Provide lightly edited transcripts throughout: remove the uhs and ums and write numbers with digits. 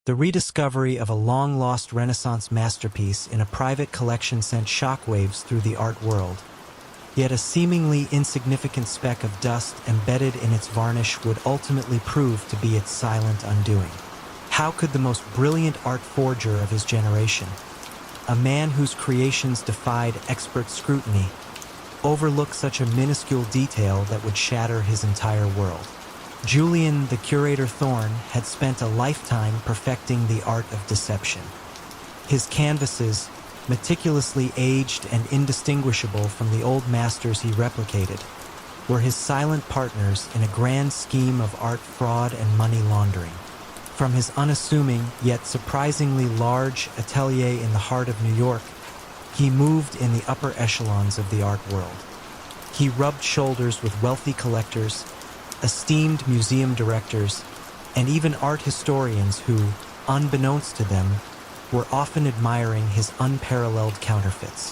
The rediscovery of a long-lost Renaissance masterpiece in a private collection sent shockwaves through the art world. Yet a seemingly insignificant speck of dust embedded in its varnish would ultimately prove to be its silent undoing. How could the most brilliant art forger of his generation, a man whose creations defied expert scrutiny, overlook such a minuscule detail that would shatter his entire world? Julian the Curator Thorne had spent a lifetime perfecting the art of deception. His canvases, meticulously aged and indistinguishable from the old masters he replicated, were his silent partners in a grand scheme of art fraud and money laundering. From his unassuming yet surprisingly large atelier in the heart of New York, he moved in the upper echelons of the art world. He rubbed shoulders with wealthy collectors, esteemed museum directors, and even art historians who, unbeknownst to them, were often admiring his unparalleled counterfeits.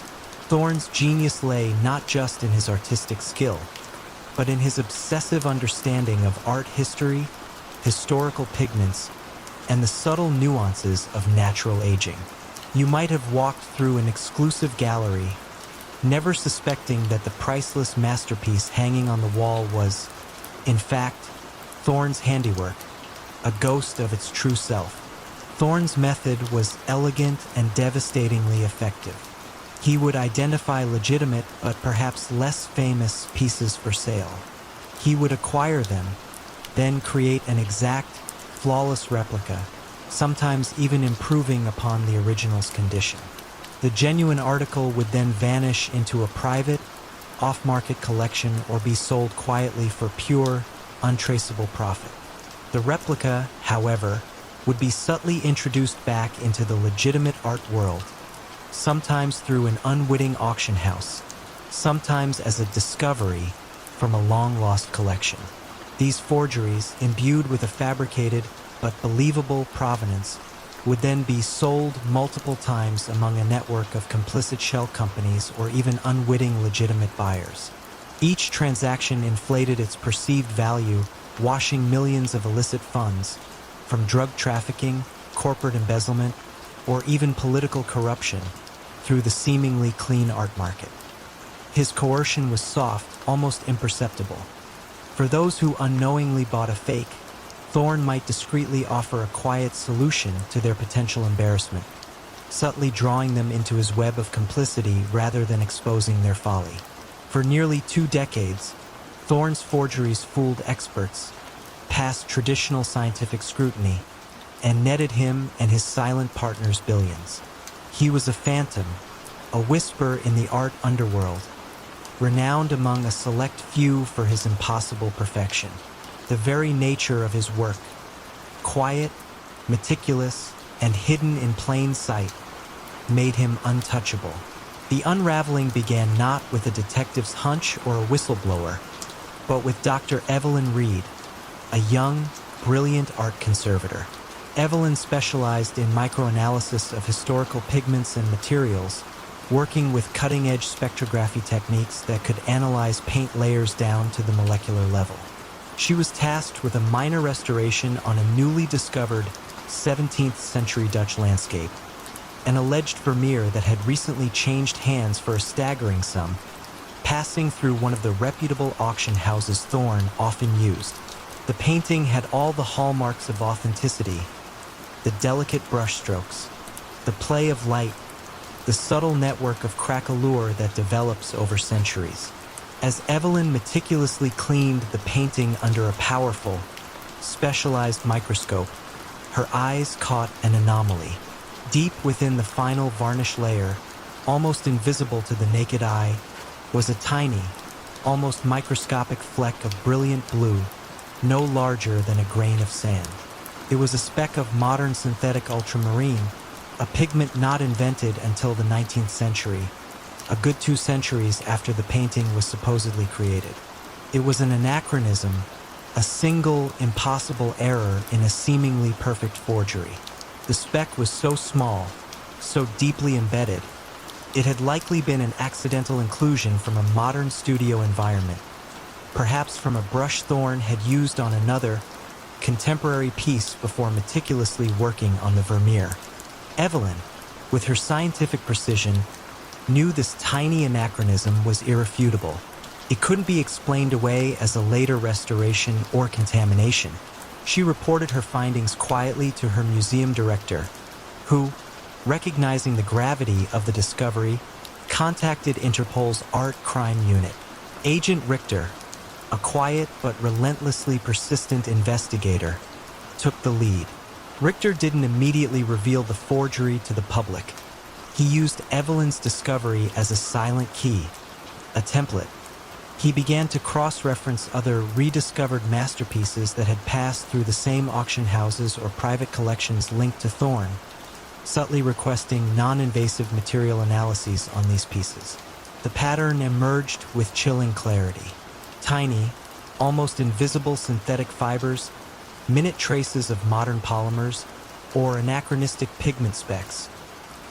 Thorne's genius lay not just in his artistic skill, but in his obsessive understanding of art history, historical pigments, and the subtle nuances of natural aging. You might have walked through an exclusive gallery, never suspecting that the priceless masterpiece hanging on the wall was, in fact, Thorne's handiwork, a ghost of its true self. Thorne's method was elegant and devastatingly effective. He would identify legitimate but perhaps less famous pieces for sale. He would acquire them, then create an exact, flawless replica, sometimes even improving upon the original's condition. The genuine article would then vanish into a private, off-market collection or be sold quietly for pure, untraceable profit. The replica, however, would be subtly introduced back into the legitimate art world, sometimes through an unwitting auction house, sometimes as a discovery from a long-lost collection. These forgeries, imbued with a fabricated but believable provenance, would then be sold multiple times among a network of complicit shell companies or even unwitting legitimate buyers. Each transaction inflated its perceived value, washing millions of illicit funds, from drug trafficking, corporate embezzlement, or even political corruption, through the seemingly clean art market. His coercion was soft, almost imperceptible. For those who unknowingly bought a fake, Thorne might discreetly offer a quiet solution to their potential embarrassment, subtly drawing them into his web of complicity rather than exposing their folly. For nearly 2 decades, Thorne's forgeries fooled experts, passed traditional scientific scrutiny, and netted him and his silent partners billions. He was a phantom, a whisper in the art underworld, renowned among a select few for his impossible perfection. The very nature of his work, quiet, meticulous, and hidden in plain sight, made him untouchable. The unraveling began not with a detective's hunch or a whistleblower, but with Dr. Evelyn Reed, a young, brilliant art conservator. Evelyn specialized in microanalysis of historical pigments and materials, working with cutting-edge spectrography techniques that could analyze paint layers down to the molecular level. She was tasked with a minor restoration on a newly discovered 17th century Dutch landscape, an alleged Vermeer that had recently changed hands for a staggering sum, passing through one of the reputable auction houses Thorne often used. The painting had all the hallmarks of authenticity, the delicate brushstrokes, the play of light, the subtle network of craquelure that develops over centuries. As Evelyn meticulously cleaned the painting under a powerful, specialized microscope, her eyes caught an anomaly. Deep within the final varnish layer, almost invisible to the naked eye, was a tiny, almost microscopic fleck of brilliant blue, no larger than a grain of sand. It was a speck of modern synthetic ultramarine, a pigment not invented until the 19th century, a good 2 centuries after the painting was supposedly created. It was an anachronism, a single, impossible error in a seemingly perfect forgery. The speck was so small, so deeply embedded, it had likely been an accidental inclusion from a modern studio environment, perhaps from a brush Thorne had used on another, contemporary piece before meticulously working on the Vermeer. Evelyn, with her scientific precision, knew this tiny anachronism was irrefutable. It couldn't be explained away as a later restoration or contamination. She reported her findings quietly to her museum director, who, recognizing the gravity of the discovery, contacted Interpol's Art Crime Unit. Agent Richter, a quiet but relentlessly persistent investigator, took the lead. Richter didn't immediately reveal the forgery to the public. He used Evelyn's discovery as a silent key, a template. He began to cross-reference other rediscovered masterpieces that had passed through the same auction houses or private collections linked to Thorne, subtly requesting non-invasive material analyses on these pieces. The pattern emerged with chilling clarity. Tiny, almost invisible synthetic fibers, minute traces of modern polymers, or anachronistic pigment specks,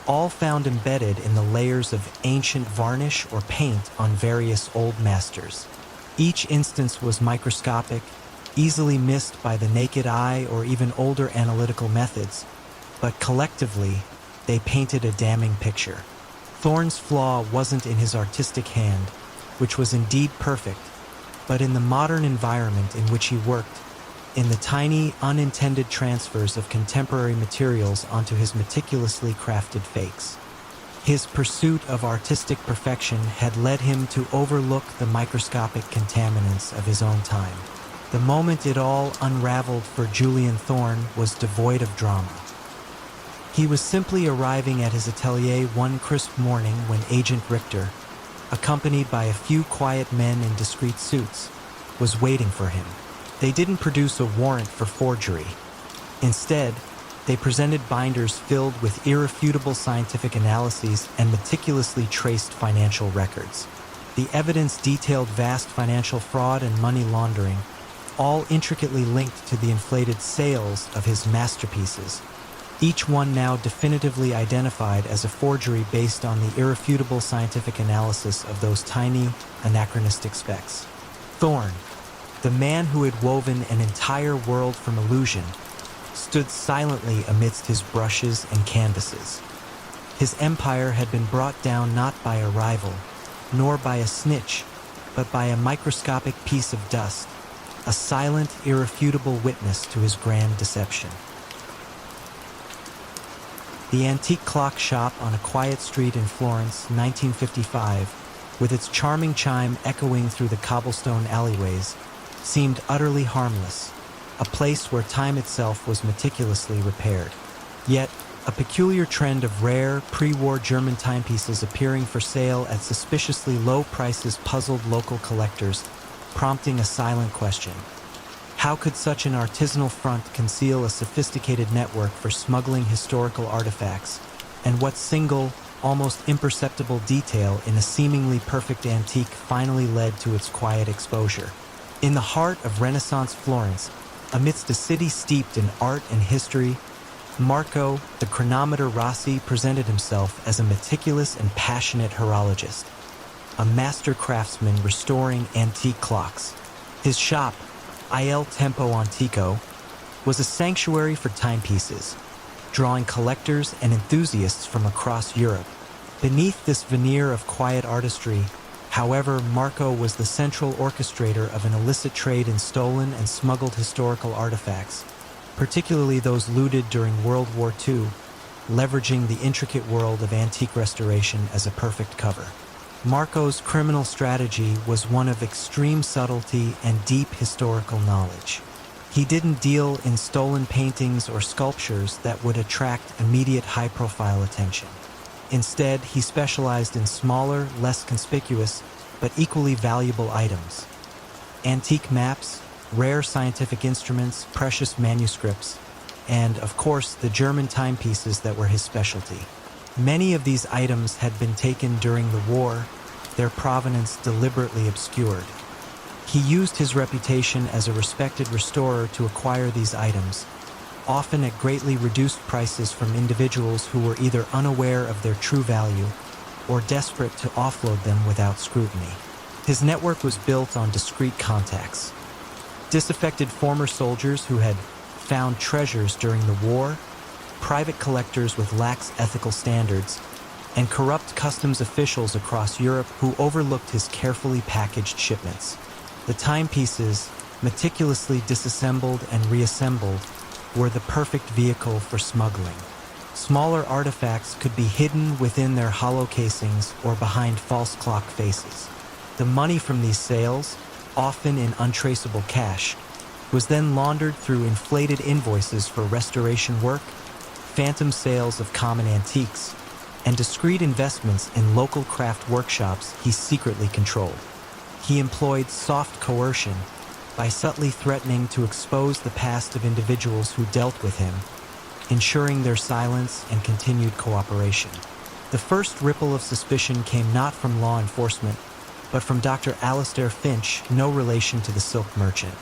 all found embedded in the layers of ancient varnish or paint on various old masters. Each instance was microscopic, easily missed by the naked eye or even older analytical methods, but collectively, they painted a damning picture. Thorne's flaw wasn't in his artistic hand, which was indeed perfect, but in the modern environment in which he worked, in the tiny, unintended transfers of contemporary materials onto his meticulously crafted fakes. His pursuit of artistic perfection had led him to overlook the microscopic contaminants of his own time. The moment it all unraveled for Julian Thorne was devoid of drama. He was simply arriving at his atelier one crisp morning when Agent Richter, accompanied by a few quiet men in discreet suits, was waiting for him. They didn't produce a warrant for forgery. Instead, they presented binders filled with irrefutable scientific analyses and meticulously traced financial records. The evidence detailed vast financial fraud and money laundering, all intricately linked to the inflated sales of his masterpieces, each one now definitively identified as a forgery based on the irrefutable scientific analysis of those tiny, anachronistic specks. Thorne, the man who had woven an entire world from illusion, stood silently amidst his brushes and canvases. His empire had been brought down not by a rival, nor by a snitch, but by a microscopic piece of dust, a silent, irrefutable witness to his grand deception. The antique clock shop on a quiet street in Florence, 1955, with its charming chime echoing through the cobblestone alleyways, seemed utterly harmless, a place where time itself was meticulously repaired. Yet, a peculiar trend of rare, pre-war German timepieces appearing for sale at suspiciously low prices puzzled local collectors, prompting a silent question. How could such an artisanal front conceal a sophisticated network for smuggling historical artifacts, and what single, almost imperceptible detail in a seemingly perfect antique finally led to its quiet exposure? In the heart of Renaissance Florence, amidst a city steeped in art and history, Marco, the chronometer Rossi, presented himself as a meticulous and passionate horologist, a master craftsman restoring antique clocks. His shop, Il Tempo Antico, was a sanctuary for timepieces, drawing collectors and enthusiasts from across Europe. Beneath this veneer of quiet artistry, however, Marco was the central orchestrator of an illicit trade in stolen and smuggled historical artifacts, particularly those looted during World War II, leveraging the intricate world of antique restoration as a perfect cover. Marco's criminal strategy was one of extreme subtlety and deep historical knowledge. He didn't deal in stolen paintings or sculptures that would attract immediate high-profile attention. Instead, he specialized in smaller, less conspicuous, but equally valuable items. Antique maps, rare scientific instruments, precious manuscripts, and, of course, the German timepieces that were his specialty. Many of these items had been taken during the war, their provenance deliberately obscured. He used his reputation as a respected restorer to acquire these items, often at greatly reduced prices from individuals who were either unaware of their true value or desperate to offload them without scrutiny. His network was built on discreet contacts. Disaffected former soldiers who had found treasures during the war, private collectors with lax ethical standards, and corrupt customs officials across Europe who overlooked his carefully packaged shipments. The timepieces, meticulously disassembled and reassembled, were the perfect vehicle for smuggling. Smaller artifacts could be hidden within their hollow casings or behind false clock faces. The money from these sales, often in untraceable cash, was then laundered through inflated invoices for restoration work, phantom sales of common antiques, and discreet investments in local craft workshops he secretly controlled. He employed soft coercion by subtly threatening to expose the past of individuals who dealt with him, ensuring their silence and continued cooperation. The first ripple of suspicion came not from law enforcement, but from Dr. Alistair Finch, no relation to the silk merchant,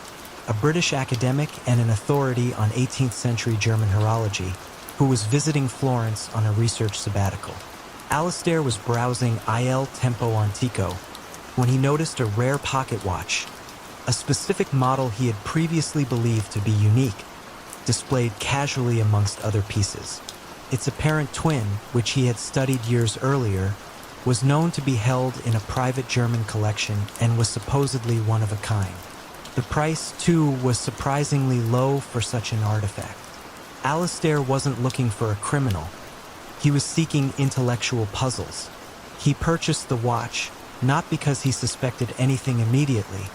a British academic and an authority on 18th century German horology, who was visiting Florence on a research sabbatical. Alistair was browsing Il Tempo Antico when he noticed a rare pocket watch, a specific model he had previously believed to be unique, displayed casually amongst other pieces. Its apparent twin, which he had studied years earlier, was known to be held in a private German collection and was supposedly one of a kind. The price, too, was surprisingly low for such an artifact. Alistair wasn't looking for a criminal. He was seeking intellectual puzzles. He purchased the watch, not because he suspected anything immediately,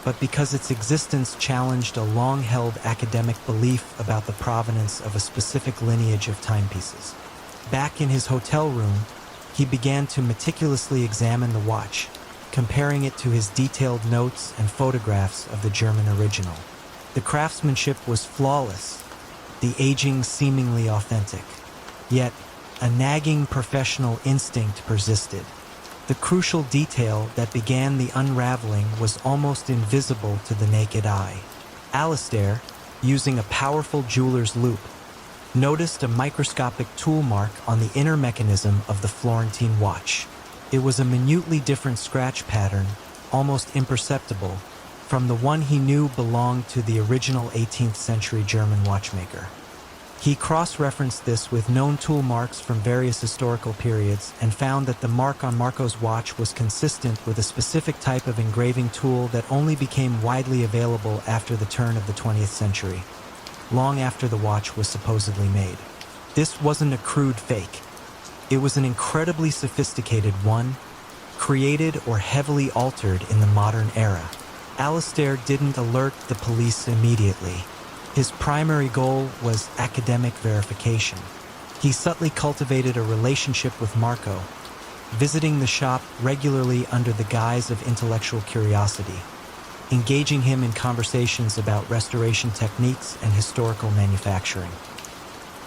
but because its existence challenged a long-held academic belief about the provenance of a specific lineage of timepieces. Back in his hotel room, he began to meticulously examine the watch, comparing it to his detailed notes and photographs of the German original. The craftsmanship was flawless, the aging seemingly authentic. Yet, a nagging professional instinct persisted. The crucial detail that began the unraveling was almost invisible to the naked eye. Alistair, using a powerful jeweler's loupe, noticed a microscopic tool mark on the inner mechanism of the Florentine watch. It was a minutely different scratch pattern, almost imperceptible, from the one he knew belonged to the original 18th century German watchmaker. He cross-referenced this with known tool marks from various historical periods and found that the mark on Marco's watch was consistent with a specific type of engraving tool that only became widely available after the turn of the 20th century, long after the watch was supposedly made. This wasn't a crude fake. It was an incredibly sophisticated one, created or heavily altered in the modern era. Alistair didn't alert the police immediately. His primary goal was academic verification. He subtly cultivated a relationship with Marco, visiting the shop regularly under the guise of intellectual curiosity, engaging him in conversations about restoration techniques and historical manufacturing.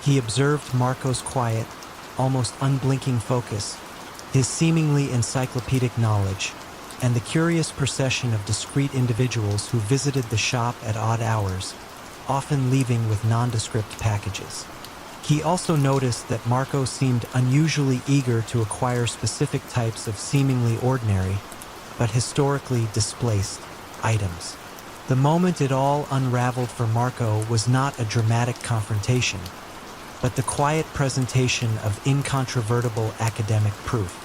He observed Marco's quiet, almost unblinking focus, his seemingly encyclopedic knowledge, and the curious procession of discreet individuals who visited the shop at odd hours, often leaving with nondescript packages. He also noticed that Marco seemed unusually eager to acquire specific types of seemingly ordinary, but historically displaced, items. The moment it all unraveled for Marco was not a dramatic confrontation, but the quiet presentation of incontrovertible academic proof.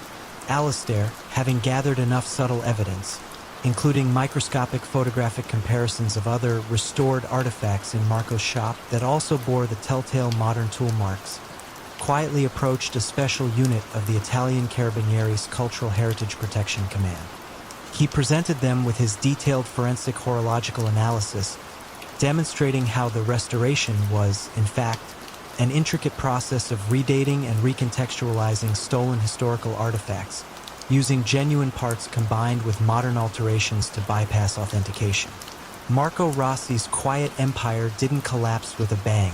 Alistair, having gathered enough subtle evidence, including microscopic photographic comparisons of other restored artifacts in Marco's shop that also bore the telltale modern tool marks, quietly approached a special unit of the Italian Carabinieri's Cultural Heritage Protection Command. He presented them with his detailed forensic horological analysis, demonstrating how the restoration was, in fact, an intricate process of redating and recontextualizing stolen historical artifacts, using genuine parts combined with modern alterations to bypass authentication. Marco Rossi's quiet empire didn't collapse with a bang.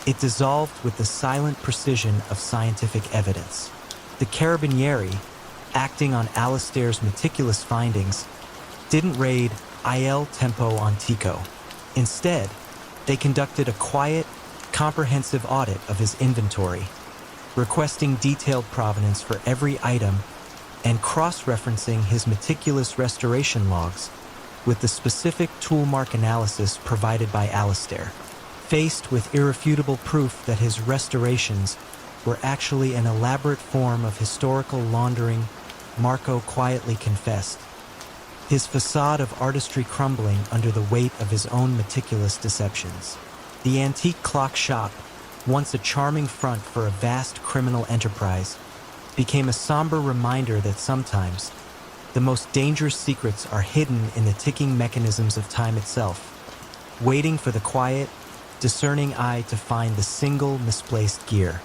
It dissolved with the silent precision of scientific evidence. The Carabinieri, acting on Alistair's meticulous findings, didn't raid Il Tempo Antico. Instead, they conducted a quiet, comprehensive audit of his inventory, requesting detailed provenance for every item and cross-referencing his meticulous restoration logs with the specific toolmark analysis provided by Alistair. Faced with irrefutable proof that his restorations were actually an elaborate form of historical laundering, Marco quietly confessed, his facade of artistry crumbling under the weight of his own meticulous deceptions. The antique clock shop, once a charming front for a vast criminal enterprise, became a somber reminder that sometimes the most dangerous secrets are hidden in the ticking mechanisms of time itself, waiting for the quiet, discerning eye to find the single misplaced gear.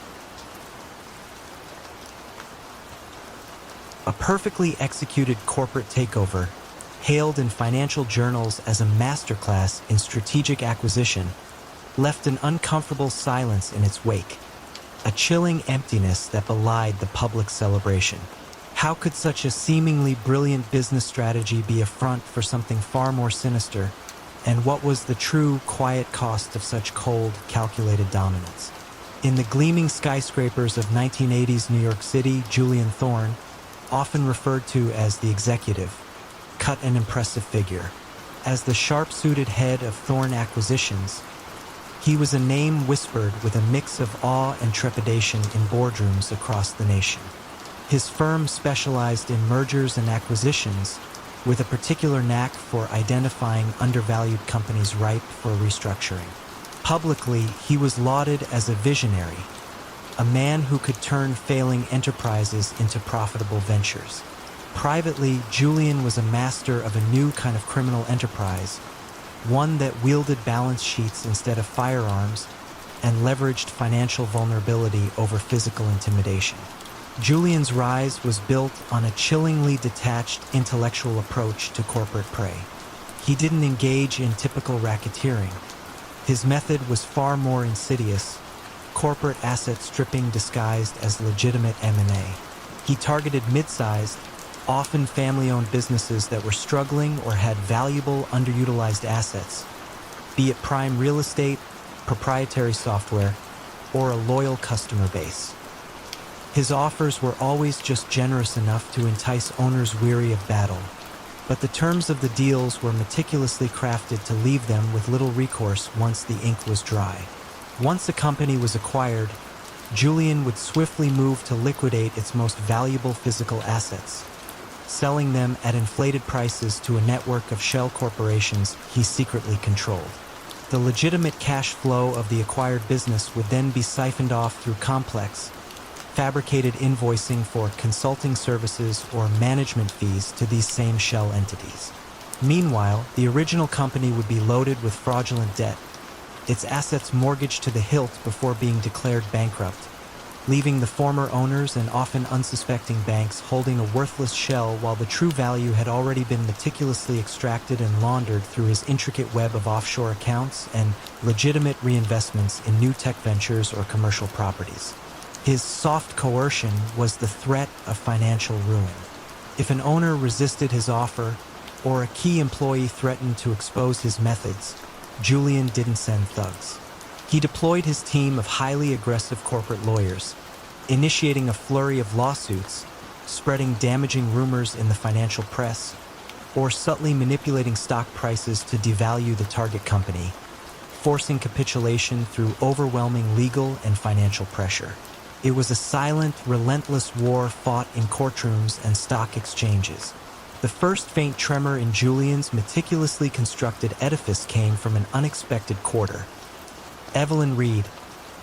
A perfectly executed corporate takeover, hailed in financial journals as a masterclass in strategic acquisition, left an uncomfortable silence in its wake, a chilling emptiness that belied the public celebration. How could such a seemingly brilliant business strategy be a front for something far more sinister? And what was the true, quiet cost of such cold, calculated dominance? In the gleaming skyscrapers of 1980s New York City, Julian Thorne, often referred to as the executive, cut an impressive figure. As the sharp-suited head of Thorne Acquisitions, he was a name whispered with a mix of awe and trepidation in boardrooms across the nation. His firm specialized in mergers and acquisitions, with a particular knack for identifying undervalued companies ripe for restructuring. Publicly, he was lauded as a visionary, a man who could turn failing enterprises into profitable ventures. Privately, Julian was a master of a new kind of criminal enterprise, one that wielded balance sheets instead of firearms and leveraged financial vulnerability over physical intimidation. Julian's rise was built on a chillingly detached intellectual approach to corporate prey. He didn't engage in typical racketeering. His method was far more insidious, corporate asset stripping disguised as legitimate M&A. He targeted mid-sized, often family-owned businesses that were struggling or had valuable underutilized assets, be it prime real estate, proprietary software, or a loyal customer base. His offers were always just generous enough to entice owners weary of battle, but the terms of the deals were meticulously crafted to leave them with little recourse once the ink was dry. Once a company was acquired, Julian would swiftly move to liquidate its most valuable physical assets, selling them at inflated prices to a network of shell corporations he secretly controlled. The legitimate cash flow of the acquired business would then be siphoned off through complex, fabricated invoicing for consulting services or management fees to these same shell entities. Meanwhile, the original company would be loaded with fraudulent debt, its assets mortgaged to the hilt before being declared bankrupt, leaving the former owners and often unsuspecting banks holding a worthless shell while the true value had already been meticulously extracted and laundered through his intricate web of offshore accounts and legitimate reinvestments in new tech ventures or commercial properties. His soft coercion was the threat of financial ruin. If an owner resisted his offer, or a key employee threatened to expose his methods, Julian didn't send thugs. He deployed his team of highly aggressive corporate lawyers, initiating a flurry of lawsuits, spreading damaging rumors in the financial press, or subtly manipulating stock prices to devalue the target company, forcing capitulation through overwhelming legal and financial pressure. It was a silent, relentless war fought in courtrooms and stock exchanges. The first faint tremor in Julian's meticulously constructed edifice came from an unexpected quarter. Evelyn Reed,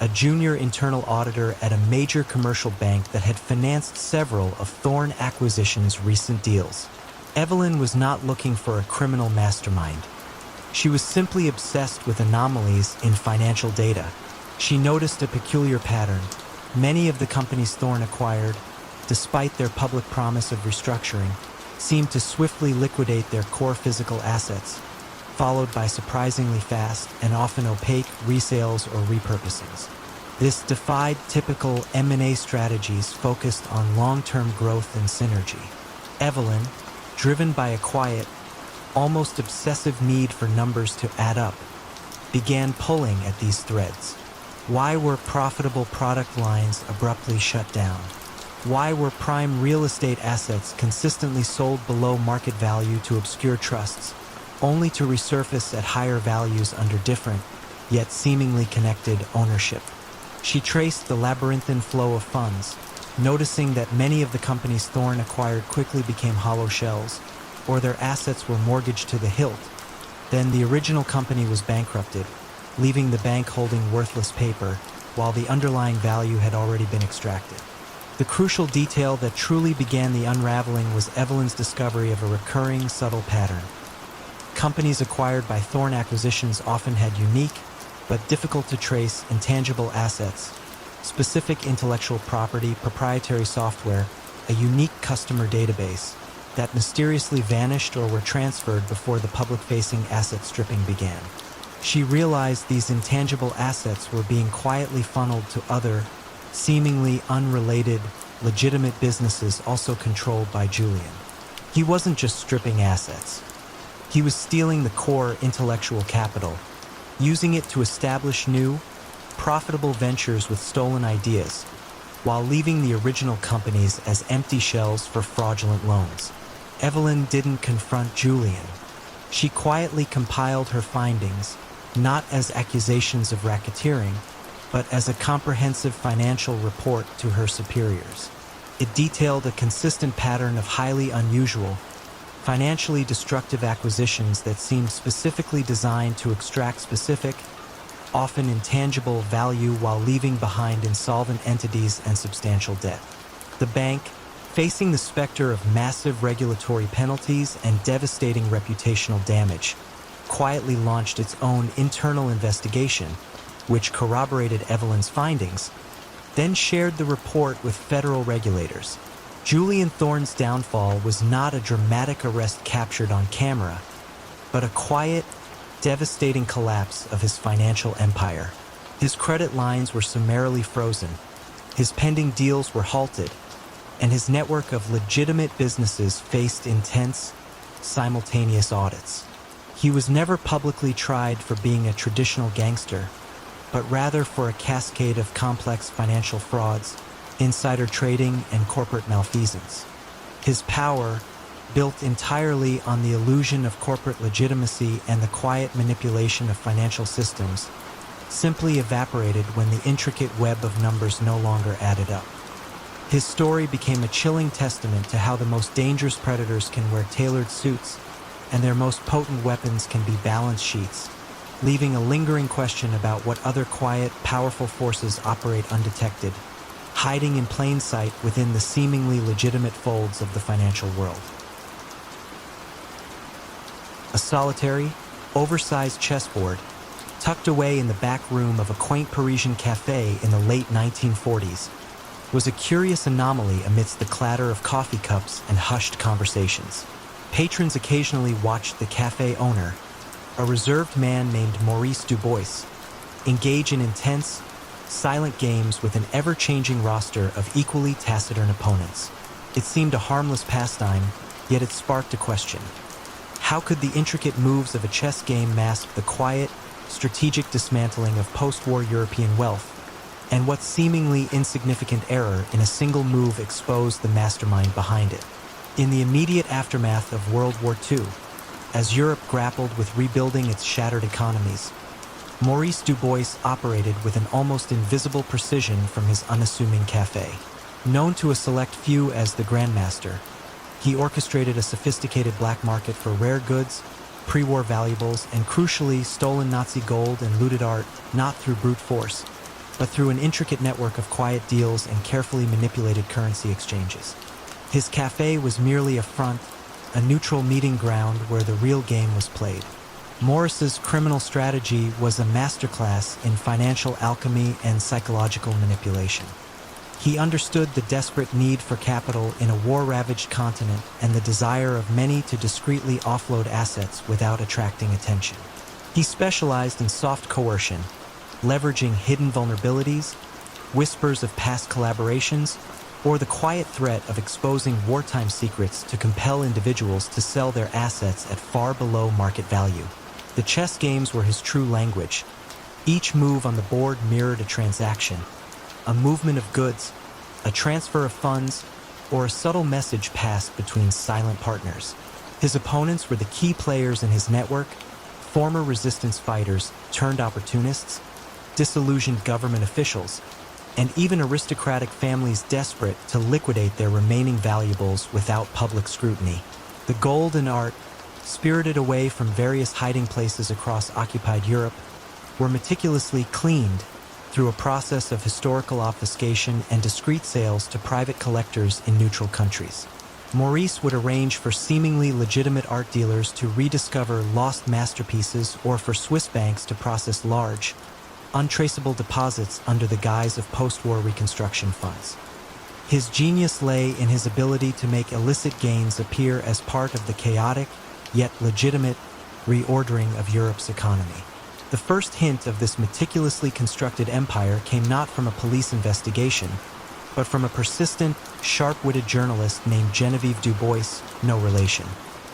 a junior internal auditor at a major commercial bank that had financed several of Thorne Acquisitions' recent deals. Evelyn was not looking for a criminal mastermind. She was simply obsessed with anomalies in financial data. She noticed a peculiar pattern. Many of the companies Thorne acquired, despite their public promise of restructuring, seemed to swiftly liquidate their core physical assets, followed by surprisingly fast and often opaque resales or repurposings. This defied typical M&A strategies focused on long-term growth and synergy. Evelyn, driven by a quiet, almost obsessive need for numbers to add up, began pulling at these threads. Why were profitable product lines abruptly shut down? Why were prime real estate assets consistently sold below market value to obscure trusts? only to resurface at higher values under different, yet seemingly connected ownership. She traced the labyrinthine flow of funds, noticing that many of the companies Thorne acquired quickly became hollow shells, or their assets were mortgaged to the hilt. Then the original company was bankrupted, leaving the bank holding worthless paper, while the underlying value had already been extracted. The crucial detail that truly began the unraveling was Evelyn's discovery of a recurring, subtle pattern. Companies acquired by Thorne Acquisitions often had unique, but difficult to trace, intangible assets, specific intellectual property, proprietary software, a unique customer database that mysteriously vanished or were transferred before the public-facing asset stripping began. She realized these intangible assets were being quietly funneled to other, seemingly unrelated, legitimate businesses also controlled by Julian. He wasn't just stripping assets. He was stealing the core intellectual capital, using it to establish new, profitable ventures with stolen ideas, while leaving the original companies as empty shells for fraudulent loans. Evelyn didn't confront Julian. She quietly compiled her findings, not as accusations of racketeering, but as a comprehensive financial report to her superiors. It detailed a consistent pattern of highly unusual, financially destructive acquisitions that seemed specifically designed to extract specific, often intangible value while leaving behind insolvent entities and substantial debt. The bank, facing the specter of massive regulatory penalties and devastating reputational damage, quietly launched its own internal investigation, which corroborated Evelyn's findings, then shared the report with federal regulators. Julian Thorne's downfall was not a dramatic arrest captured on camera, but a quiet, devastating collapse of his financial empire. His credit lines were summarily frozen, his pending deals were halted, and his network of legitimate businesses faced intense, simultaneous audits. He was never publicly tried for being a traditional gangster, but rather for a cascade of complex financial frauds, insider trading, and corporate malfeasance. His power, built entirely on the illusion of corporate legitimacy and the quiet manipulation of financial systems, simply evaporated when the intricate web of numbers no longer added up. His story became a chilling testament to how the most dangerous predators can wear tailored suits and their most potent weapons can be balance sheets, leaving a lingering question about what other quiet, powerful forces operate undetected, hiding in plain sight within the seemingly legitimate folds of the financial world. A solitary, oversized chessboard, tucked away in the back room of a quaint Parisian cafe in the late 1940s, was a curious anomaly amidst the clatter of coffee cups and hushed conversations. Patrons occasionally watched the cafe owner, a reserved man named Maurice Dubois, engage in intense, silent games with an ever-changing roster of equally taciturn opponents. It seemed a harmless pastime, yet it sparked a question. How could the intricate moves of a chess game mask the quiet, strategic dismantling of post-war European wealth, and what seemingly insignificant error in a single move exposed the mastermind behind it? In the immediate aftermath of World War II, as Europe grappled with rebuilding its shattered economies, Maurice Dubois operated with an almost invisible precision from his unassuming cafe. Known to a select few as the Grandmaster, he orchestrated a sophisticated black market for rare goods, pre-war valuables, and crucially stolen Nazi gold and looted art, not through brute force, but through an intricate network of quiet deals and carefully manipulated currency exchanges. His cafe was merely a front, a neutral meeting ground where the real game was played. Morris's criminal strategy was a masterclass in financial alchemy and psychological manipulation. He understood the desperate need for capital in a war-ravaged continent and the desire of many to discreetly offload assets without attracting attention. He specialized in soft coercion, leveraging hidden vulnerabilities, whispers of past collaborations, or the quiet threat of exposing wartime secrets to compel individuals to sell their assets at far below market value. The chess games were his true language. Each move on the board mirrored a transaction, a movement of goods, a transfer of funds, or a subtle message passed between silent partners. His opponents were the key players in his network, former resistance fighters turned opportunists, disillusioned government officials, and even aristocratic families desperate to liquidate their remaining valuables without public scrutiny. The gold and art, spirited away from various hiding places across occupied Europe, were meticulously cleaned through a process of historical obfuscation and discreet sales to private collectors in neutral countries. Maurice would arrange for seemingly legitimate art dealers to rediscover lost masterpieces or for Swiss banks to process large, untraceable deposits under the guise of post-war reconstruction funds. His genius lay in his ability to make illicit gains appear as part of the chaotic, yet legitimate, reordering of Europe's economy. The first hint of this meticulously constructed empire came not from a police investigation, but from a persistent, sharp-witted journalist named Genevieve Dubois, no relation,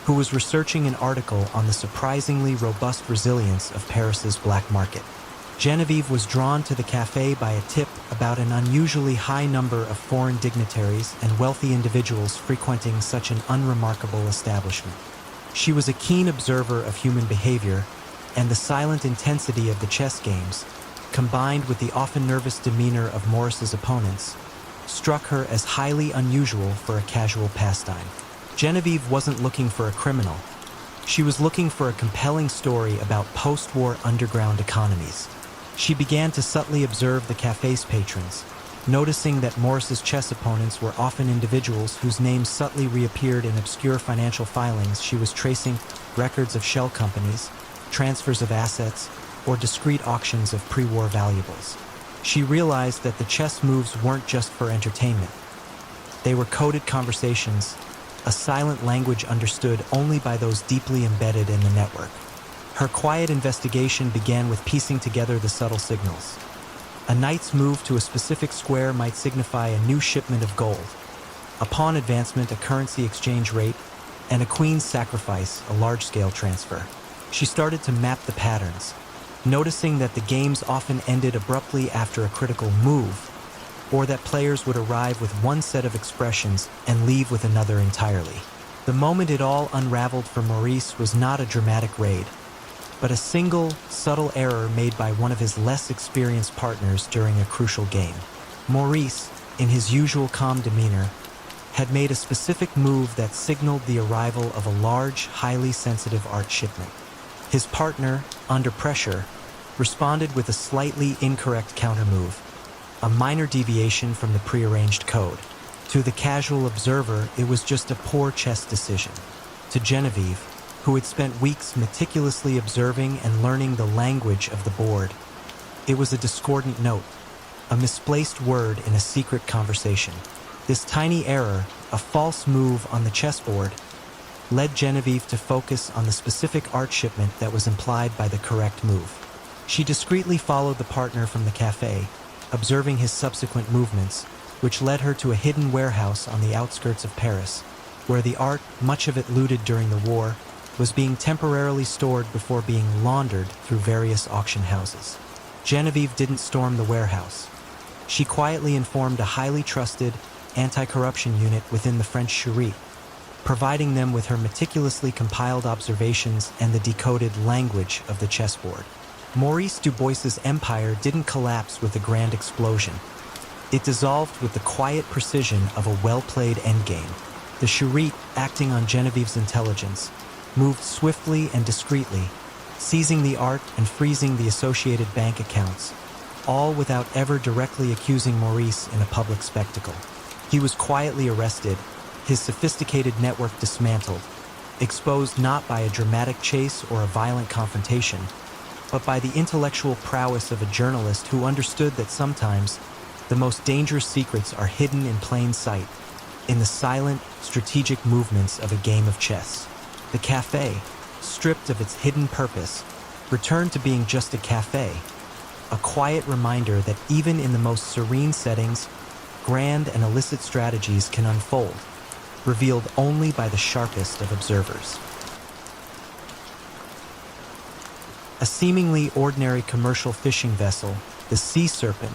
who was researching an article on the surprisingly robust resilience of Paris's black market. Genevieve was drawn to the cafe by a tip about an unusually high number of foreign dignitaries and wealthy individuals frequenting such an unremarkable establishment. She was a keen observer of human behavior, and the silent intensity of the chess games, combined with the often nervous demeanor of Maurice's opponents, struck her as highly unusual for a casual pastime. Genevieve wasn't looking for a criminal. She was looking for a compelling story about post-war underground economies. She began to subtly observe the cafe's patrons, noticing that Maurice's chess opponents were often individuals whose names subtly reappeared in obscure financial filings. She was tracing records of shell companies, transfers of assets, or discrete auctions of pre-war valuables. She realized that the chess moves weren't just for entertainment. They were coded conversations, a silent language understood only by those deeply embedded in the network. Her quiet investigation began with piecing together the subtle signals. A knight's move to a specific square might signify a new shipment of gold. A pawn advancement, a currency exchange rate, and a queen's sacrifice, a large-scale transfer. She started to map the patterns, noticing that the games often ended abruptly after a critical move, or that players would arrive with one set of expressions and leave with another entirely. The moment it all unraveled for Maurice was not a dramatic raid, but a single, subtle error made by one of his less experienced partners during a crucial game. Maurice, in his usual calm demeanor, had made a specific move that signaled the arrival of a large, highly sensitive art shipment. His partner, under pressure, responded with a slightly incorrect countermove, a minor deviation from the prearranged code. To the casual observer, it was just a poor chess decision. To Genevieve, who had spent weeks meticulously observing and learning the language of the board, it was a discordant note, a misplaced word in a secret conversation. This tiny error, a false move on the chessboard, led Genevieve to focus on the specific art shipment that was implied by the correct move. She discreetly followed the partner from the cafe, observing his subsequent movements, which led her to a hidden warehouse on the outskirts of Paris, where the art, much of it looted during the war, was being temporarily stored before being laundered through various auction houses. Genevieve didn't storm the warehouse. She quietly informed a highly trusted anti-corruption unit within the French Charité, providing them with her meticulously compiled observations and the decoded language of the chessboard. Maurice Dubois's empire didn't collapse with a grand explosion. It dissolved with the quiet precision of a well-played endgame. The Charité, acting on Genevieve's intelligence, moved swiftly and discreetly, seizing the art and freezing the associated bank accounts, all without ever directly accusing Maurice in a public spectacle. He was quietly arrested, his sophisticated network dismantled, exposed not by a dramatic chase or a violent confrontation, but by the intellectual prowess of a journalist who understood that sometimes the most dangerous secrets are hidden in plain sight, in the silent, strategic movements of a game of chess. The cafe, stripped of its hidden purpose, returned to being just a cafe, a quiet reminder that even in the most serene settings, grand and illicit strategies can unfold, revealed only by the sharpest of observers. A seemingly ordinary commercial fishing vessel, the Sea Serpent,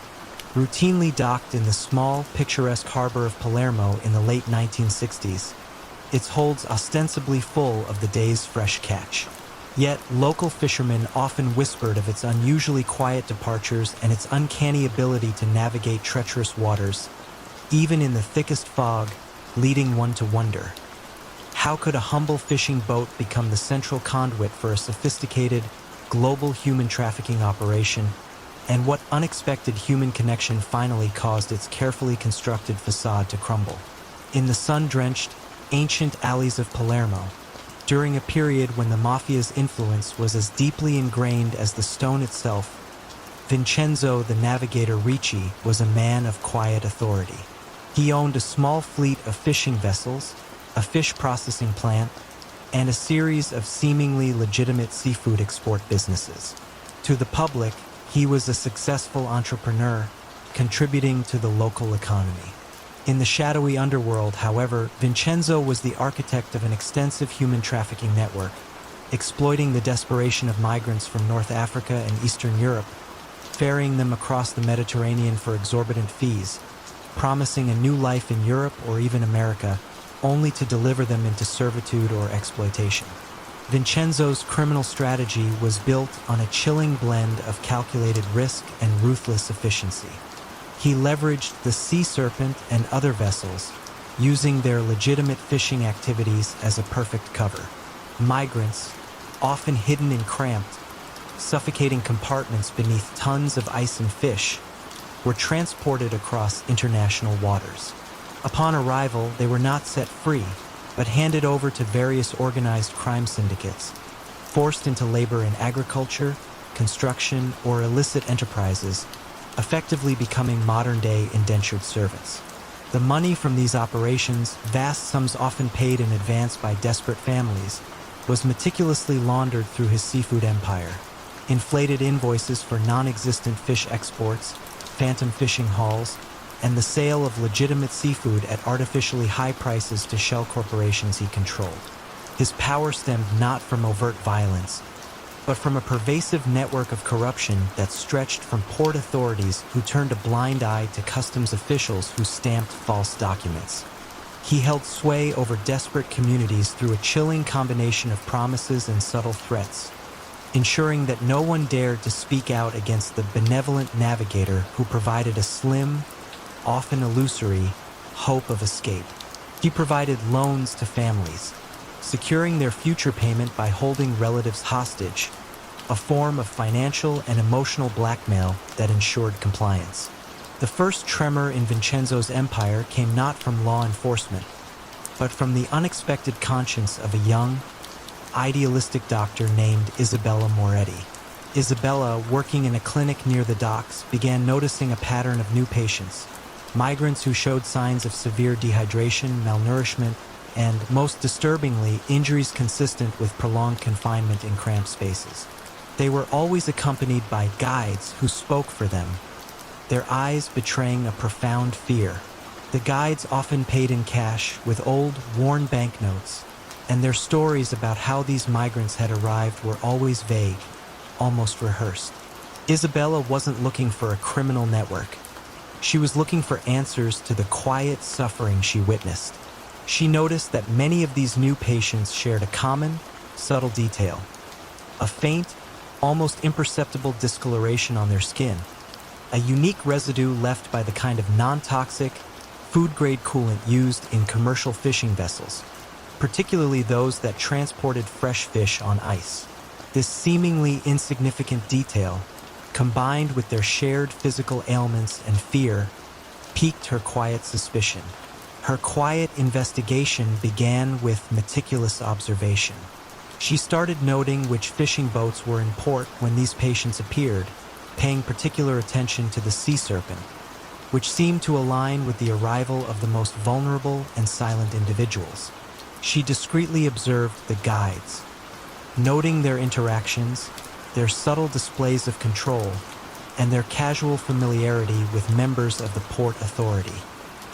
routinely docked in the small, picturesque harbor of Palermo in the late 1960s, its holds ostensibly full of the day's fresh catch. Yet, local fishermen often whispered of its unusually quiet departures and its uncanny ability to navigate treacherous waters, even in the thickest fog, leading one to wonder, how could a humble fishing boat become the central conduit for a sophisticated, global human trafficking operation, and what unexpected human connection finally caused its carefully constructed facade to crumble? In the sun-drenched, ancient alleys of Palermo, during a period when the Mafia's influence was as deeply ingrained as the stone itself, Vincenzo the Navigator Ricci was a man of quiet authority. He owned a small fleet of fishing vessels, a fish processing plant, and a series of seemingly legitimate seafood export businesses. To the public, he was a successful entrepreneur, contributing to the local economy. In the shadowy underworld, however, Vincenzo was the architect of an extensive human trafficking network, exploiting the desperation of migrants from North Africa and Eastern Europe, ferrying them across the Mediterranean for exorbitant fees, promising a new life in Europe or even America, only to deliver them into servitude or exploitation. Vincenzo's criminal strategy was built on a chilling blend of calculated risk and ruthless efficiency. He leveraged the sea serpent and other vessels, using their legitimate fishing activities as a perfect cover. Migrants, often hidden in cramped, suffocating compartments beneath tons of ice and fish, were transported across international waters. Upon arrival, they were not set free, but handed over to various organized crime syndicates, forced into labor in agriculture, construction, or illicit enterprises, effectively becoming modern-day indentured servants. The money from these operations, vast sums often paid in advance by desperate families, was meticulously laundered through his seafood empire. Inflated invoices for non-existent fish exports, phantom fishing hauls, and the sale of legitimate seafood at artificially high prices to shell corporations he controlled. His power stemmed not from overt violence, but from a pervasive network of corruption that stretched from port authorities who turned a blind eye to customs officials who stamped false documents. He held sway over desperate communities through a chilling combination of promises and subtle threats, ensuring that no one dared to speak out against the benevolent navigator who provided a slim, often illusory, hope of escape. He provided loans to families, securing their future payment by holding relatives hostage, a form of financial and emotional blackmail that ensured compliance. The first tremor in Vincenzo's empire came not from law enforcement, but from the unexpected conscience of a young, idealistic doctor named Isabella Moretti. Isabella, working in a clinic near the docks, began noticing a pattern of new patients, migrants who showed signs of severe dehydration, malnourishment, and, most disturbingly, injuries consistent with prolonged confinement in cramped spaces. They were always accompanied by guides who spoke for them, their eyes betraying a profound fear. The guides often paid in cash with old, worn banknotes, and their stories about how these migrants had arrived were always vague, almost rehearsed. Isabella wasn't looking for a criminal network. She was looking for answers to the quiet suffering she witnessed. She noticed that many of these new patients shared a common, subtle detail: a faint, almost imperceptible discoloration on their skin, a unique residue left by the kind of non-toxic, food-grade coolant used in commercial fishing vessels, particularly those that transported fresh fish on ice. This seemingly insignificant detail, combined with their shared physical ailments and fear, piqued her quiet suspicion. Her quiet investigation began with meticulous observation. She started noting which fishing boats were in port when these patients appeared, paying particular attention to the sea serpent, which seemed to align with the arrival of the most vulnerable and silent individuals. She discreetly observed the guides, noting their interactions, their subtle displays of control, and their casual familiarity with members of the port authority.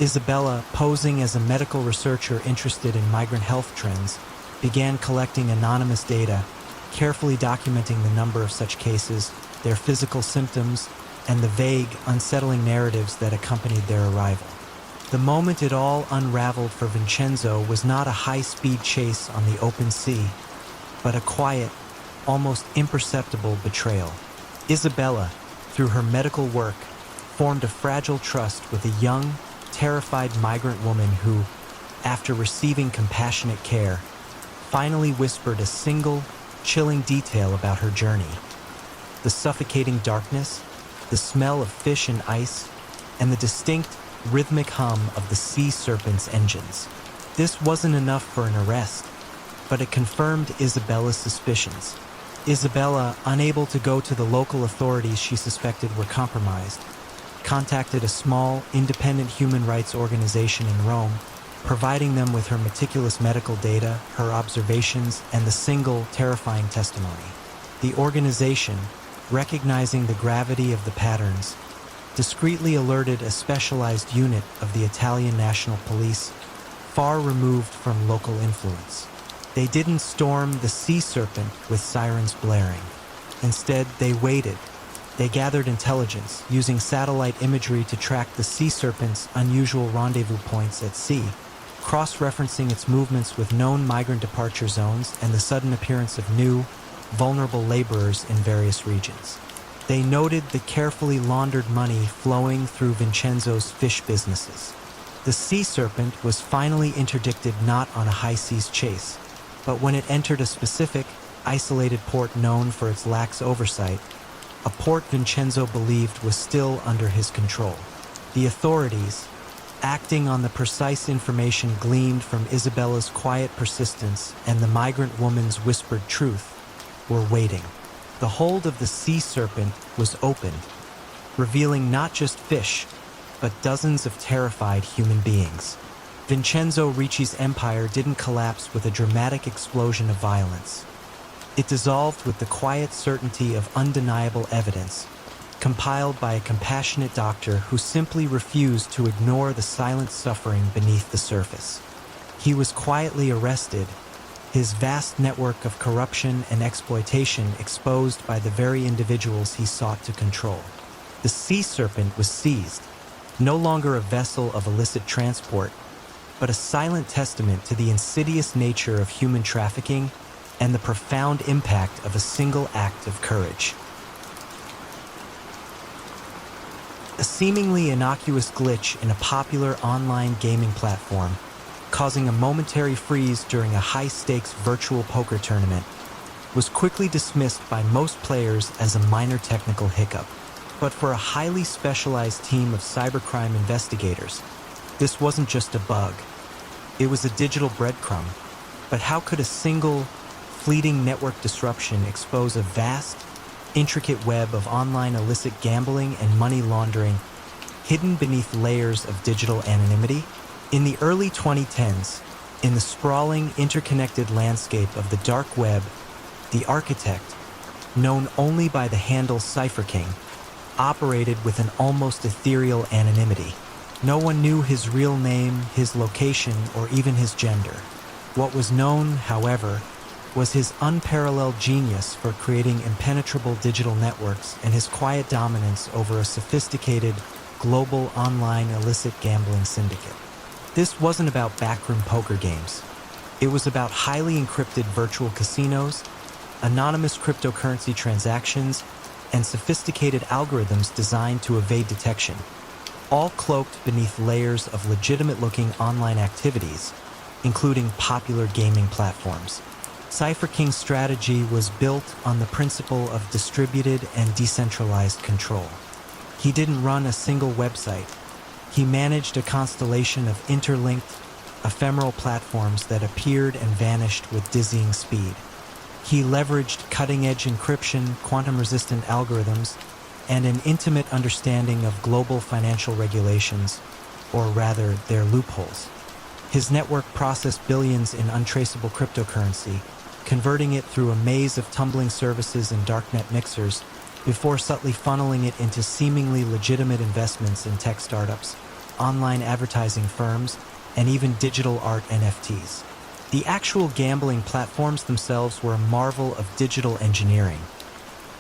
Isabella, posing as a medical researcher interested in migrant health trends, began collecting anonymous data, carefully documenting the number of such cases, their physical symptoms, and the vague, unsettling narratives that accompanied their arrival. The moment it all unraveled for Vincenzo was not a high-speed chase on the open sea, but a quiet, almost imperceptible betrayal. Isabella, through her medical work, formed a fragile trust with a young, terrified migrant woman who, after receiving compassionate care, finally whispered a single, chilling detail about her journey. The suffocating darkness, the smell of fish and ice, and the distinct, rhythmic hum of the sea serpent's engines. This wasn't enough for an arrest, but it confirmed Isabella's suspicions. Isabella, unable to go to the local authorities she suspected were compromised, contacted a small, independent human rights organization in Rome, providing them with her meticulous medical data, her observations, and the single, terrifying testimony. The organization, recognizing the gravity of the patterns, discreetly alerted a specialized unit of the Italian National Police, far removed from local influence. They didn't storm the sea serpent with sirens blaring. Instead, they waited. They gathered intelligence, using satellite imagery to track the sea serpent's unusual rendezvous points at sea, cross-referencing its movements with known migrant departure zones and the sudden appearance of new, vulnerable laborers in various regions. They noted the carefully laundered money flowing through Vincenzo's fish businesses. The sea serpent was finally interdicted not on a high seas chase, but when it entered a specific, isolated port known for its lax oversight, a port Vincenzo believed was still under his control. The authorities, acting on the precise information gleaned from Isabella's quiet persistence and the migrant woman's whispered truth, were waiting. The hold of the sea serpent was open, revealing not just fish, but dozens of terrified human beings. Vincenzo Ricci's empire didn't collapse with a dramatic explosion of violence. It dissolved with the quiet certainty of undeniable evidence, compiled by a compassionate doctor who simply refused to ignore the silent suffering beneath the surface. He was quietly arrested, his vast network of corruption and exploitation exposed by the very individuals he sought to control. The sea serpent was seized, no longer a vessel of illicit transport, but a silent testament to the insidious nature of human trafficking and the profound impact of a single act of courage. A seemingly innocuous glitch in a popular online gaming platform, causing a momentary freeze during a high-stakes virtual poker tournament, was quickly dismissed by most players as a minor technical hiccup. But for a highly specialized team of cybercrime investigators, this wasn't just a bug. It was a digital breadcrumb. But how could a single, fleeting network disruption expose a vast, intricate web of online illicit gambling and money laundering hidden beneath layers of digital anonymity? In the early 2010s, in the sprawling, interconnected landscape of the dark web, the architect, known only by the handle Cypher King, operated with an almost ethereal anonymity. No one knew his real name, his location, or even his gender. What was known, however, was his unparalleled genius for creating impenetrable digital networks and his quiet dominance over a sophisticated, global online illicit gambling syndicate. This wasn't about backroom poker games. It was about highly encrypted virtual casinos, anonymous cryptocurrency transactions, and sophisticated algorithms designed to evade detection, all cloaked beneath layers of legitimate-looking online activities, including popular gaming platforms. Cypher King's strategy was built on the principle of distributed and decentralized control. He didn't run a single website. He managed a constellation of interlinked, ephemeral platforms that appeared and vanished with dizzying speed. He leveraged cutting-edge encryption, quantum-resistant algorithms, and an intimate understanding of global financial regulations, or rather, their loopholes. His network processed billions in untraceable cryptocurrency, converting it through a maze of tumbling services and darknet mixers before subtly funneling it into seemingly legitimate investments in tech startups, online advertising firms, and even digital art NFTs. The actual gambling platforms themselves were a marvel of digital engineering.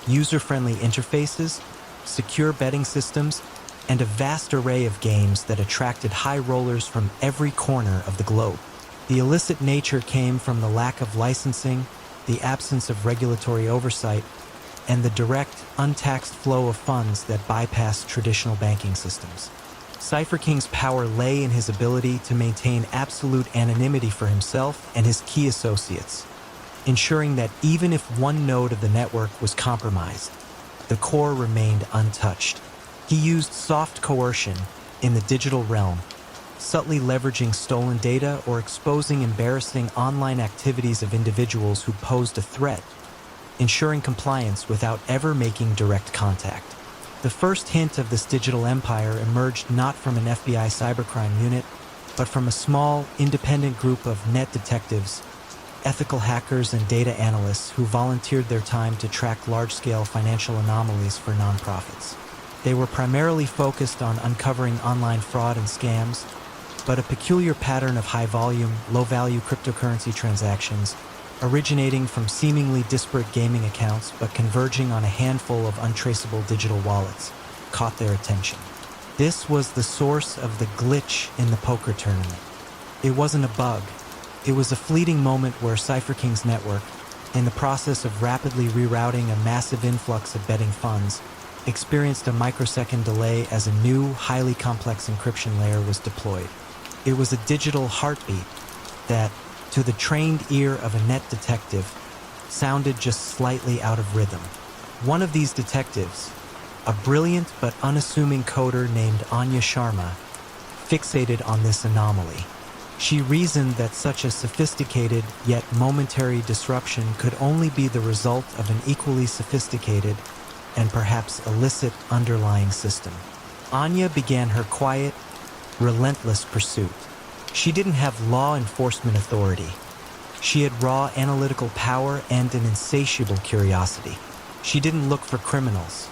User-friendly interfaces, secure betting systems, and a vast array of games that attracted high rollers from every corner of the globe. The illicit nature came from the lack of licensing, the absence of regulatory oversight, and the direct, untaxed flow of funds that bypassed traditional banking systems. Cypher King's power lay in his ability to maintain absolute anonymity for himself and his key associates, ensuring that even if one node of the network was compromised, the core remained untouched. He used soft coercion in the digital realm, subtly leveraging stolen data or exposing embarrassing online activities of individuals who posed a threat, ensuring compliance without ever making direct contact. The first hint of this digital empire emerged not from an FBI cybercrime unit, but from a small, independent group of net detectives, ethical hackers, and data analysts who volunteered their time to track large-scale financial anomalies for nonprofits. They were primarily focused on uncovering online fraud and scams, but a peculiar pattern of high-volume, low-value cryptocurrency transactions originating from seemingly disparate gaming accounts but converging on a handful of untraceable digital wallets caught their attention. This was the source of the glitch in the poker tournament. It wasn't a bug. It was a fleeting moment where Cypher King's network, in the process of rapidly rerouting a massive influx of betting funds, experienced a microsecond delay as a new, highly complex encryption layer was deployed. It was a digital heartbeat that, to the trained ear of a net detective, sounded just slightly out of rhythm. One of these detectives, a brilliant but unassuming coder named Anya Sharma, fixated on this anomaly. She reasoned that such a sophisticated yet momentary disruption could only be the result of an equally sophisticated and perhaps illicit underlying system. Anya began her quiet, relentless pursuit. She didn't have law enforcement authority. She had raw analytical power and an insatiable curiosity. She didn't look for criminals.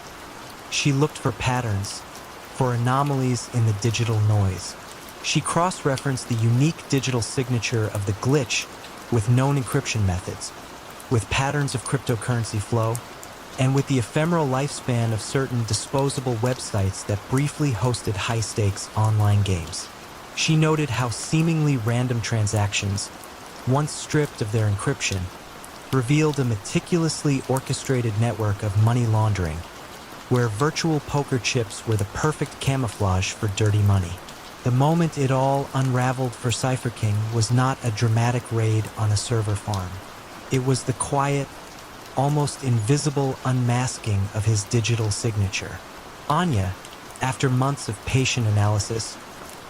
She looked for patterns, for anomalies in the digital noise. She cross-referenced the unique digital signature of the glitch with known encryption methods, with patterns of cryptocurrency flow, and with the ephemeral lifespan of certain disposable websites that briefly hosted high-stakes online games. She noted how seemingly random transactions, once stripped of their encryption, revealed a meticulously orchestrated network of money laundering, where virtual poker chips were the perfect camouflage for dirty money. The moment it all unraveled for Cypher King was not a dramatic raid on a server farm. It was the quiet, almost invisible unmasking of his digital signature. Anya, after months of patient analysis,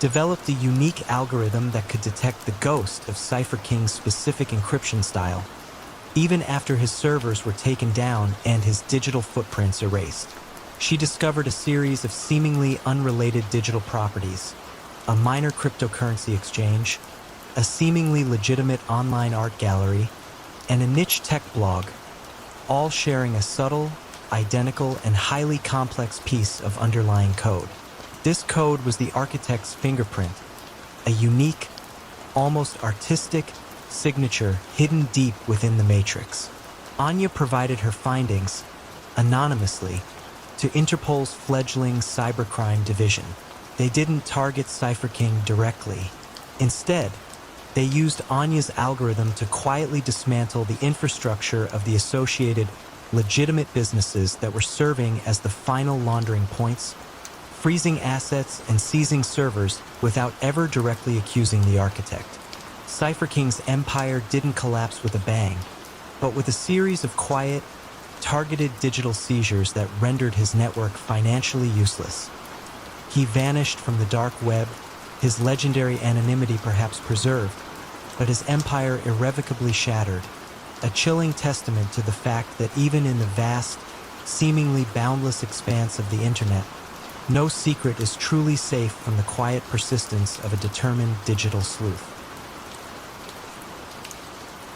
developed a unique algorithm that could detect the ghost of Cypher King's specific encryption style, even after his servers were taken down and his digital footprints erased. She discovered a series of seemingly unrelated digital properties, a minor cryptocurrency exchange, a seemingly legitimate online art gallery, and a niche tech blog, all sharing a subtle, identical, and highly complex piece of underlying code. This code was the architect's fingerprint, a unique, almost artistic signature hidden deep within the matrix. Anya provided her findings, anonymously, to Interpol's fledgling cybercrime division. They didn't target Cypher King directly. Instead, they used Anya's algorithm to quietly dismantle the infrastructure of the associated legitimate businesses that were serving as the final laundering points, freezing assets and seizing servers without ever directly accusing the architect. Cypher King's empire didn't collapse with a bang, but with a series of quiet, targeted digital seizures that rendered his network financially useless. He vanished from the dark web, his legendary anonymity perhaps preserved, but his empire irrevocably shattered, a chilling testament to the fact that even in the vast, seemingly boundless expanse of the internet, no secret is truly safe from the quiet persistence of a determined digital sleuth.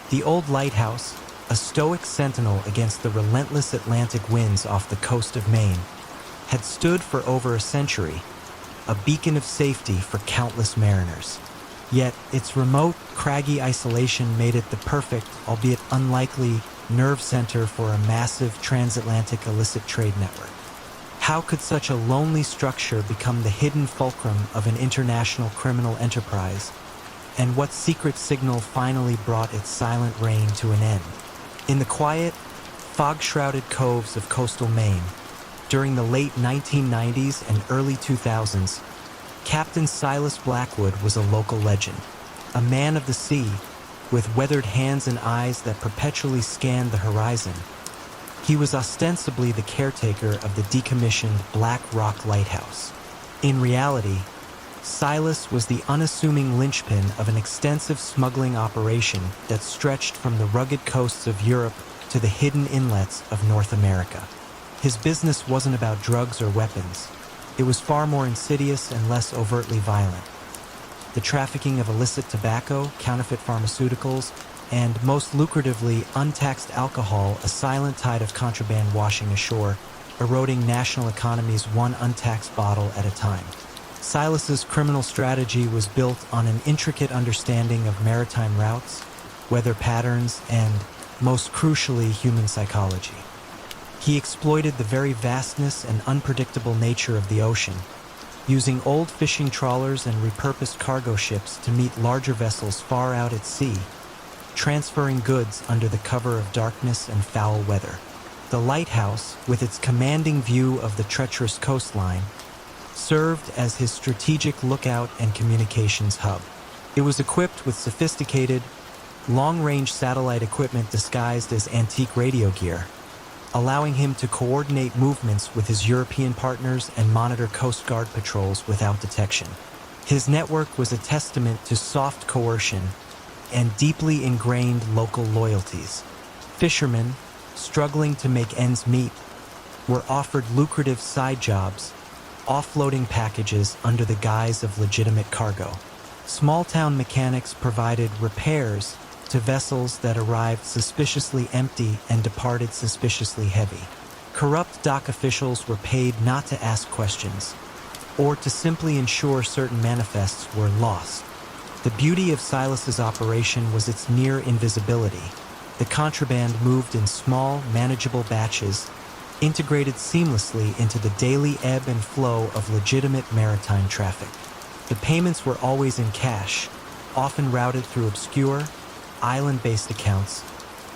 The old lighthouse, a stoic sentinel against the relentless Atlantic winds off the coast of Maine, had stood for over a century, a beacon of safety for countless mariners. Yet its remote, craggy isolation made it the perfect, albeit unlikely, nerve center for a massive transatlantic illicit trade network. How could such a lonely structure become the hidden fulcrum of an international criminal enterprise? And what secret signal finally brought its silent reign to an end? In the quiet, fog-shrouded coves of coastal Maine, during the late 1990s and early 2000s, Captain Silas Blackwood was a local legend, a man of the sea, with weathered hands and eyes that perpetually scanned the horizon. He was ostensibly the caretaker of the decommissioned Black Rock Lighthouse. In reality, Silas was the unassuming linchpin of an extensive smuggling operation that stretched from the rugged coasts of Europe to the hidden inlets of North America. His business wasn't about drugs or weapons. It was far more insidious and less overtly violent. The trafficking of illicit tobacco, counterfeit pharmaceuticals, and, most lucratively, untaxed alcohol, a silent tide of contraband washing ashore, eroding national economies one untaxed bottle at a time. Silas's criminal strategy was built on an intricate understanding of maritime routes, weather patterns, and, most crucially, human psychology. He exploited the very vastness and unpredictable nature of the ocean, using old fishing trawlers and repurposed cargo ships to meet larger vessels far out at sea, transferring goods under the cover of darkness and foul weather. The lighthouse, with its commanding view of the treacherous coastline, served as his strategic lookout and communications hub. It was equipped with sophisticated, long-range satellite equipment disguised as antique radio gear, allowing him to coordinate movements with his European partners and monitor Coast Guard patrols without detection. His network was a testament to soft coercion and deeply ingrained local loyalties. Fishermen, struggling to make ends meet, were offered lucrative side jobs, offloading packages under the guise of legitimate cargo. Small-town mechanics provided repairs to vessels that arrived suspiciously empty and departed suspiciously heavy. Corrupt dock officials were paid not to ask questions, or to simply ensure certain manifests were lost. The beauty of Silas's operation was its near invisibility. The contraband moved in small, manageable batches, integrated seamlessly into the daily ebb and flow of legitimate maritime traffic. The payments were always in cash, often routed through obscure, island-based accounts,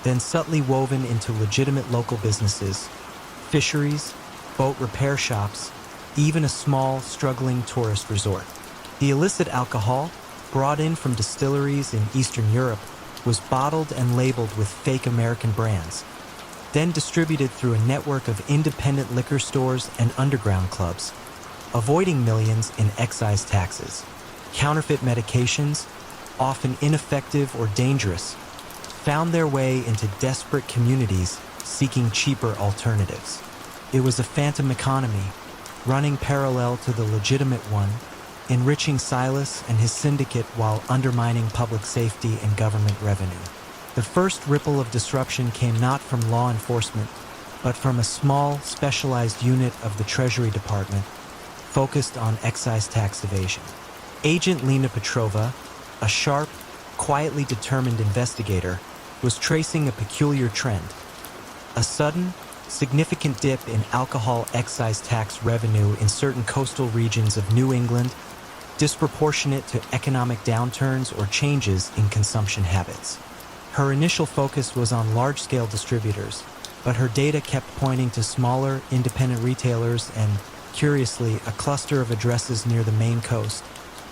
then subtly woven into legitimate local businesses, fisheries, boat repair shops, even a small, struggling tourist resort. The illicit alcohol, brought in from distilleries in Eastern Europe, was bottled and labeled with fake American brands, then distributed through a network of independent liquor stores and underground clubs, avoiding millions in excise taxes. Counterfeit medications, often ineffective or dangerous, found their way into desperate communities seeking cheaper alternatives. It was a phantom economy, running parallel to the legitimate one, enriching Silas and his syndicate while undermining public safety and government revenue. The first ripple of disruption came not from law enforcement, but from a small, specialized unit of the Treasury Department focused on excise tax evasion. Agent Lena Petrova, a sharp, quietly determined investigator, was tracing a peculiar trend. A sudden, significant dip in alcohol excise tax revenue in certain coastal regions of New England, disproportionate to economic downturns or changes in consumption habits. Her initial focus was on large-scale distributors, but her data kept pointing to smaller, independent retailers and, curiously, a cluster of addresses near the Maine coast,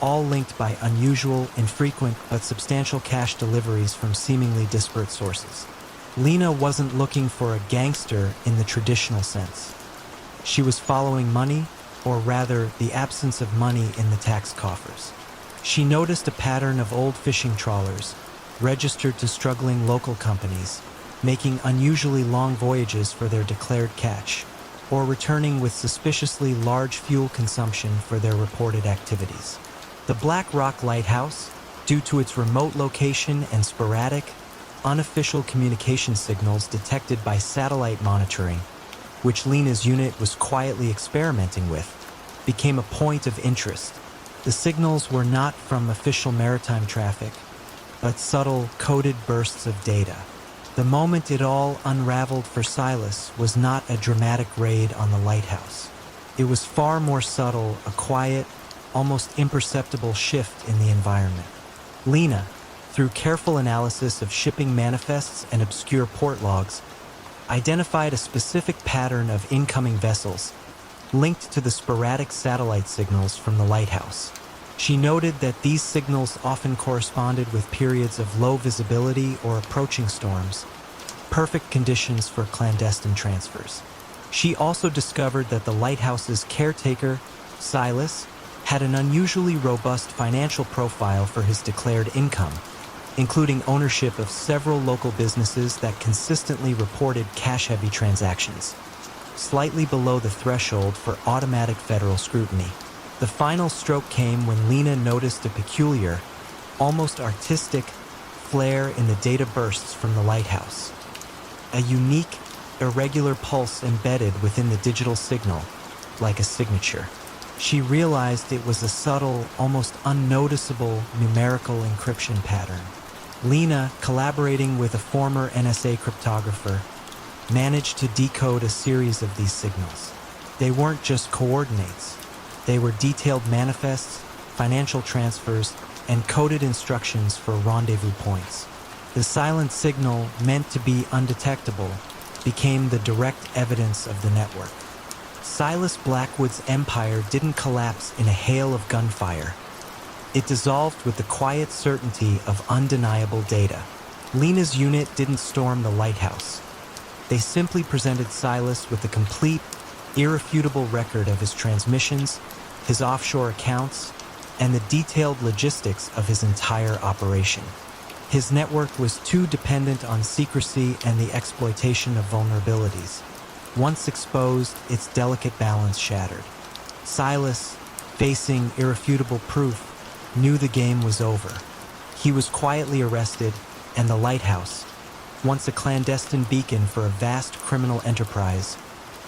all linked by unusual, infrequent, but substantial cash deliveries from seemingly disparate sources. Lena wasn't looking for a gangster in the traditional sense. She was following money, or rather, the absence of money in the tax coffers. She noticed a pattern of old fishing trawlers, registered to struggling local companies, making unusually long voyages for their declared catch, or returning with suspiciously large fuel consumption for their reported activities. The Black Rock Lighthouse, due to its remote location and sporadic, unofficial communication signals detected by satellite monitoring, which Lena's unit was quietly experimenting with, became a point of interest. The signals were not from official maritime traffic, but subtle, coded bursts of data. The moment it all unraveled for Silas was not a dramatic raid on the lighthouse. It was far more subtle, a quiet, almost imperceptible shift in the environment. Lena, through careful analysis of shipping manifests and obscure port logs, identified a specific pattern of incoming vessels linked to the sporadic satellite signals from the lighthouse. She noted that these signals often corresponded with periods of low visibility or approaching storms, perfect conditions for clandestine transfers. She also discovered that the lighthouse's caretaker, Silas, had an unusually robust financial profile for his declared income, including ownership of several local businesses that consistently reported cash-heavy transactions, slightly below the threshold for automatic federal scrutiny. The final stroke came when Lena noticed a peculiar, almost artistic, flare in the data bursts from the lighthouse. A unique, irregular pulse embedded within the digital signal, like a signature. She realized it was a subtle, almost unnoticeable numerical encryption pattern. Lena, collaborating with a former NSA cryptographer, managed to decode a series of these signals. They weren't just coordinates. They were detailed manifests, financial transfers, and coded instructions for rendezvous points. The silent signal, meant to be undetectable, became the direct evidence of the network. Silas Blackwood's empire didn't collapse in a hail of gunfire. It dissolved with the quiet certainty of undeniable data. Lena's unit didn't storm the lighthouse. They simply presented Silas with a complete, irrefutable record of his transmissions, his offshore accounts, and the detailed logistics of his entire operation. His network was too dependent on secrecy and the exploitation of vulnerabilities. Once exposed, its delicate balance shattered. Silas, facing irrefutable proof, knew the game was over. He was quietly arrested, and the lighthouse, once a clandestine beacon for a vast criminal enterprise,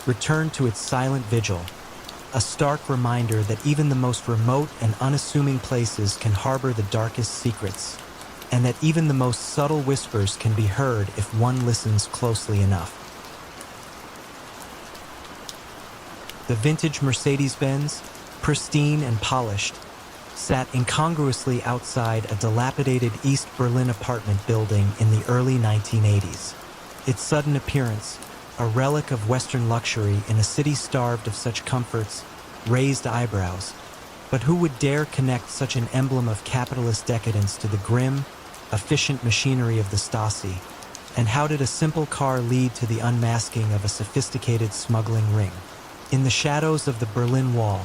returned to its silent vigil, a stark reminder that even the most remote and unassuming places can harbor the darkest secrets, and that even the most subtle whispers can be heard if one listens closely enough. The vintage Mercedes-Benz, pristine and polished, sat incongruously outside a dilapidated East Berlin apartment building in the early 1980s. Its sudden appearance, a relic of Western luxury in a city starved of such comforts, raised eyebrows. But who would dare connect such an emblem of capitalist decadence to the grim, efficient machinery of the Stasi? And how did a simple car lead to the unmasking of a sophisticated smuggling ring? In the shadows of the Berlin Wall,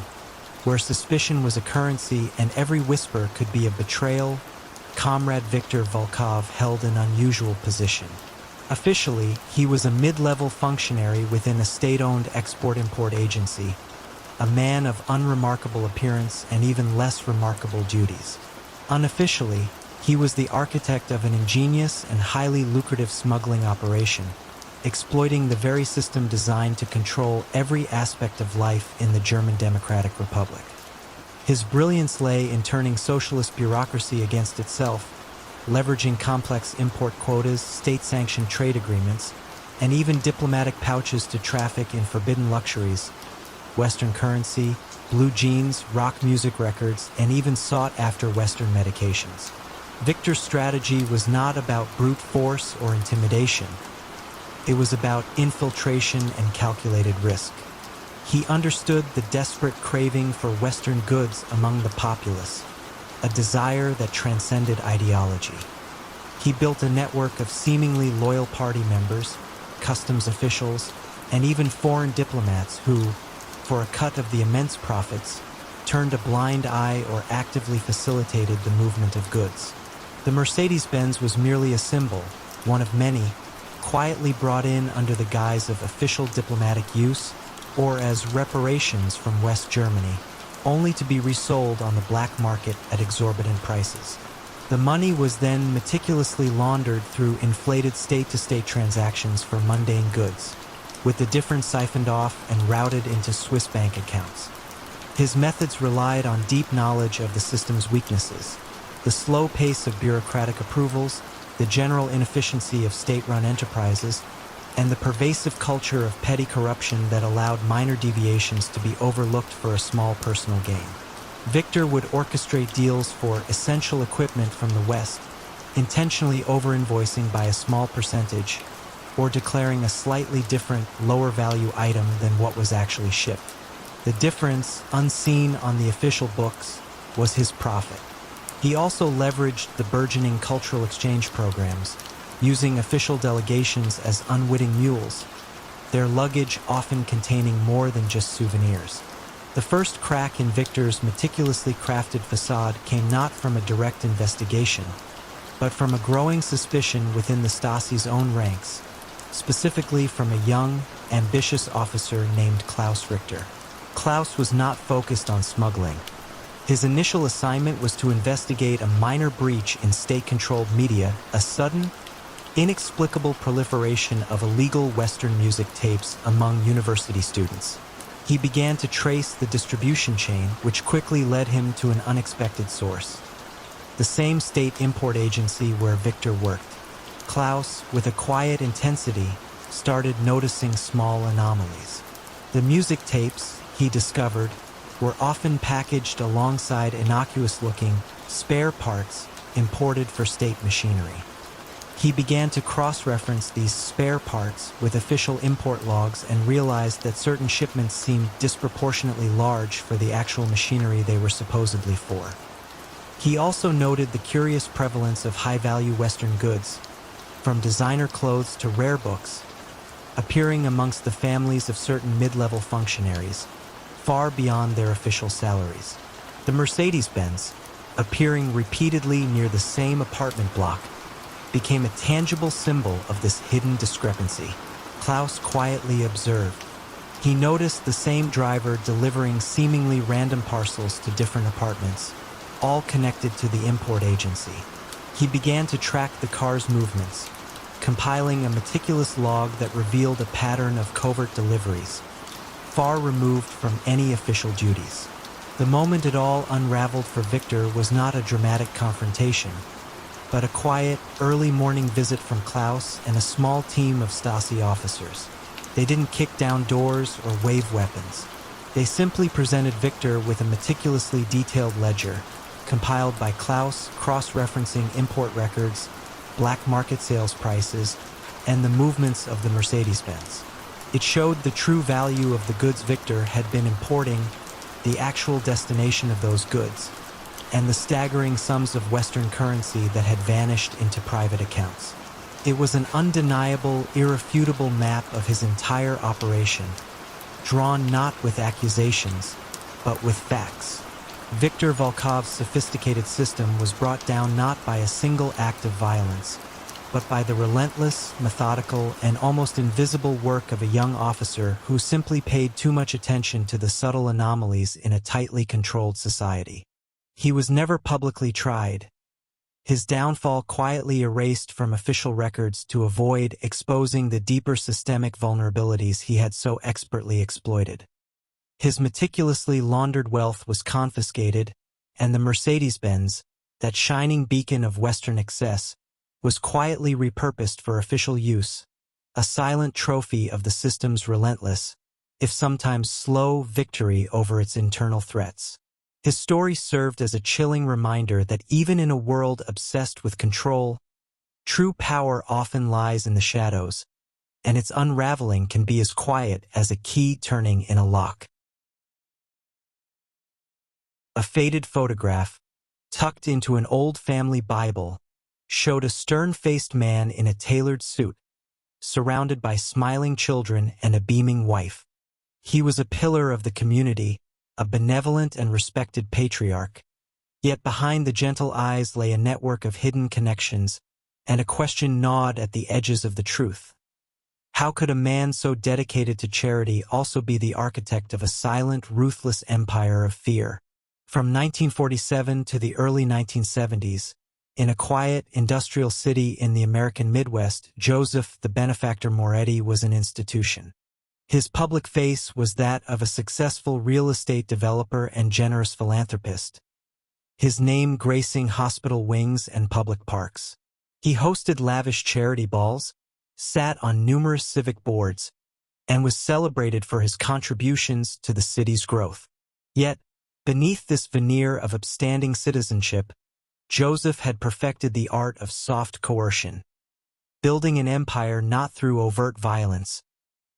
where suspicion was a currency and every whisper could be a betrayal, Comrade Viktor Volkov held an unusual position. Officially, he was a mid-level functionary within a state-owned export-import agency, a man of unremarkable appearance and even less remarkable duties. Unofficially, he was the architect of an ingenious and highly lucrative smuggling operation, exploiting the very system designed to control every aspect of life in the German Democratic Republic. His brilliance lay in turning socialist bureaucracy against itself, leveraging complex import quotas, state-sanctioned trade agreements, and even diplomatic pouches to traffic in forbidden luxuries, Western currency, blue jeans, rock music records, and even sought-after Western medications. Victor's strategy was not about brute force or intimidation. It was about infiltration and calculated risk. He understood the desperate craving for Western goods among the populace, a desire that transcended ideology. He built a network of seemingly loyal party members, customs officials, and even foreign diplomats who, for a cut of the immense profits, turned a blind eye or actively facilitated the movement of goods. The Mercedes-Benz was merely a symbol, one of many, quietly brought in under the guise of official diplomatic use or as reparations from West Germany, only to be resold on the black market at exorbitant prices. The money was then meticulously laundered through inflated state-to-state transactions for mundane goods, with the difference siphoned off and routed into Swiss bank accounts. His methods relied on deep knowledge of the system's weaknesses, the slow pace of bureaucratic approvals, the general inefficiency of state-run enterprises, and the pervasive culture of petty corruption that allowed minor deviations to be overlooked for a small personal gain. Victor would orchestrate deals for essential equipment from the West, intentionally over-invoicing by a small percentage, or declaring a slightly different, lower-value item than what was actually shipped. The difference, unseen on the official books, was his profit. He also leveraged the burgeoning cultural exchange programs, using official delegations as unwitting mules, their luggage often containing more than just souvenirs. The first crack in Victor's meticulously crafted facade came not from a direct investigation, but from a growing suspicion within the Stasi's own ranks, specifically from a young, ambitious officer named Klaus Richter. Klaus was not focused on smuggling. His initial assignment was to investigate a minor breach in state-controlled media, a sudden, inexplicable proliferation of illegal Western music tapes among university students. He began to trace the distribution chain, which quickly led him to an unexpected source. The same state import agency where Victor worked. Klaus, with a quiet intensity, started noticing small anomalies. The music tapes, he discovered, were often packaged alongside innocuous-looking spare parts imported for state machinery. He began to cross-reference these spare parts with official import logs and realized that certain shipments seemed disproportionately large for the actual machinery they were supposedly for. He also noted the curious prevalence of high-value Western goods, from designer clothes to rare books, appearing amongst the families of certain mid-level functionaries, far beyond their official salaries. The Mercedes-Benz, appearing repeatedly near the same apartment block, became a tangible symbol of this hidden discrepancy. Klaus quietly observed. He noticed the same driver delivering seemingly random parcels to different apartments, all connected to the import agency. He began to track the car's movements, compiling a meticulous log that revealed a pattern of covert deliveries, far removed from any official duties. The moment it all unraveled for Victor was not a dramatic confrontation, but a quiet, early morning visit from Klaus and a small team of Stasi officers. They didn't kick down doors or wave weapons. They simply presented Victor with a meticulously detailed ledger, compiled by Klaus, cross-referencing import records, black market sales prices, and the movements of the Mercedes-Benz. It showed the true value of the goods Victor had been importing, the actual destination of those goods, and the staggering sums of Western currency that had vanished into private accounts. It was an undeniable, irrefutable map of his entire operation, drawn not with accusations, but with facts. Viktor Volkov's sophisticated system was brought down not by a single act of violence, but by the relentless, methodical, and almost invisible work of a young officer who simply paid too much attention to the subtle anomalies in a tightly controlled society. He was never publicly tried, his downfall quietly erased from official records to avoid exposing the deeper systemic vulnerabilities he had so expertly exploited. His meticulously laundered wealth was confiscated, and the Mercedes-Benz, that shining beacon of Western excess, was quietly repurposed for official use, a silent trophy of the system's relentless, if sometimes slow, victory over its internal threats. His story served as a chilling reminder that even in a world obsessed with control, true power often lies in the shadows, and its unraveling can be as quiet as a key turning in a lock. A faded photograph, tucked into an old family Bible, showed a stern-faced man in a tailored suit, surrounded by smiling children and a beaming wife. He was a pillar of the community, a benevolent and respected patriarch, yet behind the gentle eyes lay a network of hidden connections and a question gnawed at the edges of the truth. How could a man so dedicated to charity also be the architect of a silent, ruthless empire of fear? From 1947 to the early 1970s, in a quiet, industrial city in the American Midwest, Joseph the Benefactor Moretti was an institution. His public face was that of a successful real estate developer and generous philanthropist, his name gracing hospital wings and public parks. He hosted lavish charity balls, sat on numerous civic boards, and was celebrated for his contributions to the city's growth. Yet, beneath this veneer of upstanding citizenship, Joseph had perfected the art of soft coercion, building an empire not through overt violence,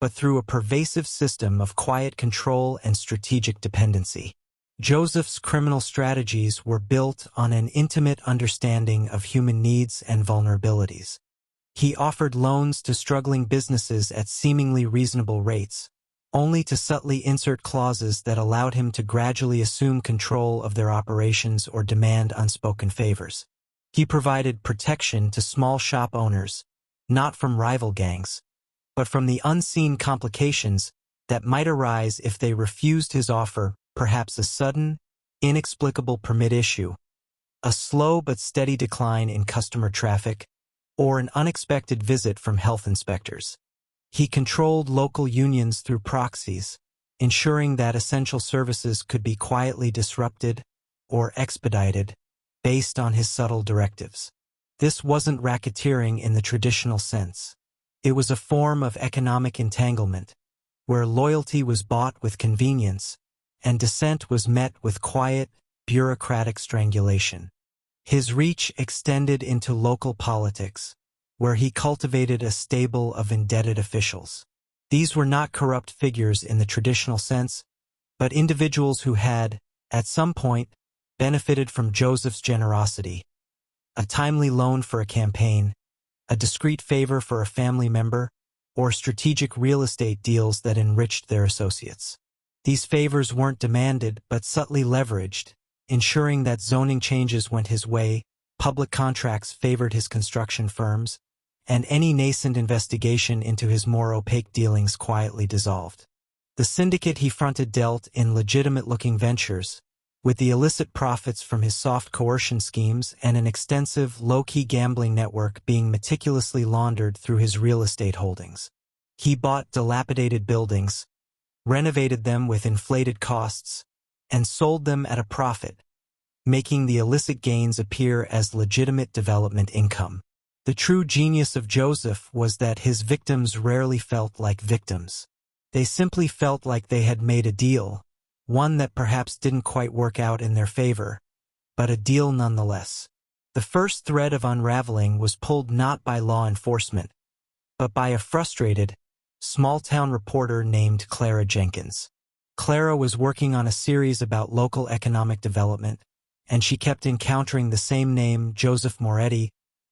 but through a pervasive system of quiet control and strategic dependency. Joseph's criminal strategies were built on an intimate understanding of human needs and vulnerabilities. He offered loans to struggling businesses at seemingly reasonable rates, only to subtly insert clauses that allowed him to gradually assume control of their operations or demand unspoken favors. He provided protection to small shop owners, not from rival gangs, but from the unseen complications that might arise if they refused his offer, perhaps a sudden, inexplicable permit issue, a slow but steady decline in customer traffic, or an unexpected visit from health inspectors. He controlled local unions through proxies, ensuring that essential services could be quietly disrupted or expedited based on his subtle directives. This wasn't racketeering in the traditional sense. It was a form of economic entanglement, where loyalty was bought with convenience and dissent was met with quiet, bureaucratic strangulation. His reach extended into local politics, where he cultivated a stable of indebted officials. These were not corrupt figures in the traditional sense, but individuals who had, at some point, benefited from Joseph's generosity. A timely loan for a campaign, a discreet favor for a family member, or strategic real estate deals that enriched their associates. These favors weren't demanded but subtly leveraged, ensuring that zoning changes went his way, public contracts favored his construction firms, and any nascent investigation into his more opaque dealings quietly dissolved. The syndicate he fronted dealt in legitimate-looking ventures, with the illicit profits from his soft coercion schemes and an extensive, low-key gambling network being meticulously laundered through his real estate holdings. He bought dilapidated buildings, renovated them with inflated costs, and sold them at a profit, making the illicit gains appear as legitimate development income. The true genius of Joseph was that his victims rarely felt like victims. They simply felt like they had made a deal, one that perhaps didn't quite work out in their favor, but a deal nonetheless. The first thread of unraveling was pulled not by law enforcement, but by a frustrated, small-town reporter named Clara Jenkins. Clara was working on a series about local economic development, and she kept encountering the same name, Joseph Moretti,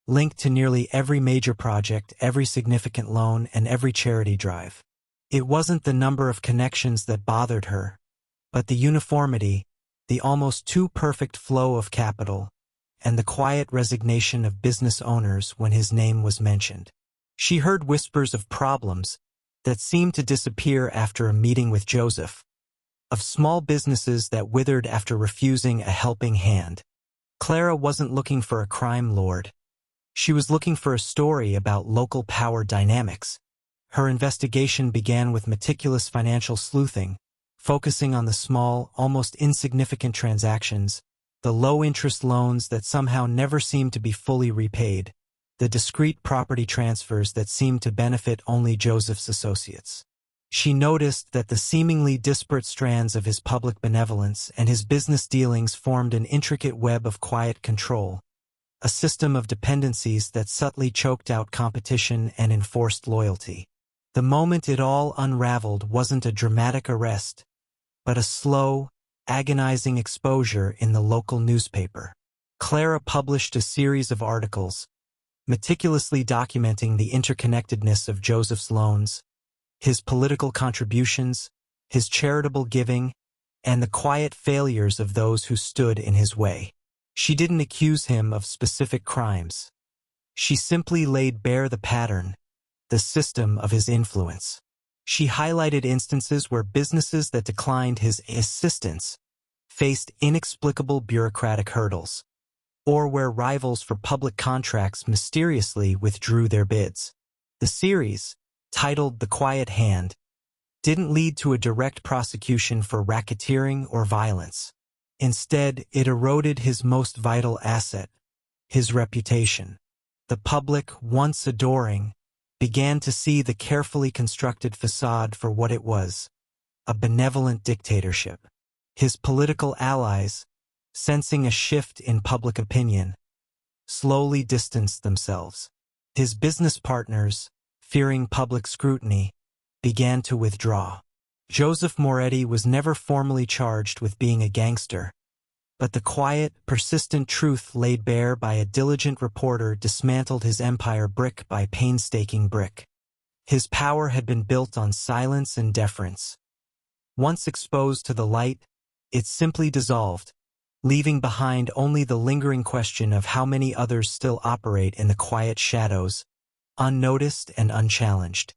linked to nearly every major project, every significant loan, and every charity drive. It wasn't the number of connections that bothered her, but the uniformity, the almost too perfect flow of capital, and the quiet resignation of business owners when his name was mentioned. She heard whispers of problems that seemed to disappear after a meeting with Joseph, of small businesses that withered after refusing a helping hand. Clara wasn't looking for a crime lord. She was looking for a story about local power dynamics. Her investigation began with meticulous financial sleuthing, focusing on the small, almost insignificant transactions, the low-interest loans that somehow never seemed to be fully repaid, the discreet property transfers that seemed to benefit only Joseph's associates. She noticed that the seemingly disparate strands of his public benevolence and his business dealings formed an intricate web of quiet control, a system of dependencies that subtly choked out competition and enforced loyalty. The moment it all unraveled wasn't a dramatic arrest, but a slow, agonizing exposure in the local newspaper. Clara published a series of articles, meticulously documenting the interconnectedness of Joseph's loans, his political contributions, his charitable giving, and the quiet failures of those who stood in his way. She didn't accuse him of specific crimes. She simply laid bare the pattern, the system of his influence. She highlighted instances where businesses that declined his assistance faced inexplicable bureaucratic hurdles, or where rivals for public contracts mysteriously withdrew their bids. The series, titled The Quiet Hand, didn't lead to a direct prosecution for racketeering or violence. Instead, it eroded his most vital asset, his reputation. The public, once adoring, began to see the carefully constructed facade for what it was, a benevolent dictatorship. His political allies, sensing a shift in public opinion, slowly distanced themselves. His business partners, fearing public scrutiny, began to withdraw. Joseph Moretti was never formally charged with being a gangster, but the quiet, persistent truth laid bare by a diligent reporter dismantled his empire brick by painstaking brick. His power had been built on silence and deference. Once exposed to the light, it simply dissolved, leaving behind only the lingering question of how many others still operate in the quiet shadows, unnoticed and unchallenged.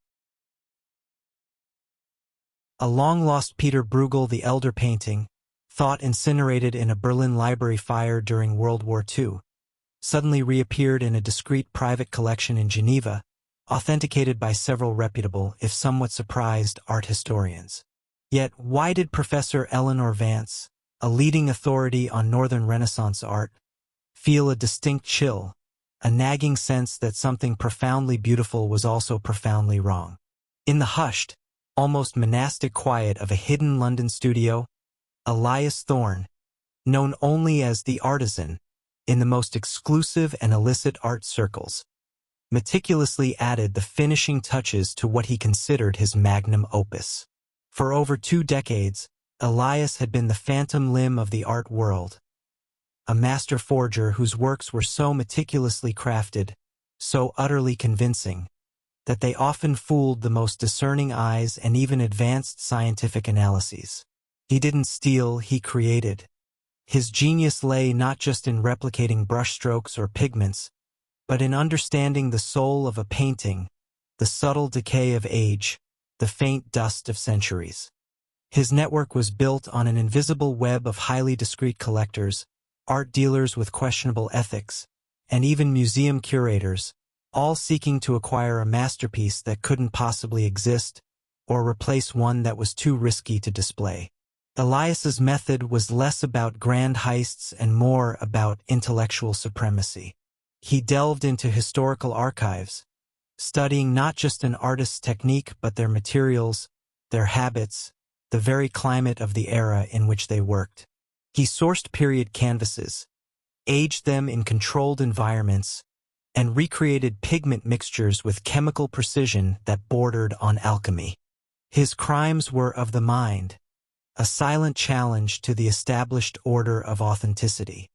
A long-lost Peter Bruegel the Elder painting, thought incinerated in a Berlin library fire during World War II, suddenly reappeared in a discreet private collection in Geneva, authenticated by several reputable, if somewhat surprised, art historians. Yet, why did Professor Eleanor Vance, a leading authority on Northern Renaissance art, feel a distinct chill, a nagging sense that something profoundly beautiful was also profoundly wrong? In the hushed, almost monastic quiet of a hidden London studio, Elias Thorne, known only as the Artisan in the most exclusive and illicit art circles, meticulously added the finishing touches to what he considered his magnum opus. For over 2 decades, Elias had been the phantom limb of the art world, a master forger whose works were so meticulously crafted, so utterly convincing, that they often fooled the most discerning eyes and even advanced scientific analyses. He didn't steal, he created. His genius lay not just in replicating brushstrokes or pigments, but in understanding the soul of a painting, the subtle decay of age, the faint dust of centuries. His network was built on an invisible web of highly discreet collectors, art dealers with questionable ethics, and even museum curators, all seeking to acquire a masterpiece that couldn't possibly exist or replace one that was too risky to display. Elias's method was less about grand heists and more about intellectual supremacy. He delved into historical archives, studying not just an artist's technique but their materials, their habits, the very climate of the era in which they worked. He sourced period canvases, aged them in controlled environments, and recreated pigment mixtures with chemical precision that bordered on alchemy. His crimes were of the mind, a silent challenge to the established order of authenticity.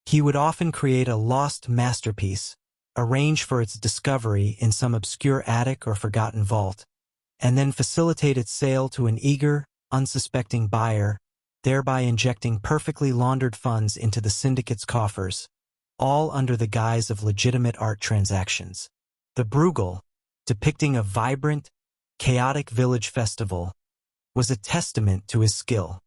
He would often create a lost masterpiece, arrange for its discovery in some obscure attic or forgotten vault, and then facilitate its sale to an eager, unsuspecting buyer, thereby injecting perfectly laundered funds into the syndicate's coffers, all under the guise of legitimate art transactions. The Bruegel, depicting a vibrant, chaotic village festival, was a testament to his skill.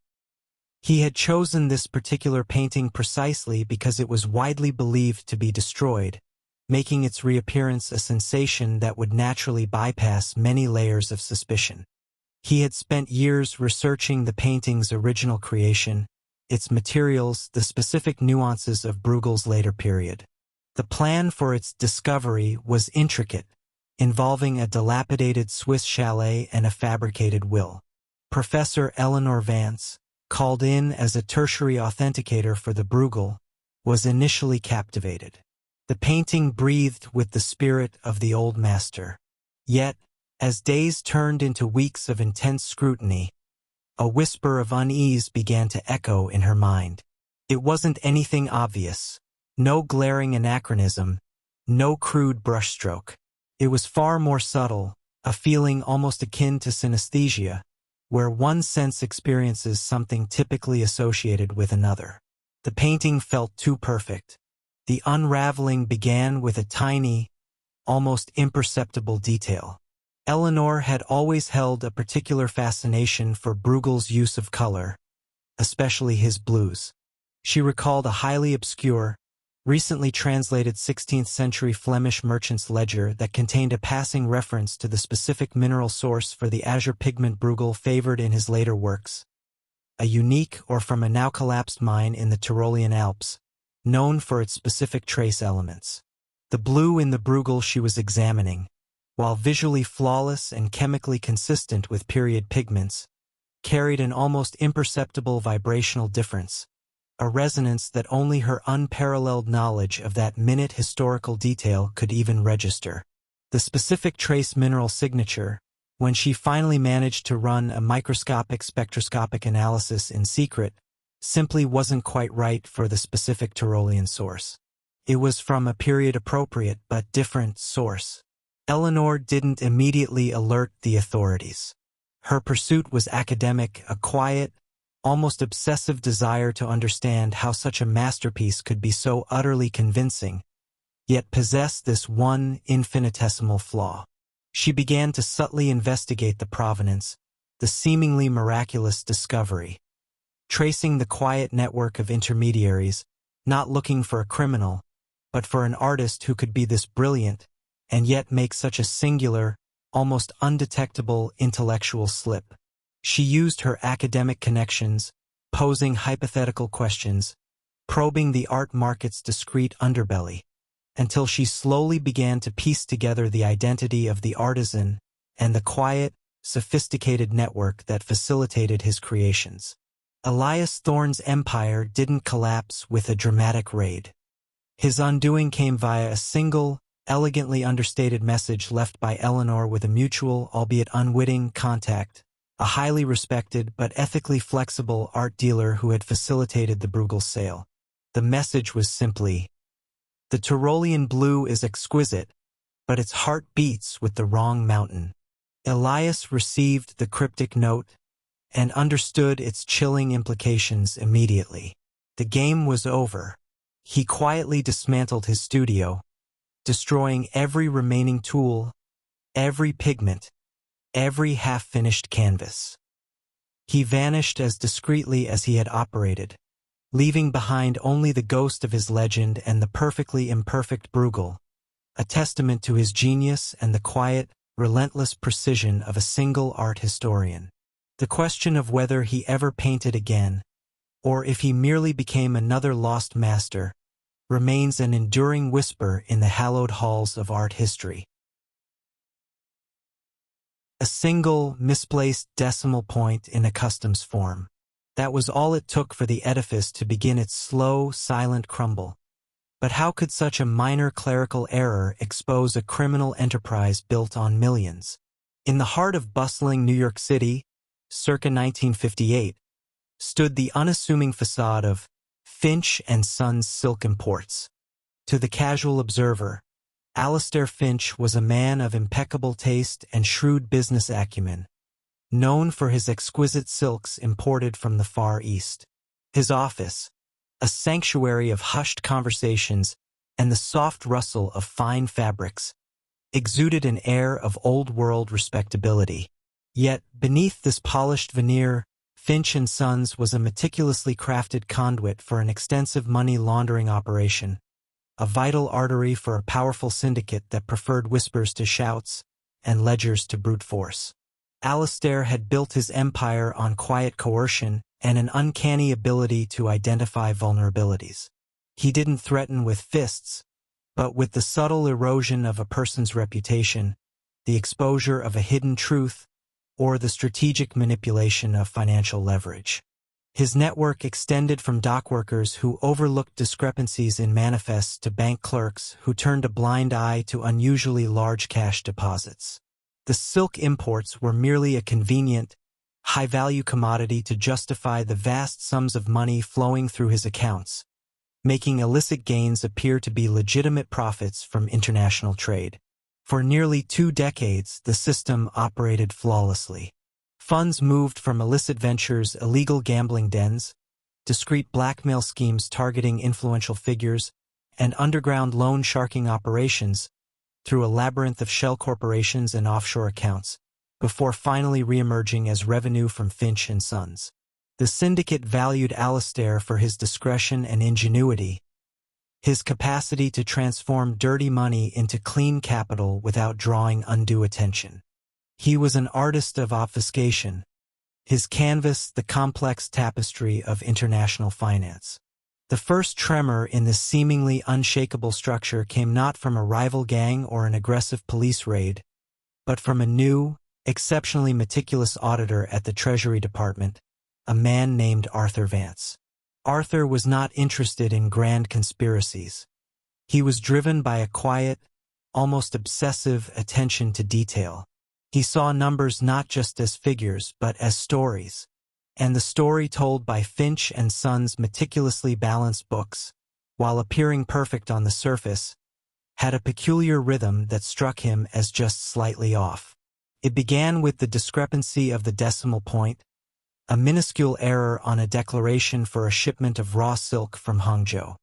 He had chosen this particular painting precisely because it was widely believed to be destroyed, making its reappearance a sensation that would naturally bypass many layers of suspicion. He had spent years researching the painting's original creation, its materials, the specific nuances of Bruegel's later period. The plan for its discovery was intricate, involving a dilapidated Swiss chalet and a fabricated will. Professor Eleanor Vance, called in as a tertiary authenticator for the Bruegel, was initially captivated. The painting breathed with the spirit of the old master. Yet, as days turned into weeks of intense scrutiny, a whisper of unease began to echo in her mind. It wasn't anything obvious, no glaring anachronism, no crude brushstroke. It was far more subtle, a feeling almost akin to synesthesia, where one sense experiences something typically associated with another. The painting felt too perfect. The unraveling began with a tiny, almost imperceptible detail. Eleanor had always held a particular fascination for Bruegel's use of color, especially his blues. She recalled a highly obscure, recently translated 16th-century Flemish merchant's ledger that contained a passing reference to the specific mineral source for the azure pigment Bruegel favored in his later works, a unique or from a now-collapsed mine in the Tyrolean Alps, known for its specific trace elements. The blue in the Bruegel she was examining, while visually flawless and chemically consistent with period pigments, carried an almost imperceptible vibrational difference, a resonance that only her unparalleled knowledge of that minute historical detail could even register. The specific trace mineral signature, when she finally managed to run a microscopic spectroscopic analysis in secret, simply wasn't quite right for the specific Tyrolean source. It was from a period-appropriate but different source. Eleanor didn't immediately alert the authorities. Her pursuit was academic, a quiet, almost obsessive desire to understand how such a masterpiece could be so utterly convincing, yet possess this one infinitesimal flaw. She began to subtly investigate the provenance, the seemingly miraculous discovery, tracing the quiet network of intermediaries, not looking for a criminal, but for an artist who could be this brilliant, and yet make such a singular, almost undetectable intellectual slip. She used her academic connections, posing hypothetical questions, probing the art market's discreet underbelly, until she slowly began to piece together the identity of the artisan and the quiet, sophisticated network that facilitated his creations. Elias Thorne's empire didn't collapse with a dramatic raid. His undoing came via a single, elegantly understated message left by Eleanor with a mutual, albeit unwitting, contact, a highly respected but ethically flexible art dealer who had facilitated the Bruegel sale. The message was simply, "The Tyrolean blue is exquisite, but its heart beats with the wrong mountain." Elias received the cryptic note and understood its chilling implications immediately. The game was over. He quietly dismantled his studio, destroying every remaining tool, every pigment, every half-finished canvas. He vanished as discreetly as he had operated, leaving behind only the ghost of his legend and the perfectly imperfect Bruegel, a testament to his genius and the quiet, relentless precision of a single art historian. The question of whether he ever painted again, or if he merely became another lost master, remains an enduring whisper in the hallowed halls of art history. A single, misplaced decimal point in a customs form. That was all it took for the edifice to begin its slow, silent crumble. But how could such a minor clerical error expose a criminal enterprise built on millions? In the heart of bustling New York City, circa 1958, stood the unassuming facade of Finch and Sons Silk Imports. To the casual observer, Alastair Finch was a man of impeccable taste and shrewd business acumen, known for his exquisite silks imported from the Far East. His office, a sanctuary of hushed conversations and the soft rustle of fine fabrics, exuded an air of old-world respectability. Yet, beneath this polished veneer, Finch and Sons was a meticulously crafted conduit for an extensive money laundering operation, a vital artery for a powerful syndicate that preferred whispers to shouts and ledgers to brute force. Alastair had built his empire on quiet coercion and an uncanny ability to identify vulnerabilities. He didn't threaten with fists, but with the subtle erosion of a person's reputation, the exposure of a hidden truth, or the strategic manipulation of financial leverage. His network extended from dockworkers who overlooked discrepancies in manifests to bank clerks who turned a blind eye to unusually large cash deposits. The silk imports were merely a convenient, high-value commodity to justify the vast sums of money flowing through his accounts, making illicit gains appear to be legitimate profits from international trade. For nearly 2 decades, the system operated flawlessly. Funds moved from illicit ventures, illegal gambling dens, discreet blackmail schemes targeting influential figures, and underground loan sharking operations through a labyrinth of shell corporations and offshore accounts, before finally re-emerging as revenue from Finch and Sons. The syndicate valued Alastair for his discretion and ingenuity, his capacity to transform dirty money into clean capital without drawing undue attention. He was an artist of obfuscation, his canvas the complex tapestry of international finance. The first tremor in this seemingly unshakable structure came not from a rival gang or an aggressive police raid, but from a new, exceptionally meticulous auditor at the Treasury Department, a man named Arthur Vance. Arthur was not interested in grand conspiracies. He was driven by a quiet, almost obsessive attention to detail. He saw numbers not just as figures but as stories, and the story told by Finch and Sons' meticulously balanced books, while appearing perfect on the surface, had a peculiar rhythm that struck him as just slightly off. It began with the discrepancy of the decimal point, a minuscule error on a declaration for a shipment of raw silk from Hangzhou.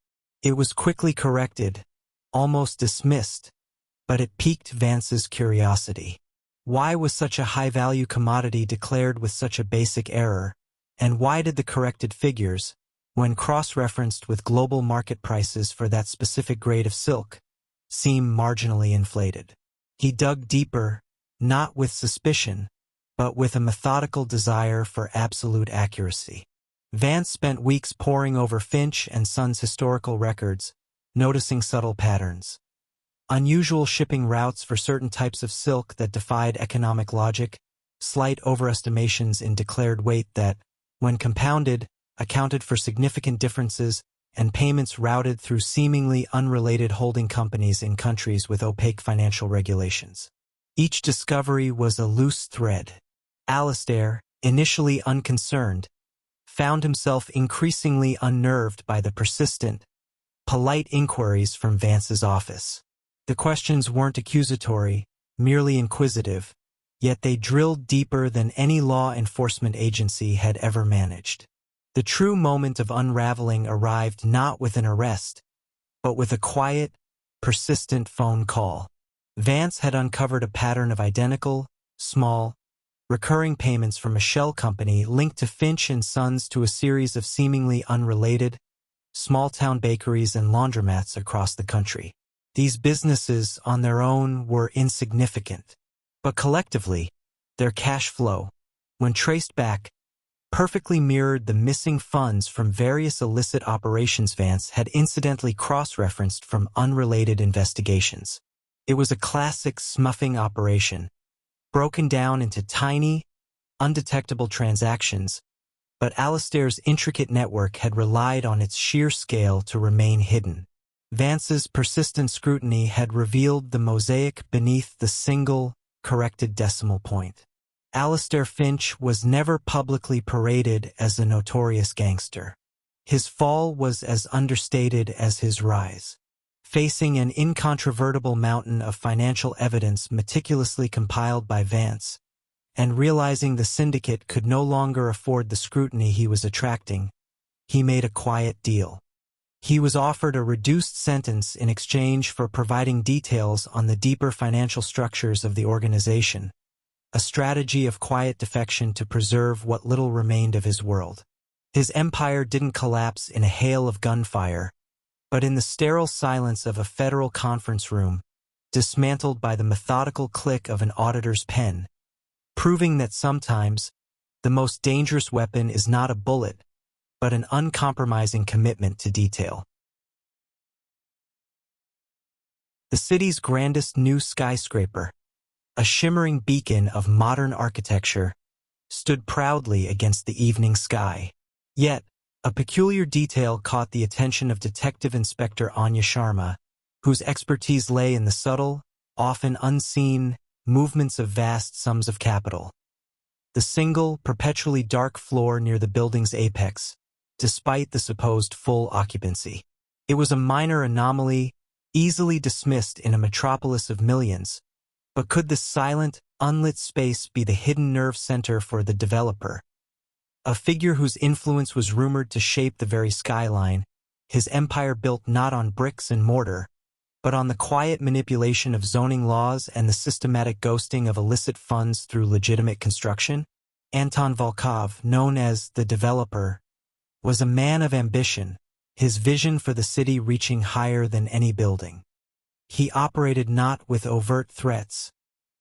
It was quickly corrected, almost dismissed, but it piqued Vance's curiosity. Why was such a high-value commodity declared with such a basic error, and why did the corrected figures, when cross-referenced with global market prices for that specific grade of silk, seem marginally inflated? He dug deeper, not with suspicion, but with a methodical desire for absolute accuracy. Vance spent weeks poring over Finch and Sons' historical records, noticing subtle patterns. Unusual shipping routes for certain types of silk that defied economic logic, slight overestimations in declared weight that, when compounded, accounted for significant differences, and payments routed through seemingly unrelated holding companies in countries with opaque financial regulations. Each discovery was a loose thread. Alastair, initially unconcerned, found himself increasingly unnerved by the persistent, polite inquiries from Vance's office. The questions weren't accusatory, merely inquisitive, yet they drilled deeper than any law enforcement agency had ever managed. The true moment of unraveling arrived not with an arrest, but with a quiet, persistent phone call. Vance had uncovered a pattern of identical, small, recurring payments from a shell company linked to Finch and Sons to a series of seemingly unrelated, small-town bakeries and laundromats across the country. These businesses on their own were insignificant, but collectively, their cash flow, when traced back, perfectly mirrored the missing funds from various illicit operations Vance had incidentally cross-referenced from unrelated investigations. It was a classic smuffing operation, broken down into tiny, undetectable transactions, but Alastair's intricate network had relied on its sheer scale to remain hidden. Vance's persistent scrutiny had revealed the mosaic beneath the single, corrected decimal point. Alastair Finch was never publicly paraded as a notorious gangster. His fall was as understated as his rise. Facing an incontrovertible mountain of financial evidence meticulously compiled by Vance, and realizing the syndicate could no longer afford the scrutiny he was attracting, he made a quiet deal. He was offered a reduced sentence in exchange for providing details on the deeper financial structures of the organization, a strategy of quiet defection to preserve what little remained of his world. His empire didn't collapse in a hail of gunfire, but in the sterile silence of a federal conference room, dismantled by the methodical click of an auditor's pen, proving that sometimes the most dangerous weapon is not a bullet, but an uncompromising commitment to detail. The city's grandest new skyscraper, a shimmering beacon of modern architecture, stood proudly against the evening sky. Yet, a peculiar detail caught the attention of Detective Inspector Anya Sharma, whose expertise lay in the subtle, often unseen, movements of vast sums of capital. The single, perpetually dark floor near the building's apex, despite the supposed full occupancy. It was a minor anomaly, easily dismissed in a metropolis of millions, but could this silent, unlit space be the hidden nerve center for the developer? A figure whose influence was rumored to shape the very skyline, his empire built not on bricks and mortar, but on the quiet manipulation of zoning laws and the systematic ghosting of illicit funds through legitimate construction? Anton Volkov, known as the developer, was a man of ambition, his vision for the city reaching higher than any building. He operated not with overt threats,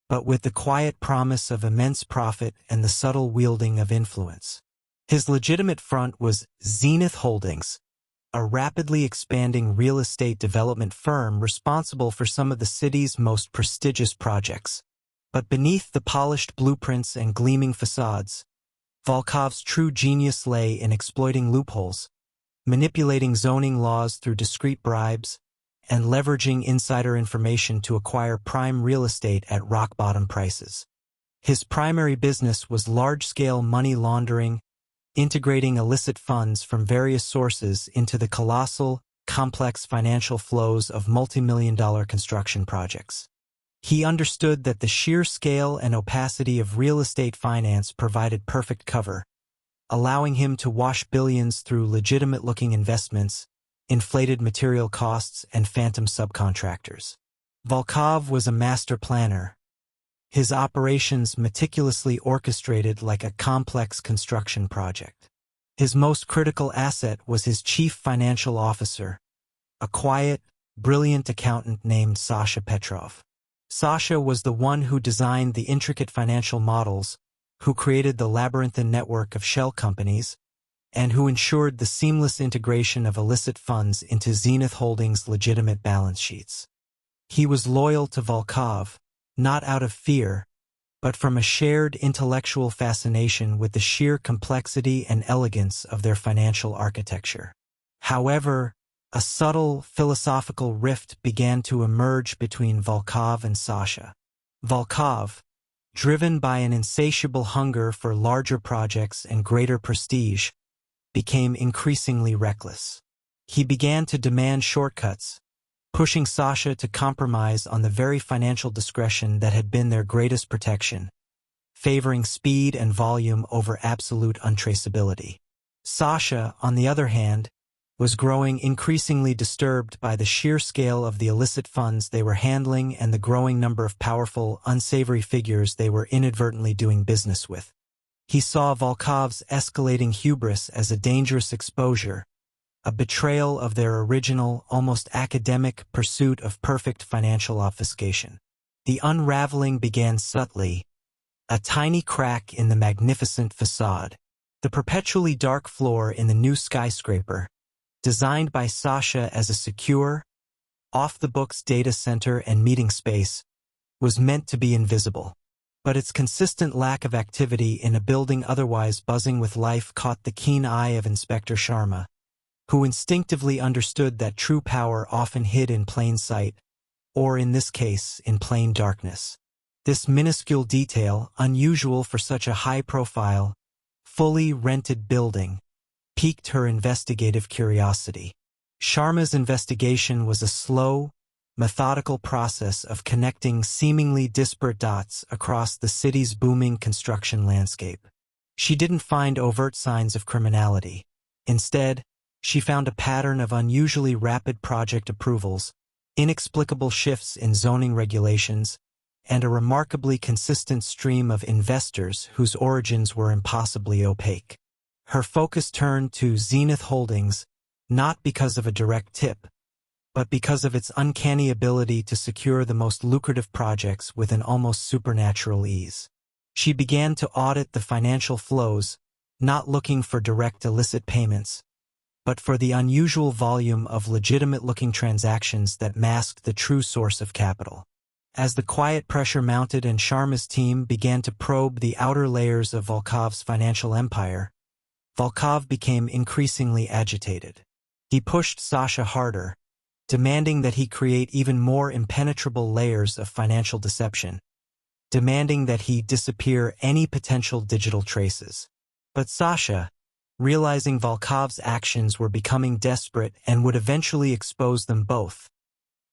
but with the quiet promise of immense profit and the subtle wielding of influence. His legitimate front was Zenith Holdings, a rapidly expanding real estate development firm responsible for some of the city's most prestigious projects. But beneath the polished blueprints and gleaming facades, Volkov's true genius lay in exploiting loopholes, manipulating zoning laws through discreet bribes, and leveraging insider information to acquire prime real estate at rock-bottom prices. His primary business was large-scale money laundering, integrating illicit funds from various sources into the colossal, complex financial flows of multi-million-dollar construction projects. He understood that the sheer scale and opacity of real estate finance provided perfect cover, allowing him to wash billions through legitimate-looking investments, inflated material costs, and phantom subcontractors. Volkov was a master planner, his operations meticulously orchestrated like a complex construction project. His most critical asset was his chief financial officer, a quiet, brilliant accountant named Sasha Petrov. Sasha was the one who designed the intricate financial models, who created the labyrinthine network of shell companies, and who ensured the seamless integration of illicit funds into Zenith Holdings' legitimate balance sheets. He was loyal to Volkov, not out of fear, but from a shared intellectual fascination with the sheer complexity and elegance of their financial architecture. However, a subtle philosophical rift began to emerge between Volkov and Sasha. Volkov, driven by an insatiable hunger for larger projects and greater prestige, became increasingly reckless. He began to demand shortcuts, pushing Sasha to compromise on the very financial discretion that had been their greatest protection, favoring speed and volume over absolute untraceability. Sasha, on the other hand, was growing increasingly disturbed by the sheer scale of the illicit funds they were handling and the growing number of powerful, unsavory figures they were inadvertently doing business with. He saw Volkov's escalating hubris as a dangerous exposure, a betrayal of their original, almost academic pursuit of perfect financial obfuscation. The unraveling began subtly, a tiny crack in the magnificent facade. The perpetually dark floor in the new skyscraper, designed by Sasha as a secure, off-the-books data center and meeting space, was meant to be invisible. But its consistent lack of activity in a building otherwise buzzing with life caught the keen eye of Inspector Sharma, who instinctively understood that true power often hid in plain sight, or in this case, in plain darkness. This minuscule detail, unusual for such a high-profile, fully rented building, piqued her investigative curiosity. Sharma's investigation was a slow, methodical process of connecting seemingly disparate dots across the city's booming construction landscape. She didn't find overt signs of criminality. Instead, she found a pattern of unusually rapid project approvals, inexplicable shifts in zoning regulations, and a remarkably consistent stream of investors whose origins were impossibly opaque. Her focus turned to Zenith Holdings, not because of a direct tip, but because of its uncanny ability to secure the most lucrative projects with an almost supernatural ease. She began to audit the financial flows, not looking for direct illicit payments, but for the unusual volume of legitimate-looking transactions that masked the true source of capital. As the quiet pressure mounted and Sharma's team began to probe the outer layers of Volkov's financial empire, Volkov became increasingly agitated. He pushed Sasha harder, demanding that he create even more impenetrable layers of financial deception, demanding that he disappear any potential digital traces. But Sasha, realizing Volkov's actions were becoming desperate and would eventually expose them both,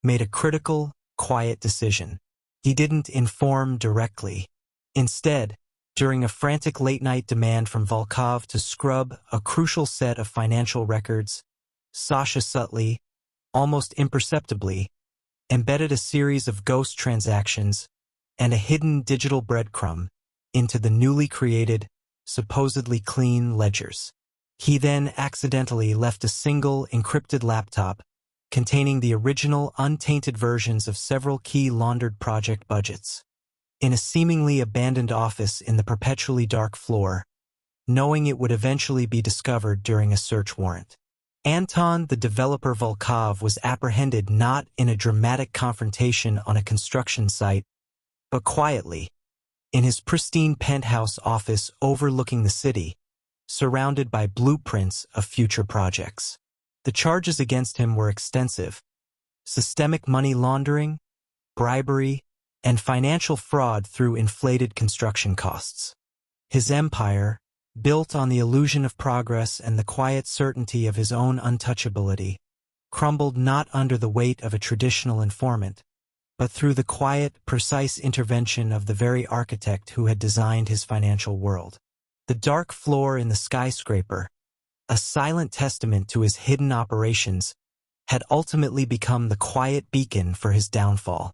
made a critical, quiet decision. He didn't inform directly. Instead, during a frantic late-night demand from Volkov to scrub a crucial set of financial records, Sasha subtly, almost imperceptibly, embedded a series of ghost transactions and a hidden digital breadcrumb into the newly created, supposedly clean ledgers. He then accidentally left a single encrypted laptop containing the original untainted versions of several key laundered project budgets in a seemingly abandoned office in the perpetually dark floor, knowing it would eventually be discovered during a search warrant. Anton, the developer Volkov, was apprehended not in a dramatic confrontation on a construction site, but quietly, in his pristine penthouse office overlooking the city, surrounded by blueprints of future projects. The charges against him were extensive: systemic money laundering, bribery, and financial fraud through inflated construction costs. His empire, built on the illusion of progress and the quiet certainty of his own untouchability, crumbled not under the weight of a traditional informant, but through the quiet, precise intervention of the very architect who had designed his financial world. The dark floor in the skyscraper, a silent testament to his hidden operations, had ultimately become the quiet beacon for his downfall.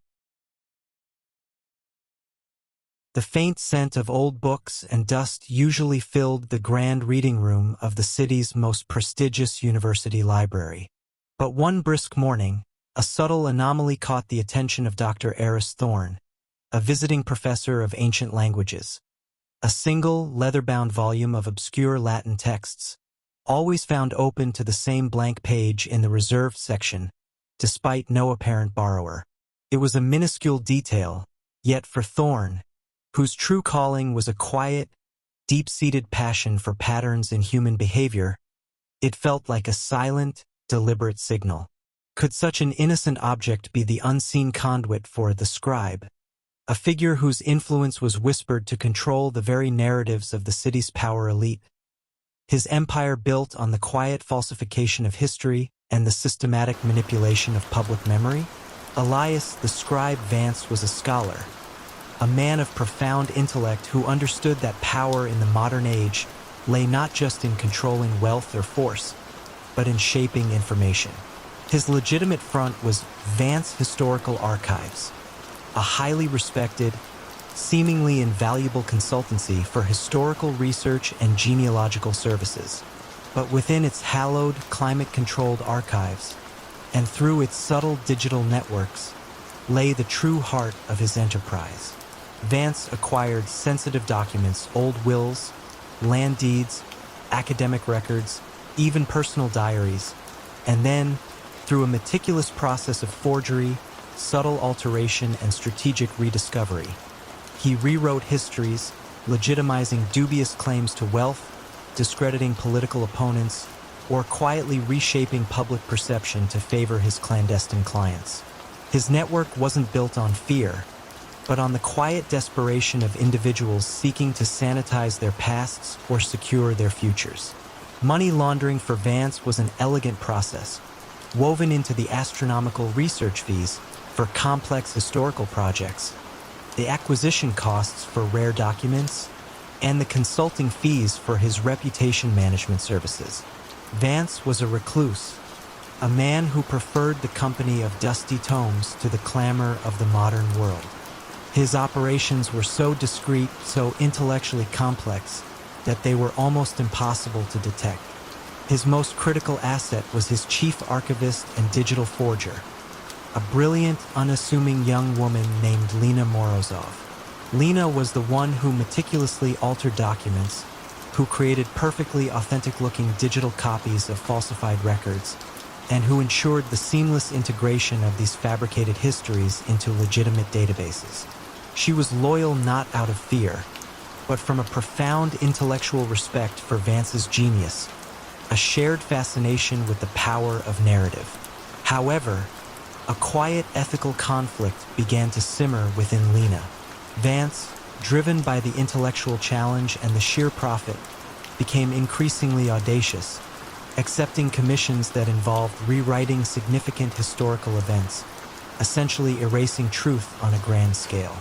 The faint scent of old books and dust usually filled the grand reading room of the city's most prestigious university library. But one brisk morning, a subtle anomaly caught the attention of Dr. Eris Thorne, a visiting professor of ancient languages. A single, leather-bound volume of obscure Latin texts, always found open to the same blank page in the reserved section, despite no apparent borrower. It was a minuscule detail, yet for Thorne, whose true calling was a quiet, deep-seated passion for patterns in human behavior, it felt like a silent, deliberate signal. Could such an innocent object be the unseen conduit for the scribe, a figure whose influence was whispered to control the very narratives of the city's power elite? His empire built on the quiet falsification of history and the systematic manipulation of public memory? Elias the scribe Vance was a scholar, a man of profound intellect who understood that power in the modern age lay not just in controlling wealth or force, but in shaping information. His legitimate front was Vance Historical Archives, a highly respected, seemingly invaluable consultancy for historical research and genealogical services. But within its hallowed, climate-controlled archives, and through its subtle digital networks, lay the true heart of his enterprise. Vance acquired sensitive documents, old wills, land deeds, academic records, even personal diaries, and then, through a meticulous process of forgery, subtle alteration, and strategic rediscovery, he rewrote histories, legitimizing dubious claims to wealth, discrediting political opponents, or quietly reshaping public perception to favor his clandestine clients. His network wasn't built on fear, but on the quiet desperation of individuals seeking to sanitize their pasts or secure their futures. Money laundering for Vance was an elegant process, woven into the astronomical research fees for complex historical projects, the acquisition costs for rare documents, and the consulting fees for his reputation management services. Vance was a recluse, a man who preferred the company of dusty tomes to the clamor of the modern world. His operations were so discreet, so intellectually complex, that they were almost impossible to detect. His most critical asset was his chief archivist and digital forger, a brilliant, unassuming young woman named Lena Morozov. Lena was the one who meticulously altered documents, who created perfectly authentic-looking digital copies of falsified records, and who ensured the seamless integration of these fabricated histories into legitimate databases. She was loyal not out of fear, but from a profound intellectual respect for Vance's genius, a shared fascination with the power of narrative. However, a quiet ethical conflict began to simmer within Lena. Vance, driven by the intellectual challenge and the sheer profit, became increasingly audacious, accepting commissions that involved rewriting significant historical events, essentially erasing truth on a grand scale.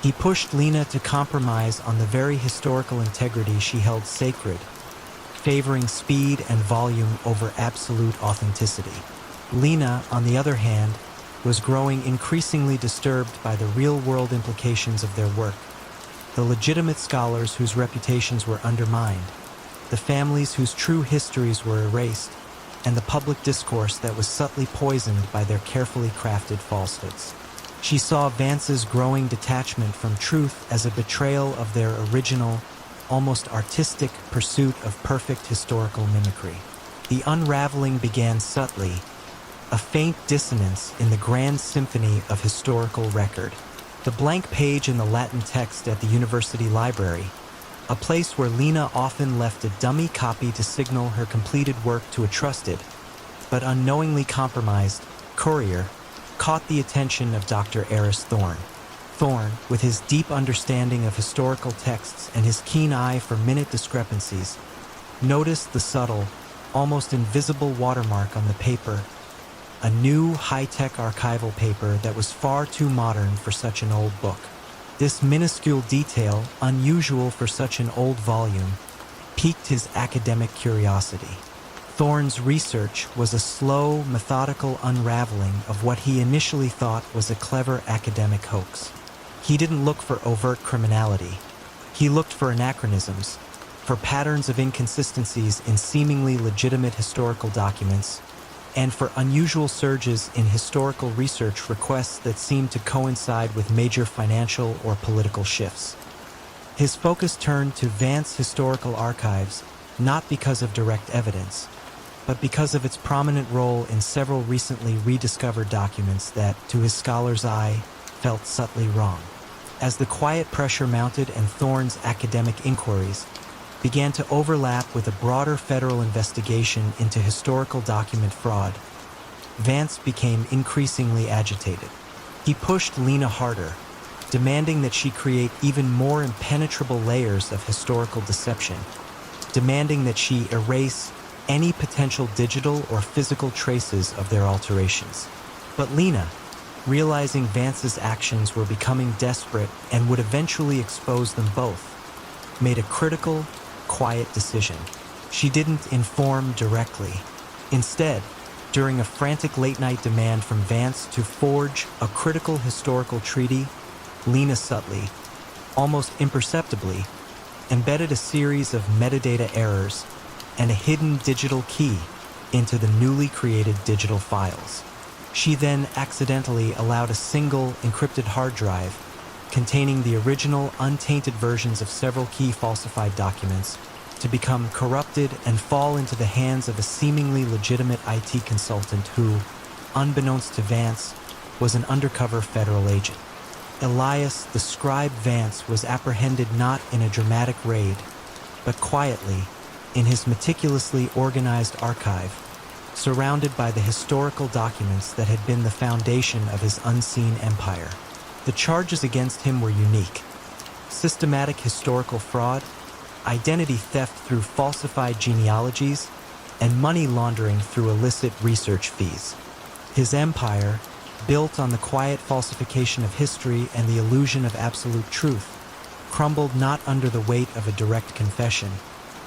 He pushed Lena to compromise on the very historical integrity she held sacred, favoring speed and volume over absolute authenticity. Lena, on the other hand, was growing increasingly disturbed by the real-world implications of their work. The legitimate scholars whose reputations were undermined, the families whose true histories were erased, and the public discourse that was subtly poisoned by their carefully crafted falsehoods. She saw Vance's growing detachment from truth as a betrayal of their original, almost artistic pursuit of perfect historical mimicry. The unraveling began subtly, a faint dissonance in the grand symphony of historical record. The blank page in the Latin text at the university library, a place where Lena often left a dummy copy to signal her completed work to a trusted, but unknowingly compromised, courier, caught the attention of Dr. Eris Thorne. Thorne, with his deep understanding of historical texts and his keen eye for minute discrepancies, noticed the subtle, almost invisible watermark on the paper, a new high-tech archival paper that was far too modern for such an old book. This minuscule detail, unusual for such an old volume, piqued his academic curiosity. Thorne's research was a slow, methodical unraveling of what he initially thought was a clever academic hoax. He didn't look for overt criminality. He looked for anachronisms, for patterns of inconsistencies in seemingly legitimate historical documents, and for unusual surges in historical research requests that seemed to coincide with major financial or political shifts. His focus turned to Vance Historical Archives not because of direct evidence, but because of its prominent role in several recently rediscovered documents that, to his scholar's eye, felt subtly wrong. As the quiet pressure mounted and Thorne's academic inquiries began to overlap with a broader federal investigation into historical document fraud, Vance became increasingly agitated. He pushed Lena harder, demanding that she create even more impenetrable layers of historical deception, demanding that she erase any potential digital or physical traces of their alterations. But Lena, realizing Vance's actions were becoming desperate and would eventually expose them both, made a critical, quiet decision. She didn't inform directly. Instead, during a frantic late-night demand from Vance to forge a critical historical treaty, Lena subtly, almost imperceptibly, embedded a series of metadata errors and a hidden digital key into the newly created digital files. She then accidentally allowed a single encrypted hard drive containing the original untainted versions of several key falsified documents to become corrupted and fall into the hands of a seemingly legitimate IT consultant who, unbeknownst to Vance, was an undercover federal agent. Elias, the scribe Vance, was apprehended not in a dramatic raid, but quietly, in his meticulously organized archive, surrounded by the historical documents that had been the foundation of his unseen empire. The charges against him were unique: systematic historical fraud, identity theft through falsified genealogies, and money laundering through illicit research fees. His empire, built on the quiet falsification of history and the illusion of absolute truth, crumbled not under the weight of a direct confession,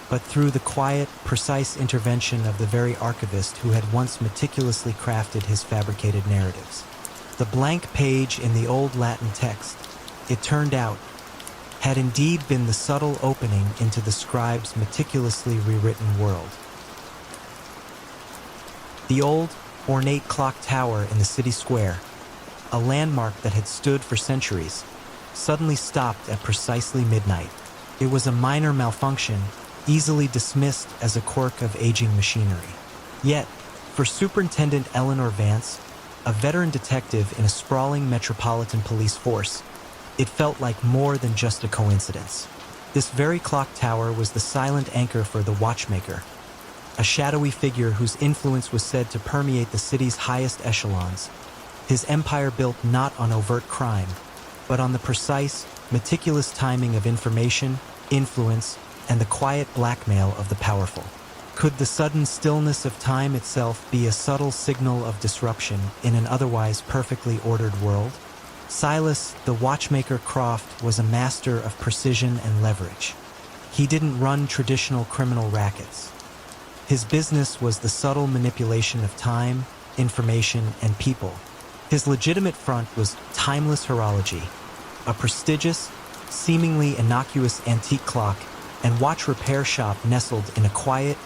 but through the quiet, precise intervention of the very archivist who had once meticulously crafted his fabricated narratives. The blank page in the old Latin text, it turned out, had indeed been the subtle opening into the scribe's meticulously rewritten world. The old, ornate clock tower in the city square, a landmark that had stood for centuries, suddenly stopped at precisely midnight. It was a minor malfunction, easily dismissed as a quirk of aging machinery. Yet, for Superintendent Eleanor Vance, a veteran detective in a sprawling metropolitan police force, it felt like more than just a coincidence. This very clock tower was the silent anchor for the watchmaker, a shadowy figure whose influence was said to permeate the city's highest echelons, his empire built not on overt crime, but on the precise, meticulous timing of information, influence, and the quiet blackmail of the powerful. Could the sudden stillness of time itself be a subtle signal of disruption in an otherwise perfectly ordered world? Silas, the watchmaker Croft, was a master of precision and leverage. He didn't run traditional criminal rackets. His business was the subtle manipulation of time, information, and people. His legitimate front was Timeless Horology, a prestigious, seemingly innocuous antique clock and watch repair shop nestled in a quiet,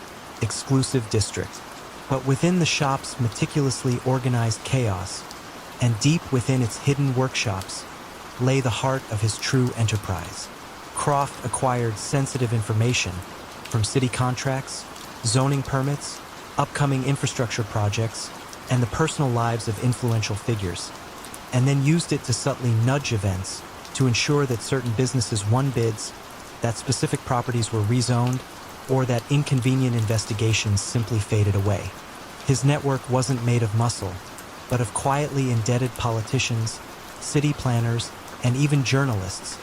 exclusive district. But within the shop's meticulously organized chaos, and deep within its hidden workshops, lay the heart of his true enterprise. Croft acquired sensitive information from city contracts, zoning permits, upcoming infrastructure projects, and the personal lives of influential figures. and then used it to subtly nudge events to ensure that certain businesses won bids, that specific properties were rezoned, or that inconvenient investigations simply faded away. His network wasn't made of muscle, but of quietly indebted politicians, city planners, and even journalists,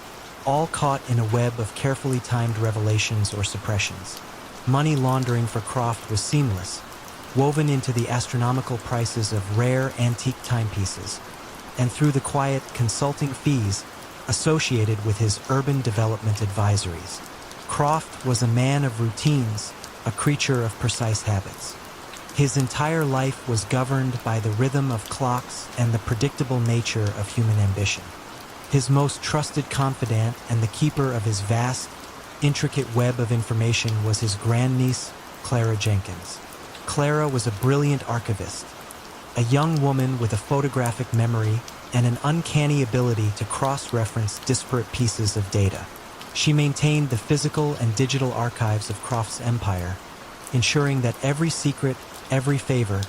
all caught in a web of carefully timed revelations or suppressions. Money laundering for Croft was seamless, woven into the astronomical prices of rare antique timepieces, and through the quiet consulting fees associated with his urban development advisories. Croft was a man of routines, a creature of precise habits. His entire life was governed by the rhythm of clocks and the predictable nature of human ambition. His most trusted confidant and the keeper of his vast, intricate web of information was his grandniece, Clara Jenkins. Clara was a brilliant archivist, a young woman with a photographic memory and an uncanny ability to cross-reference disparate pieces of data. She maintained the physical and digital archives of Croft's empire, ensuring that every secret, every favor,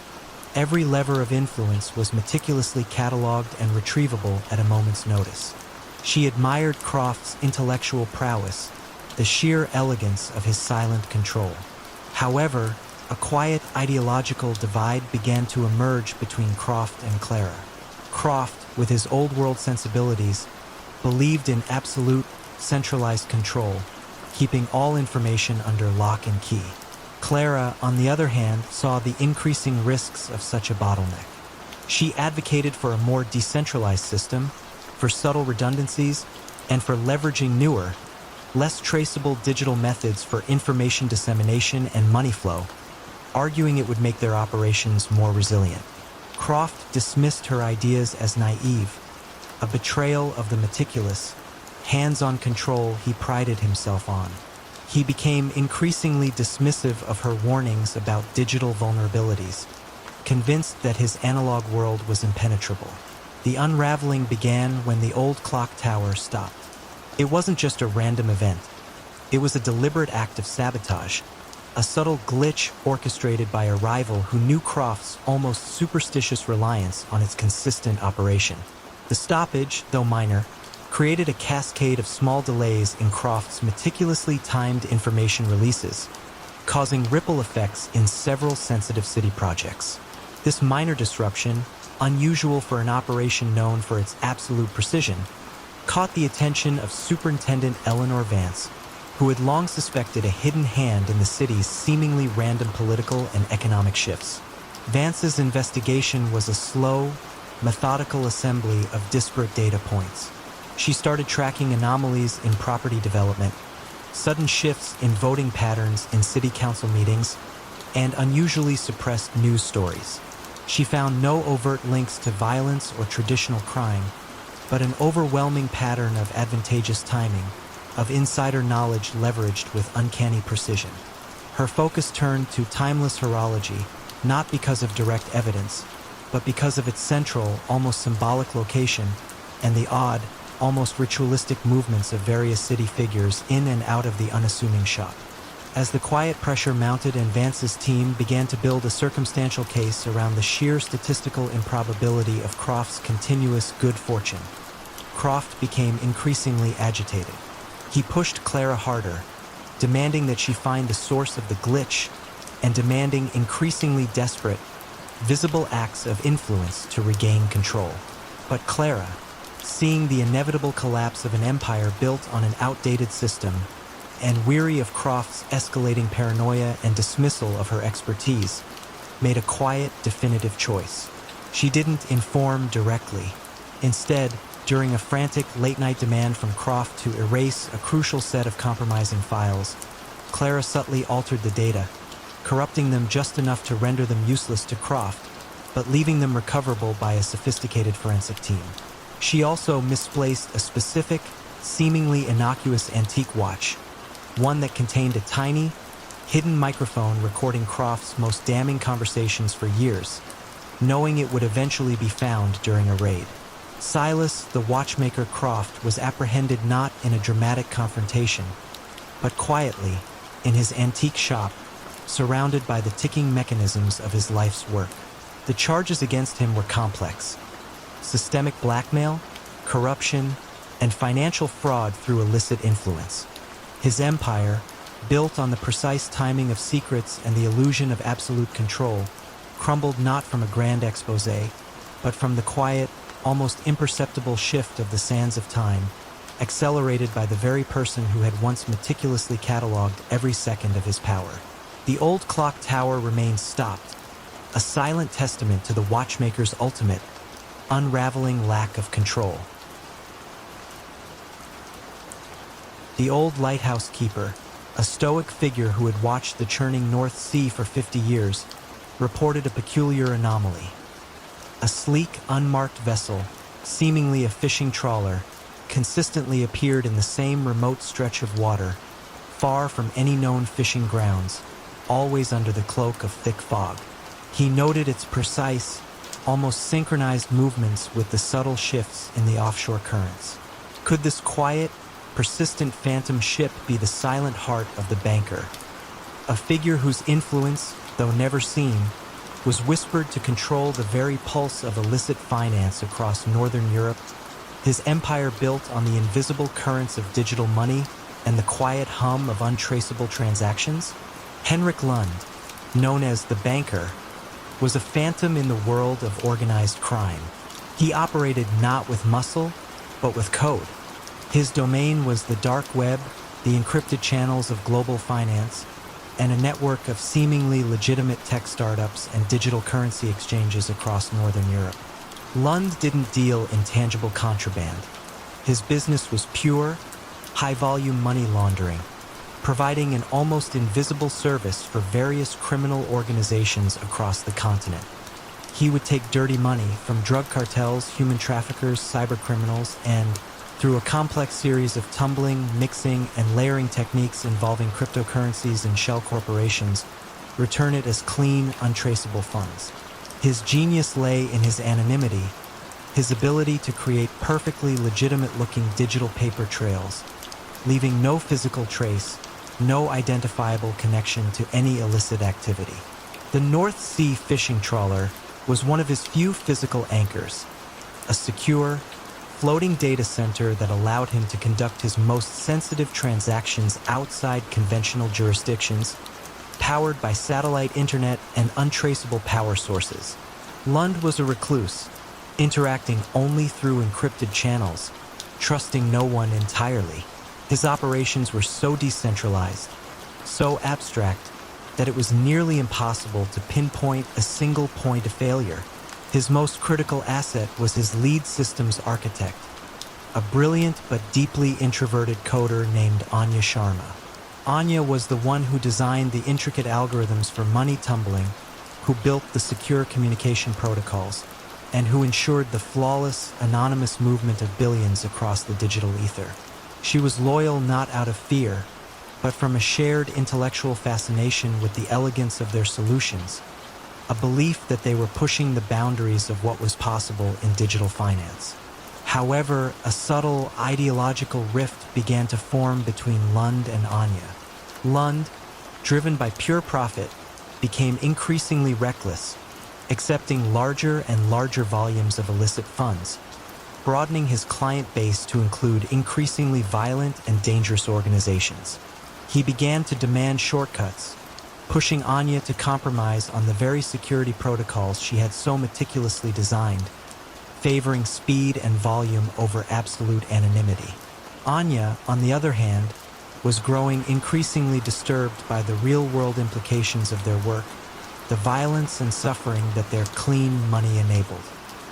every lever of influence was meticulously cataloged and retrievable at a moment's notice. She admired Croft's intellectual prowess, the sheer elegance of his silent control. However, a quiet ideological divide began to emerge between Croft and Clara. Croft, with his old-world sensibilities, believed in absolute, centralized control, keeping all information under lock and key. Clara, on the other hand, saw the increasing risks of such a bottleneck. She advocated for a more decentralized system, for subtle redundancies, and for leveraging newer, less traceable digital methods for information dissemination and money flow, arguing it would make their operations more resilient. Croft dismissed her ideas as naive, a betrayal of the meticulous, hands-on control he prided himself on. He became increasingly dismissive of her warnings about digital vulnerabilities, convinced that his analog world was impenetrable. The unraveling began when the old clock tower stopped. It wasn't just a random event. It was a deliberate act of sabotage, a subtle glitch orchestrated by a rival who knew Croft's almost superstitious reliance on its consistent operation. The stoppage, though minor, created a cascade of small delays in Croft's meticulously timed information releases, causing ripple effects in several sensitive city projects. This minor disruption, unusual for an operation known for its absolute precision, caught the attention of Superintendent Eleanor Vance, who had long suspected a hidden hand in the city's seemingly random political and economic shifts. Vance's investigation was a slow, methodical assembly of disparate data points. She started tracking anomalies in property development, sudden shifts in voting patterns in city council meetings, and unusually suppressed news stories. She found no overt links to violence or traditional crime, but an overwhelming pattern of advantageous timing, of insider knowledge leveraged with uncanny precision. Her focus turned to timeless horology, not because of direct evidence, but because of its central, almost symbolic location and the odd, almost ritualistic movements of various city figures in and out of the unassuming shop. As the quiet pressure mounted and Vance's team began to build a circumstantial case around the sheer statistical improbability of Croft's continuous good fortune, Croft became increasingly agitated. He pushed Clara harder, demanding that she find the source of the glitch and demanding increasingly desperate, visible acts of influence to regain control. But Clara, seeing the inevitable collapse of an empire built on an outdated system, and weary of Croft's escalating paranoia and dismissal of her expertise, made a quiet, definitive choice. She didn't inform directly. Instead, during a frantic late-night demand from Croft to erase a crucial set of compromising files, Clara subtly altered the data, corrupting them just enough to render them useless to Croft, but leaving them recoverable by a sophisticated forensic team. She also misplaced a specific, seemingly innocuous antique watch, one that contained a tiny, hidden microphone recording Croft's most damning conversations for years, knowing it would eventually be found during a raid. Silas, the watchmaker Croft, was apprehended not in a dramatic confrontation, but quietly, in his antique shop, surrounded by the ticking mechanisms of his life's work. The charges against him were complex. systemic blackmail, corruption, and financial fraud through illicit influence. His empire, built on the precise timing of secrets and the illusion of absolute control, crumbled not from a grand exposé, but from the quiet, almost imperceptible shift of the sands of time, accelerated by the very person who had once meticulously catalogued every second of his power. The old clock tower remained stopped, a silent testament to the watchmaker's ultimate, unraveling lack of control. The old lighthouse keeper, a stoic figure who had watched the churning North Sea for 50 years, reported a peculiar anomaly. A sleek, unmarked vessel, seemingly a fishing trawler, consistently appeared in the same remote stretch of water, far from any known fishing grounds, always under the cloak of thick fog. He noted its precise, almost synchronized movements with the subtle shifts in the offshore currents. Could this quiet, persistent phantom ship be the silent heart of the banker? A figure whose influence, though never seen, was whispered to control the very pulse of illicit finance across Northern Europe, his empire built on the invisible currents of digital money and the quiet hum of untraceable transactions? Henrik Lund, known as the Banker, was a phantom in the world of organized crime. He operated not with muscle, but with code. His domain was the dark web, the encrypted channels of global finance, and a network of seemingly legitimate tech startups and digital currency exchanges across Northern Europe. Lund didn't deal in tangible contraband. His business was pure, high-volume money laundering, providing an almost invisible service for various criminal organizations across the continent. He would take dirty money from drug cartels, human traffickers, cybercriminals, and, through a complex series of tumbling, mixing, and layering techniques involving cryptocurrencies and shell corporations, return it as clean, untraceable funds. His genius lay in his anonymity, his ability to create perfectly legitimate-looking digital paper trails, leaving no physical trace, no identifiable connection to any illicit activity. The North Sea fishing trawler was one of his few physical anchors, a secure, floating data center that allowed him to conduct his most sensitive transactions outside conventional jurisdictions, powered by satellite internet and untraceable power sources. Lund was a recluse, interacting only through encrypted channels, trusting no one entirely. His operations were so decentralized, so abstract, that it was nearly impossible to pinpoint a single point of failure. His most critical asset was his lead systems architect, a brilliant but deeply introverted coder named Anya Sharma. Anya was the one who designed the intricate algorithms for money tumbling, who built the secure communication protocols, and who ensured the flawless, anonymous movement of billions across the digital ether. She was loyal not out of fear, but from a shared intellectual fascination with the elegance of their solutions, a belief that they were pushing the boundaries of what was possible in digital finance. However, a subtle ideological rift began to form between Lund and Anya. Lund, driven by pure profit, became increasingly reckless, accepting larger and larger volumes of illicit funds, broadening his client base to include increasingly violent and dangerous organizations. He began to demand shortcuts, pushing Anya to compromise on the very security protocols she had so meticulously designed, favoring speed and volume over absolute anonymity. Anya, on the other hand, was growing increasingly disturbed by the real-world implications of their work, the violence and suffering that their clean money enabled.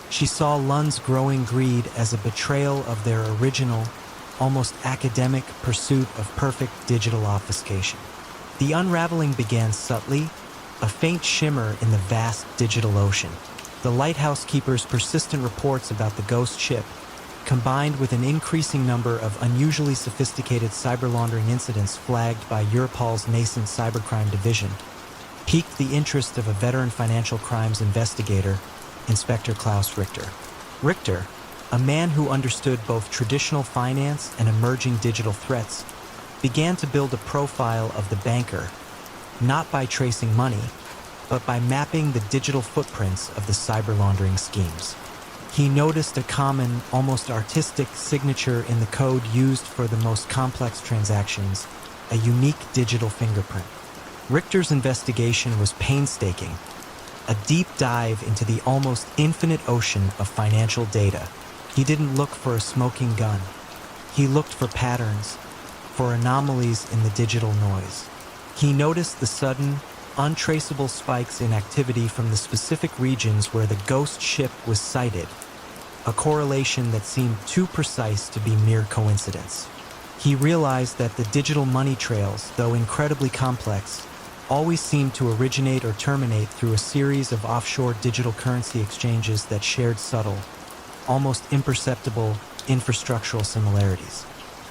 She saw Lund's growing greed as a betrayal of their original, almost academic pursuit of perfect digital obfuscation. The unraveling began subtly, a faint shimmer in the vast digital ocean. The lighthouse keeper's persistent reports about the ghost ship, combined with an increasing number of unusually sophisticated cyber laundering incidents flagged by Europol's nascent cybercrime division, piqued the interest of a veteran financial crimes investigator, Inspector Klaus Richter. Richter, a man who understood both traditional finance and emerging digital threats, began to build a profile of the banker, not by tracing money, but by mapping the digital footprints of the cyber laundering schemes. He noticed a common, almost artistic signature in the code used for the most complex transactions, a unique digital fingerprint. Richter's investigation was painstaking, a deep dive into the almost infinite ocean of financial data. He didn't look for a smoking gun. He looked for patterns, for anomalies in the digital noise. He noticed the sudden, untraceable spikes in activity from the specific regions where the ghost ship was sighted, a correlation that seemed too precise to be mere coincidence. He realized that the digital money trails, though incredibly complex, always seemed to originate or terminate through a series of offshore digital currency exchanges that shared subtle, almost imperceptible, infrastructural similarities.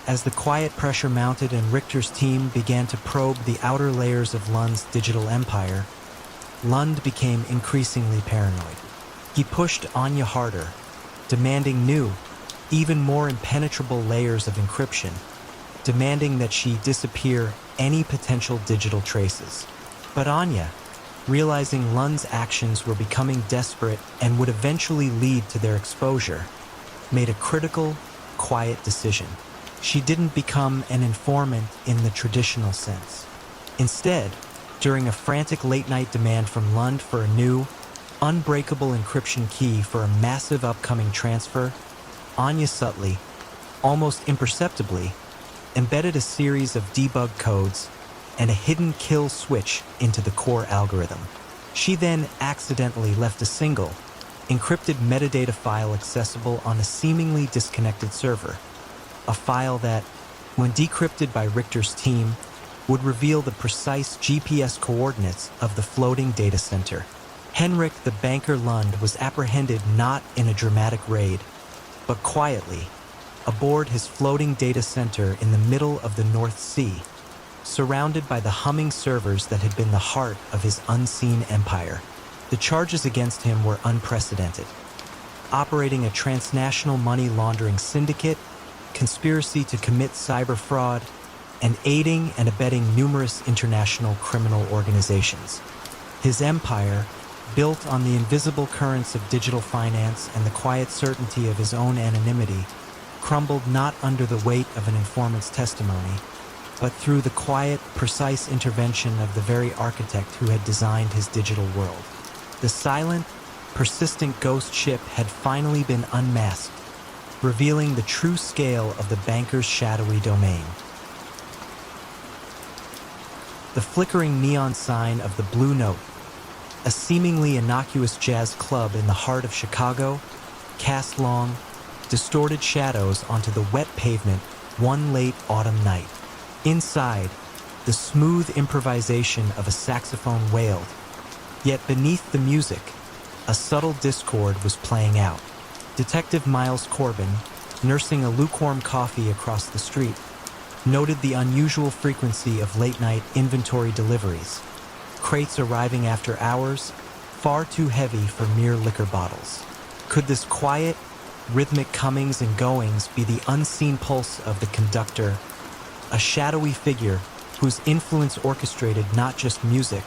As the quiet pressure mounted and Richter's team began to probe the outer layers of Lund's digital empire, Lund became increasingly paranoid. He pushed Anya harder, demanding new, even more impenetrable layers of encryption, demanding that she disappear any potential digital traces. But Anya, realizing Lund's actions were becoming desperate and would eventually lead to their exposure, made a critical, quiet decision. She didn't become an informant in the traditional sense. Instead, during a frantic late-night demand from Lund for a new, unbreakable encryption key for a massive upcoming transfer, Anya subtly, almost imperceptibly, embedded a series of debug codes and a hidden kill switch into the core algorithm. She then accidentally left a single, encrypted metadata file accessible on a seemingly disconnected server, a file that, when decrypted by Richter's team, would reveal the precise GPS coordinates of the floating data center. Henrik the banker Lund was apprehended not in a dramatic raid, but quietly, aboard his floating data center in the middle of the North Sea, surrounded by the humming servers that had been the heart of his unseen empire. The charges against him were unprecedented. Operating a transnational money laundering syndicate, conspiracy to commit cyber fraud, and aiding and abetting numerous international criminal organizations. His empire, built on the invisible currents of digital finance and the quiet certainty of his own anonymity, crumbled not under the weight of an informant's testimony, but through the quiet, precise intervention of the very architect who had designed his digital world. The silent, persistent ghost ship had finally been unmasked, revealing the true scale of the banker's shadowy domain. The flickering neon sign of the Blue Note, a seemingly innocuous jazz club in the heart of Chicago, cast long, distorted shadows onto the wet pavement one late autumn night. Inside, the smooth improvisation of a saxophone wailed, yet beneath the music, a subtle discord was playing out. Detective Miles Corbin, nursing a lukewarm coffee across the street, noted the unusual frequency of late-night inventory deliveries, crates arriving after hours, far too heavy for mere liquor bottles. Could this quiet, rhythmic comings and goings be the unseen pulse of the conductor, a shadowy figure whose influence orchestrated not just music,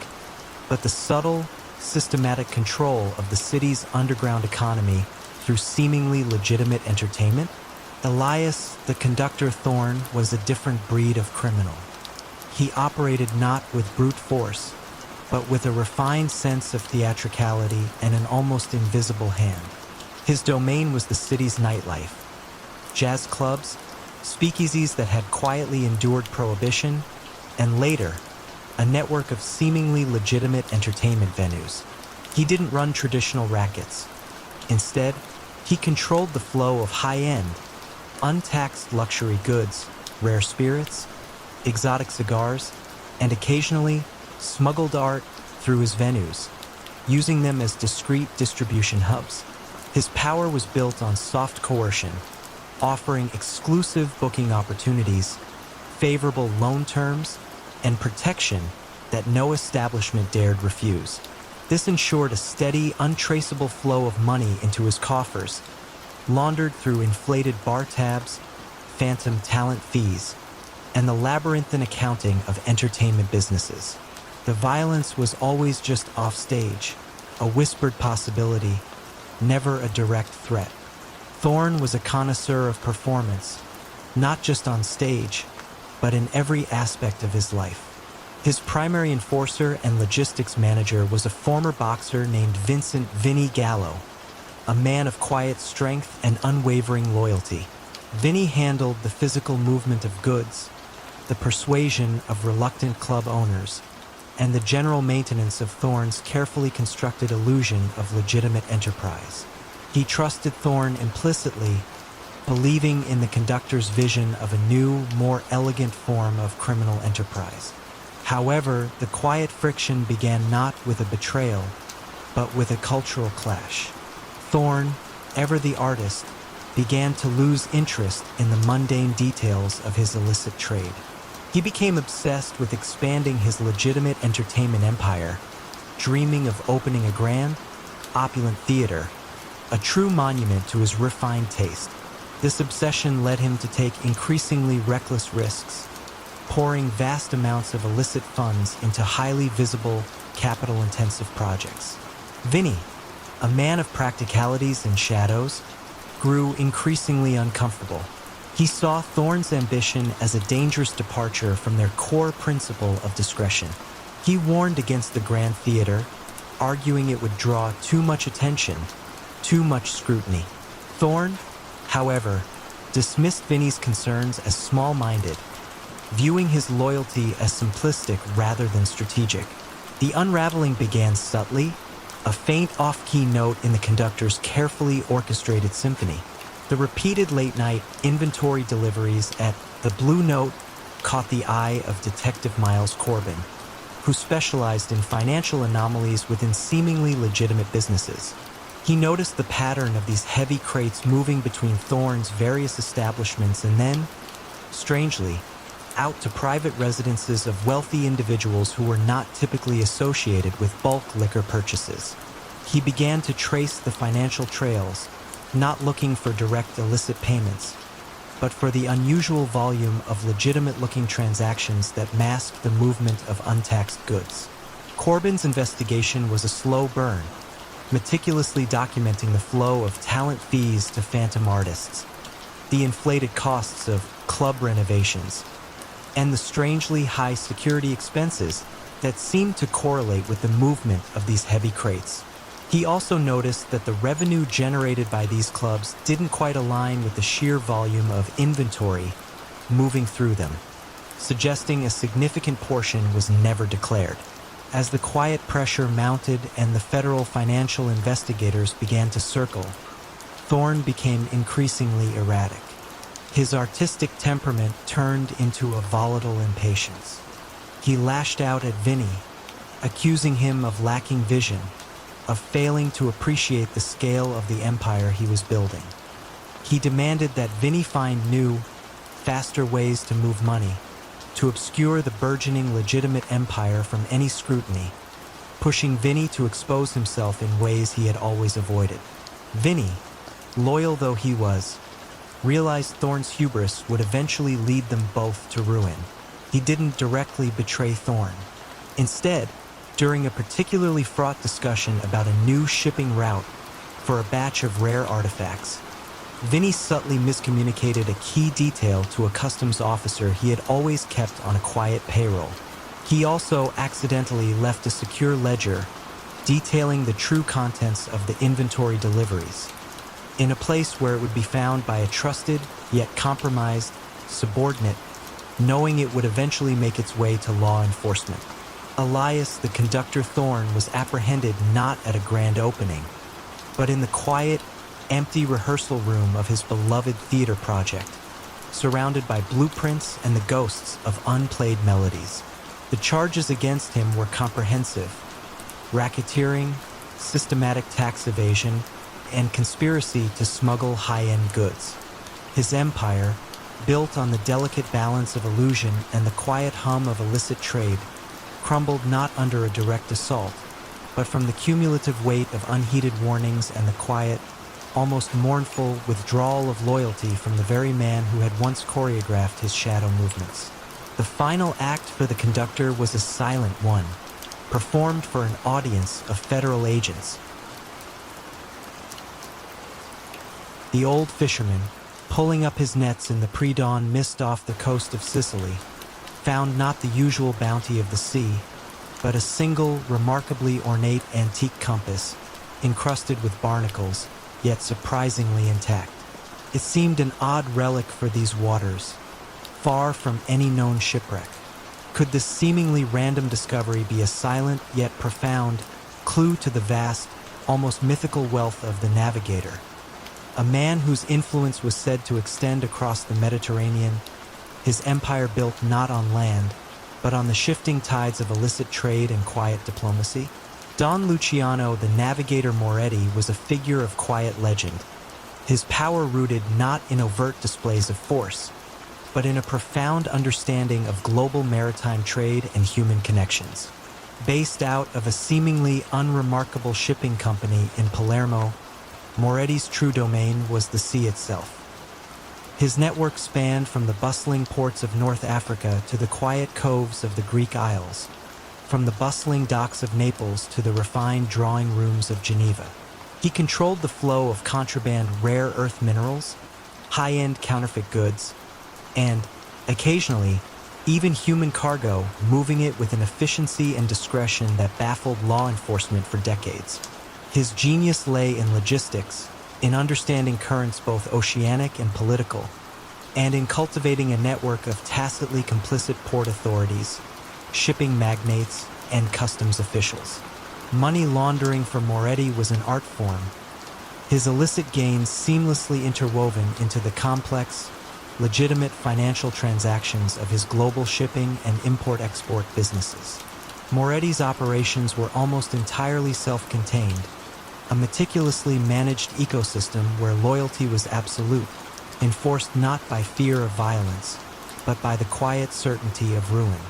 but the subtle, systematic control of the city's underground economy through seemingly legitimate entertainment? Elias, the conductor Thorne, was a different breed of criminal. He operated not with brute force, but with a refined sense of theatricality and an almost invisible hand. His domain was the city's nightlife. Jazz clubs, speakeasies that had quietly endured prohibition, and later, a network of seemingly legitimate entertainment venues. He didn't run traditional rackets. Instead, he controlled the flow of high-end, untaxed luxury goods, rare spirits, exotic cigars, and occasionally smuggled art through his venues, using them as discrete distribution hubs. His power was built on soft coercion, offering exclusive booking opportunities, favorable loan terms, and protection that no establishment dared refuse. This ensured a steady, untraceable flow of money into his coffers, laundered through inflated bar tabs, phantom talent fees, and the labyrinthine accounting of entertainment businesses. The violence was always just offstage, a whispered possibility, never a direct threat. Thorne was a connoisseur of performance, not just on stage, but in every aspect of his life. His primary enforcer and logistics manager was a former boxer named Vincent "Vinny" Gallo, a man of quiet strength and unwavering loyalty. Vinny handled the physical movement of goods, the persuasion of reluctant club owners, and the general maintenance of Thorne's carefully constructed illusion of legitimate enterprise. He trusted Thorne implicitly, believing in the conductor's vision of a new, more elegant form of criminal enterprise. However, the quiet friction began not with a betrayal, but with a cultural clash. Thorne, ever the artist, began to lose interest in the mundane details of his illicit trade. He became obsessed with expanding his legitimate entertainment empire, dreaming of opening a grand, opulent theater, a true monument to his refined taste. This obsession led him to take increasingly reckless risks, pouring vast amounts of illicit funds into highly visible, capital-intensive projects. Vinny, a man of practicalities and shadows, grew increasingly uncomfortable. He saw Thorne's ambition as a dangerous departure from their core principle of discretion. He warned against the grand theater, arguing it would draw too much attention, too much scrutiny. Thorne, however, dismissed Vinny's concerns as small-minded, viewing his loyalty as simplistic rather than strategic. The unraveling began subtly, a faint off-key note in the conductor's carefully orchestrated symphony. The repeated late-night inventory deliveries at the Blue Note caught the eye of Detective Miles Corbin, who specialized in financial anomalies within seemingly legitimate businesses. He noticed the pattern of these heavy crates moving between Thorne's various establishments and then, strangely, out to private residences of wealthy individuals who were not typically associated with bulk liquor purchases. He began to trace the financial trails, not looking for direct illicit payments, but for the unusual volume of legitimate-looking transactions that masked the movement of untaxed goods. Corbin's investigation was a slow burn, meticulously documenting the flow of talent fees to phantom artists, the inflated costs of club renovations, and the strangely high security expenses that seemed to correlate with the movement of these heavy crates. He also noticed that the revenue generated by these clubs didn't quite align with the sheer volume of inventory moving through them, suggesting a significant portion was never declared. As the quiet pressure mounted and the federal financial investigators began to circle, Thorne became increasingly erratic. His artistic temperament turned into a volatile impatience. He lashed out at Vinny, accusing him of lacking vision, of failing to appreciate the scale of the empire he was building. He demanded that Vinny find new, faster ways to move money, to obscure the burgeoning legitimate empire from any scrutiny, pushing Vinny to expose himself in ways he had always avoided. Vinny, loyal though he was, realized Thorne's hubris would eventually lead them both to ruin. He didn't directly betray Thorne. Instead, during a particularly fraught discussion about a new shipping route for a batch of rare artifacts, Vinny subtly miscommunicated a key detail to a customs officer he had always kept on a quiet payroll. He also accidentally left a secure ledger detailing the true contents of the inventory deliveries, in a place where it would be found by a trusted, yet compromised, subordinate, knowing it would eventually make its way to law enforcement. Elias, the conductor Thorne, was apprehended not at a grand opening, but in the quiet, empty rehearsal room of his beloved theater project, surrounded by blueprints and the ghosts of unplayed melodies. The charges against him were comprehensive: racketeering, systematic tax evasion, and conspiracy to smuggle high-end goods. His empire, built on the delicate balance of illusion and the quiet hum of illicit trade, crumbled not under a direct assault, but from the cumulative weight of unheeded warnings and the quiet, almost mournful withdrawal of loyalty from the very man who had once choreographed his shadow movements. The final act for the conductor was a silent one, performed for an audience of federal agents. The old fisherman, pulling up his nets in the pre-dawn mist off the coast of Sicily, found not the usual bounty of the sea, but a single, remarkably ornate antique compass, encrusted with barnacles, yet surprisingly intact. It seemed an odd relic for these waters, far from any known shipwreck. Could this seemingly random discovery be a silent yet profound clue to the vast, almost mythical wealth of the navigator? A man whose influence was said to extend across the Mediterranean, his empire built not on land, but on the shifting tides of illicit trade and quiet diplomacy? Don Luciano, the navigator Moretti, was a figure of quiet legend, his power rooted not in overt displays of force, but in a profound understanding of global maritime trade and human connections. Based out of a seemingly unremarkable shipping company in Palermo, Moretti's true domain was the sea itself. His network spanned from the bustling ports of North Africa to the quiet coves of the Greek Isles, from the bustling docks of Naples to the refined drawing rooms of Geneva. He controlled the flow of contraband rare earth minerals, high-end counterfeit goods, and, occasionally, even human cargo, moving it with an efficiency and discretion that baffled law enforcement for decades. His genius lay in logistics, in understanding currents both oceanic and political, and in cultivating a network of tacitly complicit port authorities, shipping magnates, and customs officials. Money laundering for Moretti was an art form, his illicit gains seamlessly interwoven into the complex, legitimate financial transactions of his global shipping and import-export businesses. Moretti's operations were almost entirely self-contained, a meticulously managed ecosystem where loyalty was absolute, enforced not by fear of violence, but by the quiet certainty of ruin.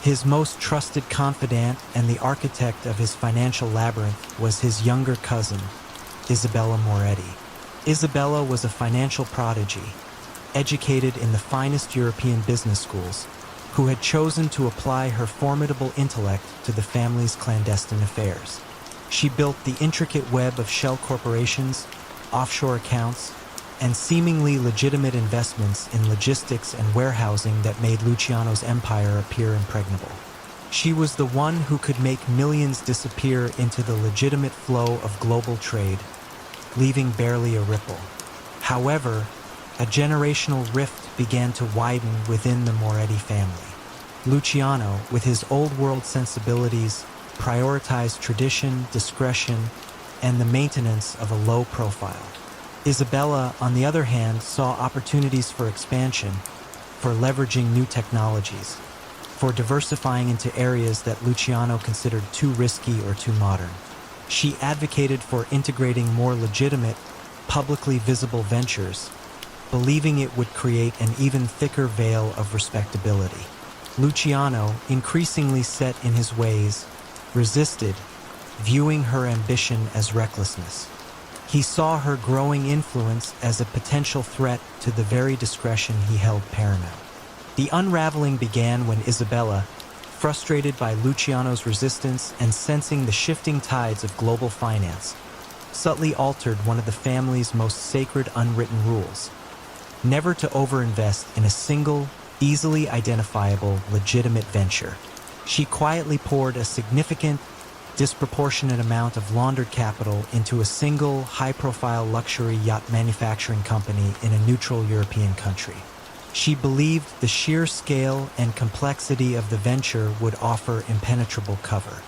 His most trusted confidant and the architect of his financial labyrinth was his younger cousin, Isabella Moretti. Isabella was a financial prodigy, educated in the finest European business schools, who had chosen to apply her formidable intellect to the family's clandestine affairs. She built the intricate web of shell corporations, offshore accounts, and seemingly legitimate investments in logistics and warehousing that made Luciano's empire appear impregnable. She was the one who could make millions disappear into the legitimate flow of global trade, leaving barely a ripple. However, a generational rift began to widen within the Moretti family. Luciano, with his old-world sensibilities, prioritized tradition, discretion, and the maintenance of a low profile. Isabella, on the other hand, saw opportunities for expansion, for leveraging new technologies, for diversifying into areas that Luciano considered too risky or too modern. She advocated for integrating more legitimate, publicly visible ventures, believing it would create an even thicker veil of respectability. Luciano, increasingly set in his ways, resisted, viewing her ambition as recklessness. He saw her growing influence as a potential threat to the very discretion he held paramount. The unraveling began when Isabella, frustrated by Luciano's resistance and sensing the shifting tides of global finance, subtly altered one of the family's most sacred unwritten rules: never to overinvest in a single, easily identifiable, legitimate venture. She quietly poured a significant, disproportionate amount of laundered capital into a single, high-profile luxury yacht manufacturing company in a neutral European country. She believed the sheer scale and complexity of the venture would offer impenetrable cover.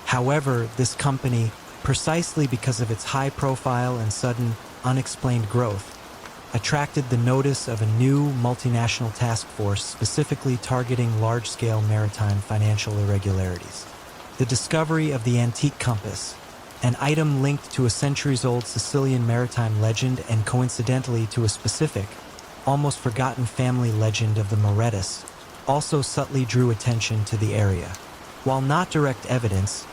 However, this company, precisely because of its high profile and sudden, unexplained growth, attracted the notice of a new multinational task force specifically targeting large-scale maritime financial irregularities. The discovery of the antique compass, an item linked to a centuries-old Sicilian maritime legend and coincidentally to a specific, almost forgotten family legend of the Morettis, also subtly drew attention to the area. While not direct evidence,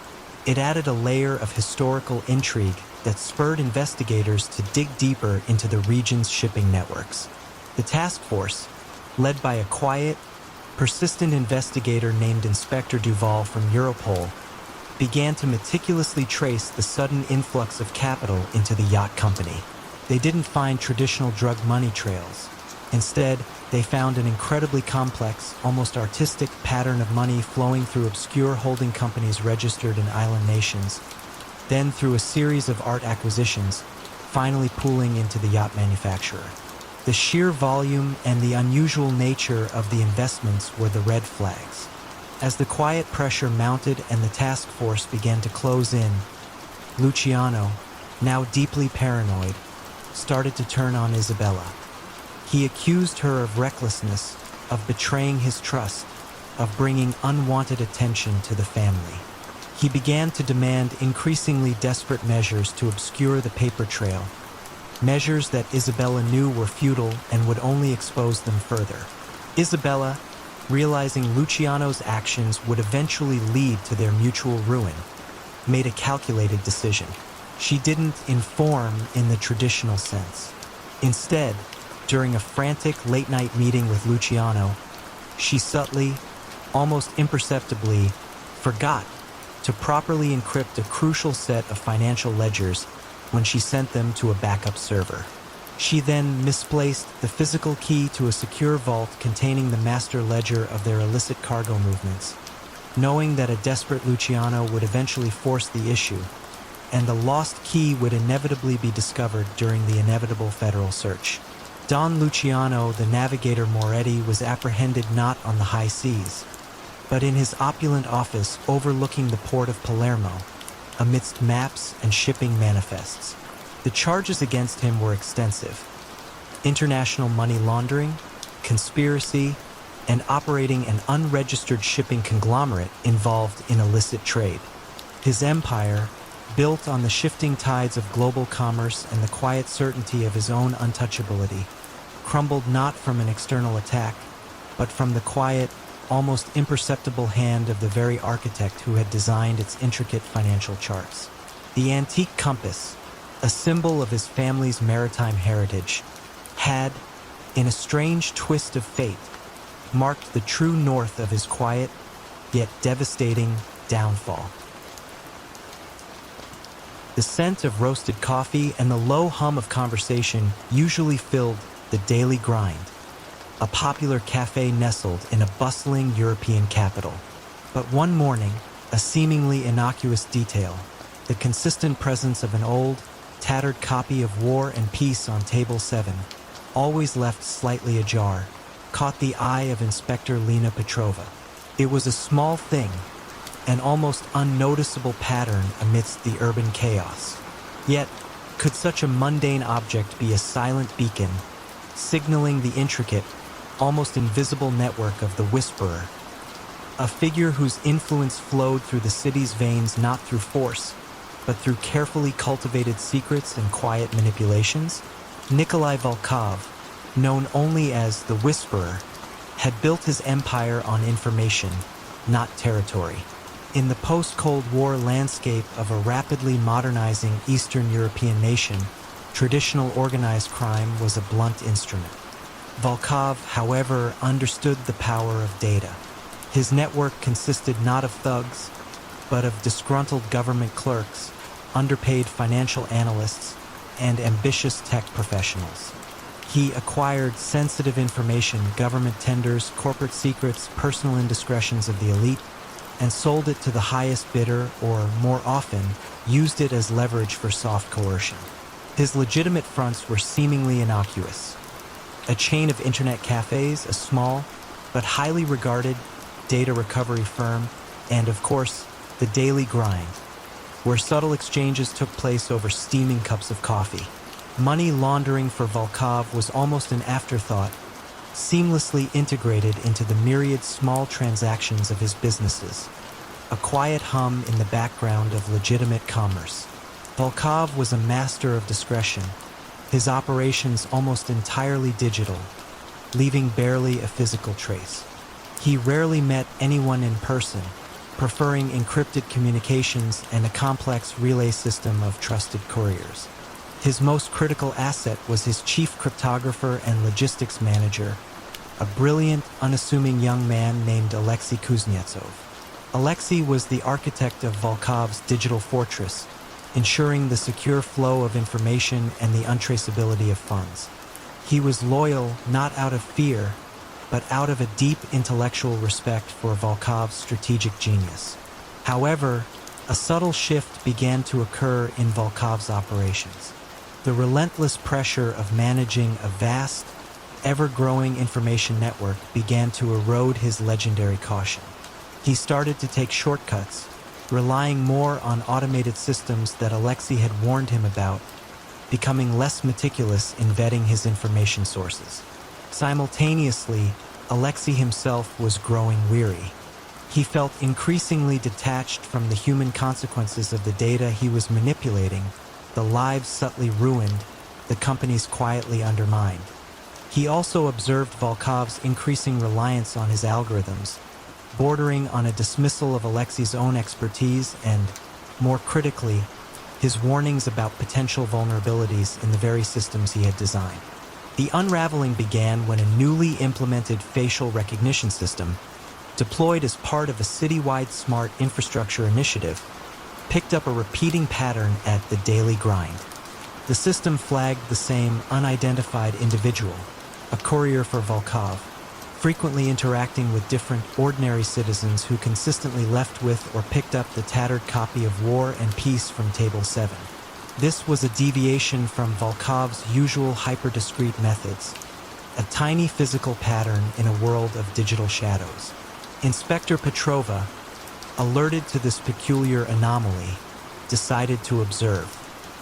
it added a layer of historical intrigue that spurred investigators to dig deeper into the region's shipping networks. The task force, led by a quiet, persistent investigator named Inspector Duval from Europol, began to meticulously trace the sudden influx of capital into the yacht company. They didn't find traditional drug money trails. Instead, they found an incredibly complex, almost artistic pattern of money flowing through obscure holding companies registered in island nations, then through a series of art acquisitions, finally pooling into the yacht manufacturer. The sheer volume and the unusual nature of the investments were the red flags. As the quiet pressure mounted and the task force began to close in, Luciano, now deeply paranoid, started to turn on Isabella. He accused her of recklessness, of betraying his trust, of bringing unwanted attention to the family. He began to demand increasingly desperate measures to obscure the paper trail, measures that Isabella knew were futile and would only expose them further. Isabella, realizing Luciano's actions would eventually lead to their mutual ruin, made a calculated decision. She didn't inform in the traditional sense. Instead, during a frantic late-night meeting with Luciano, she subtly, almost imperceptibly, forgot to properly encrypt a crucial set of financial ledgers when she sent them to a backup server. She then misplaced the physical key to a secure vault containing the master ledger of their illicit cargo movements, knowing that a desperate Luciano would eventually force the issue, and the lost key would inevitably be discovered during the inevitable federal search. Don Luciano, the navigator Moretti, was apprehended not on the high seas, but in his opulent office overlooking the port of Palermo, amidst maps and shipping manifests. The charges against him were extensive: international money laundering, conspiracy, and operating an unregistered shipping conglomerate involved in illicit trade. His empire, built on the shifting tides of global commerce and the quiet certainty of his own untouchability, crumbled not from an external attack, but from the quiet, almost imperceptible hand of the very architect who had designed its intricate financial charts. The antique compass, a symbol of his family's maritime heritage, had, in a strange twist of fate, marked the true north of his quiet, yet devastating, downfall. The scent of roasted coffee and the low hum of conversation usually filled the daily grind, a popular cafe nestled in a bustling European capital. But one morning, a seemingly innocuous detail, the consistent presence of an old, tattered copy of War and Peace on Table 7, always left slightly ajar, caught the eye of Inspector Lena Petrova. It was a small thing, an almost unnoticeable pattern amidst the urban chaos. Yet, could such a mundane object be a silent beacon, signaling the intricate, almost invisible network of the Whisperer, a figure whose influence flowed through the city's veins not through force, but through carefully cultivated secrets and quiet manipulations? Nikolai Volkov, known only as the Whisperer, had built his empire on information, not territory. In the post-Cold War landscape of a rapidly modernizing Eastern European nation, traditional organized crime was a blunt instrument. Volkov, however, understood the power of data. His network consisted not of thugs, but of disgruntled government clerks, underpaid financial analysts, and ambitious tech professionals. He acquired sensitive information, government tenders, corporate secrets, personal indiscretions of the elite, and sold it to the highest bidder, or, more often, used it as leverage for soft coercion. His legitimate fronts were seemingly innocuous: a chain of internet cafes, a small but highly regarded data recovery firm, and, of course, the daily grind, where subtle exchanges took place over steaming cups of coffee. Money laundering for Volkov was almost an afterthought, seamlessly integrated into the myriad small transactions of his businesses, a quiet hum in the background of legitimate commerce. Volkov was a master of discretion, his operations almost entirely digital, leaving barely a physical trace. He rarely met anyone in person, preferring encrypted communications and a complex relay system of trusted couriers. His most critical asset was his chief cryptographer and logistics manager, a brilliant, unassuming young man named Alexei Kuznetsov. Alexei was the architect of Volkov's digital fortress, ensuring the secure flow of information and the untraceability of funds. He was loyal not out of fear, but out of a deep intellectual respect for Volkov's strategic genius. However, a subtle shift began to occur in Volkov's operations. The relentless pressure of managing a vast, ever-growing information network began to erode his legendary caution. He started to take shortcuts, relying more on automated systems that Alexei had warned him about, becoming less meticulous in vetting his information sources. Simultaneously, Alexei himself was growing weary. He felt increasingly detached from the human consequences of the data he was manipulating, the lives subtly ruined, the companies quietly undermined. He also observed Volkov's increasing reliance on his algorithms, bordering on a dismissal of Alexei's own expertise and, more critically, his warnings about potential vulnerabilities in the very systems he had designed. The unraveling began when a newly implemented facial recognition system, deployed as part of a citywide smart infrastructure initiative, picked up a repeating pattern at the daily grind. The system flagged the same unidentified individual, a courier for Volkov, frequently interacting with different ordinary citizens who consistently left with or picked up the tattered copy of War and Peace from Table 7. This was a deviation from Volkov's usual hyper-discrete methods, a tiny physical pattern in a world of digital shadows. Inspector Petrova, alerted to this peculiar anomaly, decided to observe.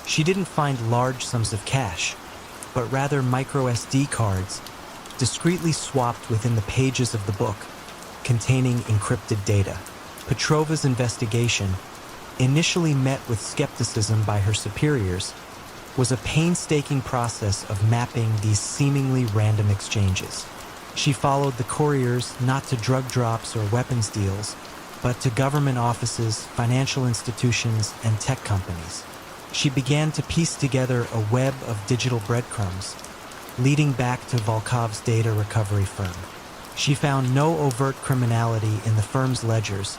She didn't find large sums of cash, but rather micro SD cards discreetly swapped within the pages of the book, containing encrypted data. Petrova's investigation, initially met with skepticism by her superiors, was a painstaking process of mapping these seemingly random exchanges. She followed the couriers not to drug drops or weapons deals, but to government offices, financial institutions, and tech companies. She began to piece together a web of digital breadcrumbs, leading back to Volkov's data recovery firm. She found no overt criminality in the firm's ledgers,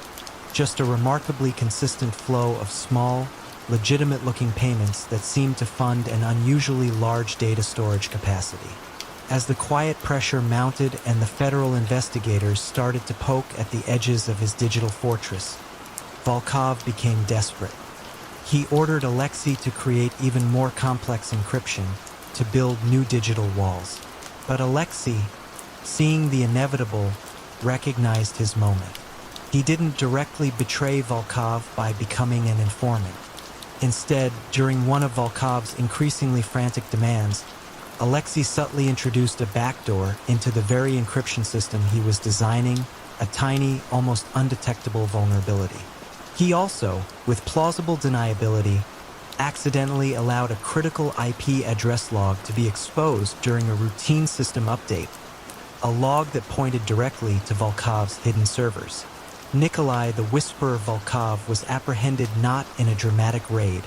just a remarkably consistent flow of small, legitimate-looking payments that seemed to fund an unusually large data storage capacity. As the quiet pressure mounted and the federal investigators started to poke at the edges of his digital fortress, Volkov became desperate. He ordered Alexei to create even more complex encryption, to build new digital walls. But Alexei, seeing the inevitable, recognized his moment. He didn't directly betray Volkov by becoming an informant. Instead, during one of Volkov's increasingly frantic demands, Alexei subtly introduced a backdoor into the very encryption system he was designing, a tiny, almost undetectable vulnerability. He also, with plausible deniability, accidentally allowed a critical IP address log to be exposed during a routine system update, a log that pointed directly to Volkov's hidden servers. Nikolai, the Whisperer Volkov, was apprehended not in a dramatic raid,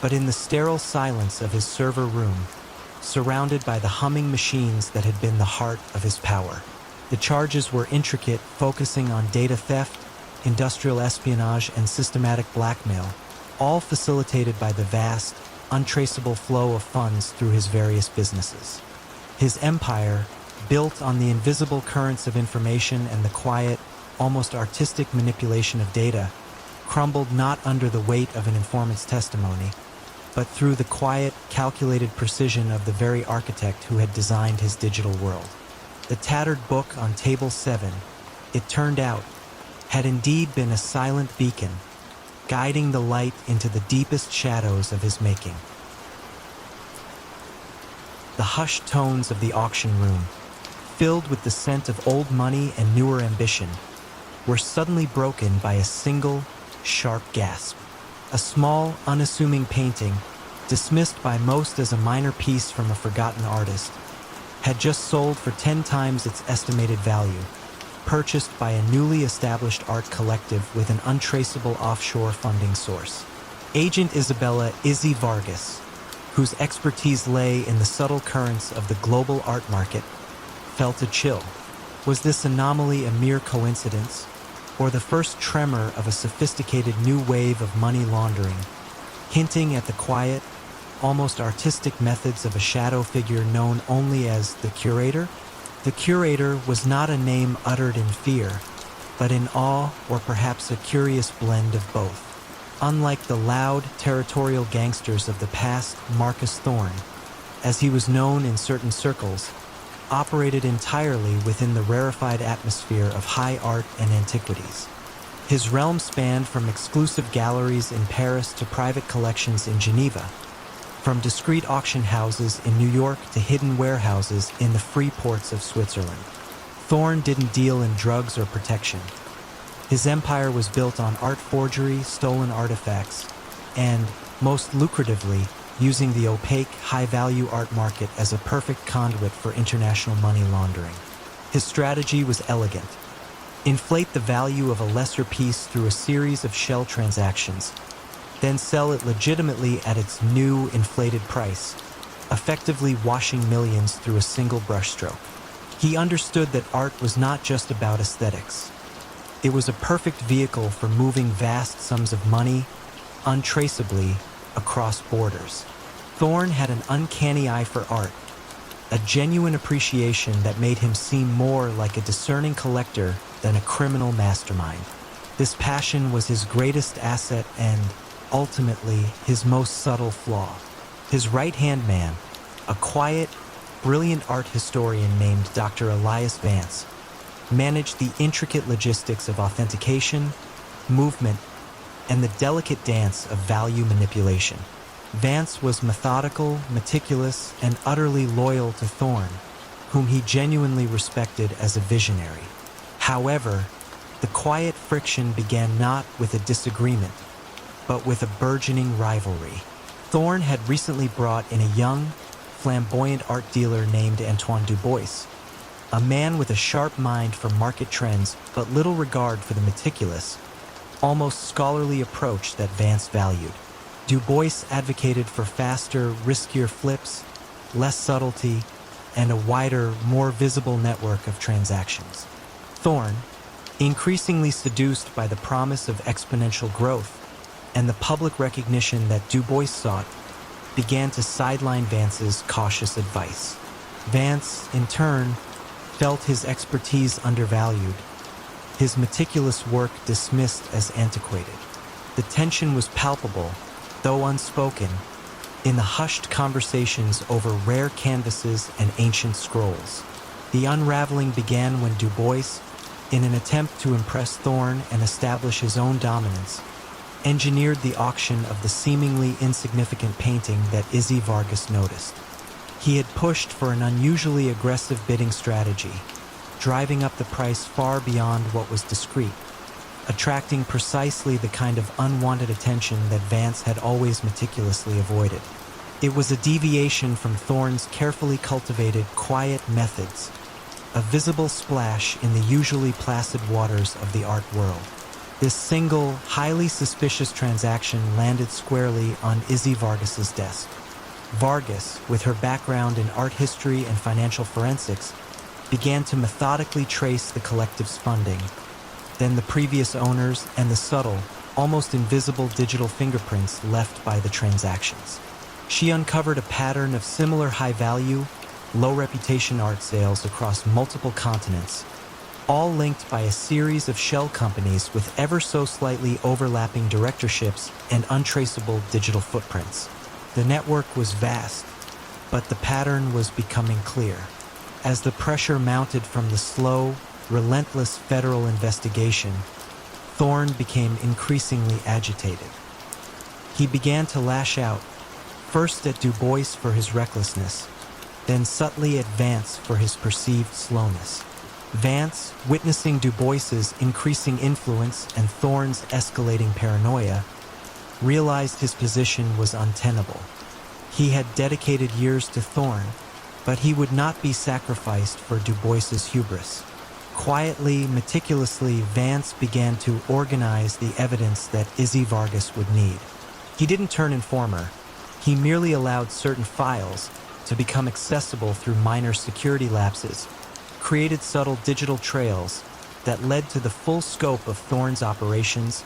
but in the sterile silence of his server room, surrounded by the humming machines that had been the heart of his power. The charges were intricate, focusing on data theft, industrial espionage, and systematic blackmail, all facilitated by the vast, untraceable flow of funds through his various businesses. His empire, built on the invisible currents of information and the quiet, almost artistic manipulation of data, crumbled not under the weight of an informant's testimony, but through the quiet, calculated precision of the very architect who had designed his digital world. The tattered book on Table 7, it turned out, had indeed been a silent beacon, guiding the light into the deepest shadows of his making. The hushed tones of the auction room, filled with the scent of old money and newer ambition, were suddenly broken by a single, sharp gasp. A small, unassuming painting, dismissed by most as a minor piece from a forgotten artist, had just sold for 10 times its estimated value, purchased by a newly established art collective with an untraceable offshore funding source. Agent Isabella Izzy Vargas, whose expertise lay in the subtle currents of the global art market, felt a chill. Was this anomaly a mere coincidence, or the first tremor of a sophisticated new wave of money laundering, hinting at the quiet, almost artistic methods of a shadow figure known only as the Curator. The Curator was not a name uttered in fear, but in awe or perhaps a curious blend of both. Unlike the loud, territorial gangsters of the past, Marcus Thorne, as he was known in certain circles, operated entirely within the rarefied atmosphere of high art and antiquities. His realm spanned from exclusive galleries in Paris to private collections in Geneva, from discreet auction houses in New York to hidden warehouses in the free ports of Switzerland. Thorne didn't deal in drugs or protection. His empire was built on art forgery, stolen artifacts, and, most lucratively, using the opaque, high-value art market as a perfect conduit for international money laundering. His strategy was elegant. Inflate the value of a lesser piece through a series of shell transactions, then sell it legitimately at its new, inflated price, effectively washing millions through a single brushstroke. He understood that art was not just about aesthetics. It was a perfect vehicle for moving vast sums of money, untraceably, across borders. Thorne had an uncanny eye for art, a genuine appreciation that made him seem more like a discerning collector than a criminal mastermind. This passion was his greatest asset and, ultimately, his most subtle flaw. His right-hand man, a quiet, brilliant art historian named Dr. Elias Vance, managed the intricate logistics of authentication, movement, and the delicate dance of value manipulation. Vance was methodical, meticulous, and utterly loyal to Thorne, whom he genuinely respected as a visionary. However, the quiet friction began not with a disagreement, but with a burgeoning rivalry. Thorne had recently brought in a young, flamboyant art dealer named Antoine Dubois, a man with a sharp mind for market trends but little regard for the meticulous, almost scholarly approach that Vance valued. Dubois advocated for faster, riskier flips, less subtlety, and a wider, more visible network of transactions. Thorne, increasingly seduced by the promise of exponential growth and the public recognition that Dubois sought, began to sideline Vance's cautious advice. Vance, in turn, felt his expertise undervalued, his meticulous work dismissed as antiquated. The tension was palpable, though unspoken, in the hushed conversations over rare canvases and ancient scrolls. The unraveling began when Dubois, in an attempt to impress Thorne and establish his own dominance, engineered the auction of the seemingly insignificant painting that Izzy Vargas noticed. He had pushed for an unusually aggressive bidding strategy, driving up the price far beyond what was discreet, attracting precisely the kind of unwanted attention that Vance had always meticulously avoided. It was a deviation from Thorne's carefully cultivated, quiet methods, a visible splash in the usually placid waters of the art world. This single, highly suspicious transaction landed squarely on Izzy Vargas's desk. Vargas, with her background in art history and financial forensics, began to methodically trace the collective's funding, then the previous owners and the subtle, almost invisible digital fingerprints left by the transactions. She uncovered a pattern of similar high-value, low-reputation art sales across multiple continents, all linked by a series of shell companies with ever so slightly overlapping directorships and untraceable digital footprints. The network was vast, but the pattern was becoming clear. As the pressure mounted from the slow, relentless federal investigation, Thorne became increasingly agitated. He began to lash out, first at Dubois for his recklessness, then subtly at Vance for his perceived slowness. Vance, witnessing Dubois's increasing influence and Thorne's escalating paranoia, realized his position was untenable. He had dedicated years to Thorne, but he would not be sacrificed for Dubois's hubris. Quietly, meticulously, Vance began to organize the evidence that Izzy Vargas would need. He didn't turn informer. He merely allowed certain files to become accessible through minor security lapses, created subtle digital trails that led to the full scope of Thorne's operations,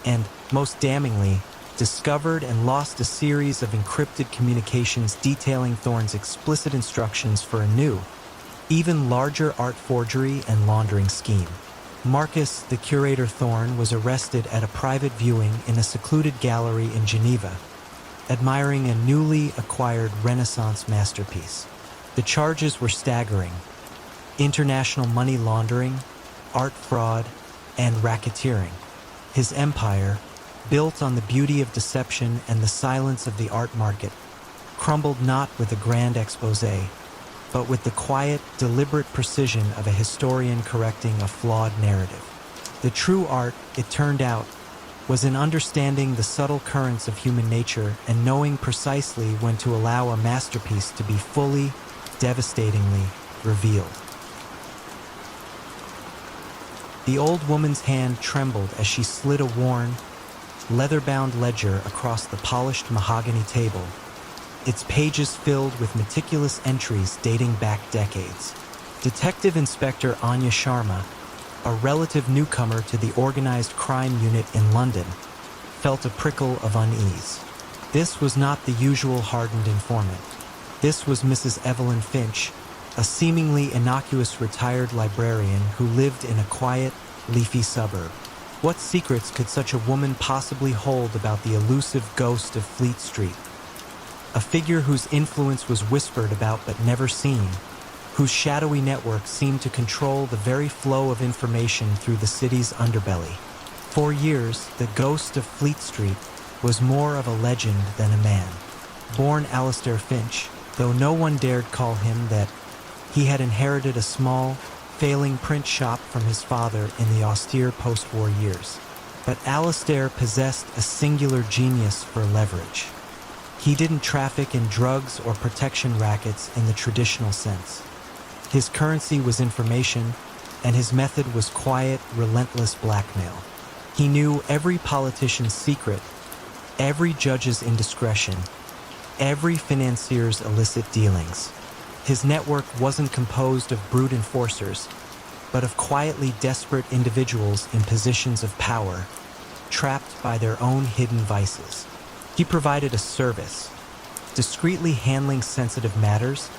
and, most damningly, discovered and lost a series of encrypted communications detailing Thorne's explicit instructions for a new, even larger art forgery and laundering scheme. Marcus, the curator Thorne, was arrested at a private viewing in a secluded gallery in Geneva, admiring a newly acquired Renaissance masterpiece. The charges were staggering: international money laundering, art fraud, and racketeering. His empire, built on the beauty of deception and the silence of the art market, crumbled not with a grand exposé, but with the quiet, deliberate precision of a historian correcting a flawed narrative. The true art, it turned out, was in understanding the subtle currents of human nature and knowing precisely when to allow a masterpiece to be fully, devastatingly revealed. The old woman's hand trembled as she slid a worn, leather-bound ledger across the polished mahogany table, its pages filled with meticulous entries dating back decades. Detective Inspector Anya Sharma, a relative newcomer to the organized crime unit in London, felt a prickle of unease. This was not the usual hardened informant. This was Mrs. Evelyn Finch, a seemingly innocuous retired librarian who lived in a quiet, leafy suburb. What secrets could such a woman possibly hold about the elusive ghost of Fleet Street? A figure whose influence was whispered about but never seen, whose shadowy network seemed to control the very flow of information through the city's underbelly. For years, the ghost of Fleet Street was more of a legend than a man. Born Alistair Finch, though no one dared call him that, he had inherited a small, failing print shop from his father in the austere post-war years. But Alistair possessed a singular genius for leverage. He didn't traffic in drugs or protection rackets in the traditional sense. His currency was information, and his method was quiet, relentless blackmail. He knew every politician's secret, every judge's indiscretion, every financier's illicit dealings. His network wasn't composed of brute enforcers, but of quietly desperate individuals in positions of power, trapped by their own hidden vices. He provided a service, discreetly handling sensitive matters,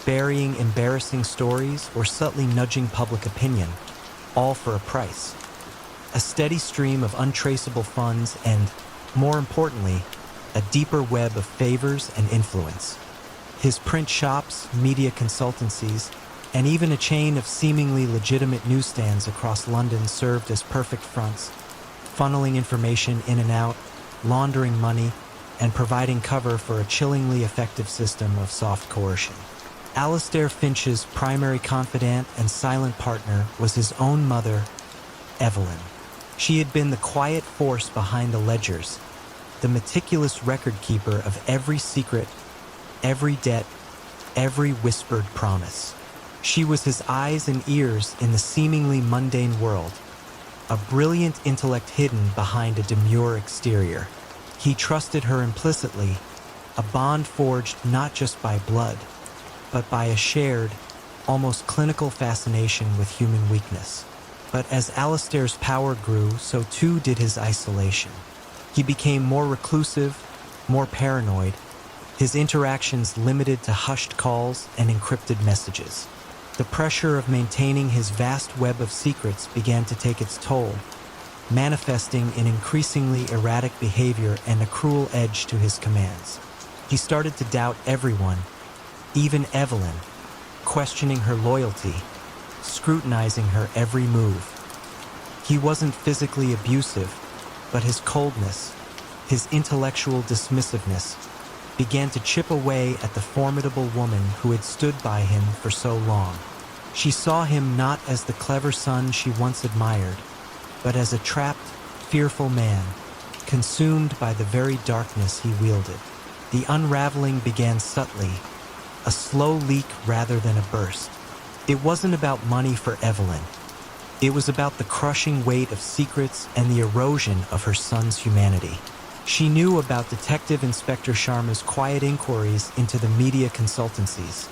burying embarrassing stories, or subtly nudging public opinion, all for a price. A steady stream of untraceable funds and, more importantly, a deeper web of favors and influence. His print shops, media consultancies, and even a chain of seemingly legitimate newsstands across London served as perfect fronts, funneling information in and out, laundering money, and providing cover for a chillingly effective system of soft coercion. Alistair Finch's primary confidant and silent partner was his own mother, Evelyn. She had been the quiet force behind the ledgers, the meticulous record keeper of every secret, every debt, every whispered promise. She was his eyes and ears in the seemingly mundane world, a brilliant intellect hidden behind a demure exterior. He trusted her implicitly, a bond forged not just by blood, but by a shared, almost clinical fascination with human weakness. But as Alistair's power grew, so too did his isolation. He became more reclusive, more paranoid, his interactions limited to hushed calls and encrypted messages. The pressure of maintaining his vast web of secrets began to take its toll, manifesting in increasingly erratic behavior and a cruel edge to his commands. He started to doubt everyone, even Evelyn, questioning her loyalty, scrutinizing her every move. He wasn't physically abusive, but his coldness, his intellectual dismissiveness, began to chip away at the formidable woman who had stood by him for so long. She saw him not as the clever son she once admired, but as a trapped, fearful man, consumed by the very darkness he wielded. The unraveling began subtly, a slow leak rather than a burst. It wasn't about money for Evelyn. It was about the crushing weight of secrets and the erosion of her son's humanity. She knew about Detective Inspector Sharma's quiet inquiries into the media consultancies,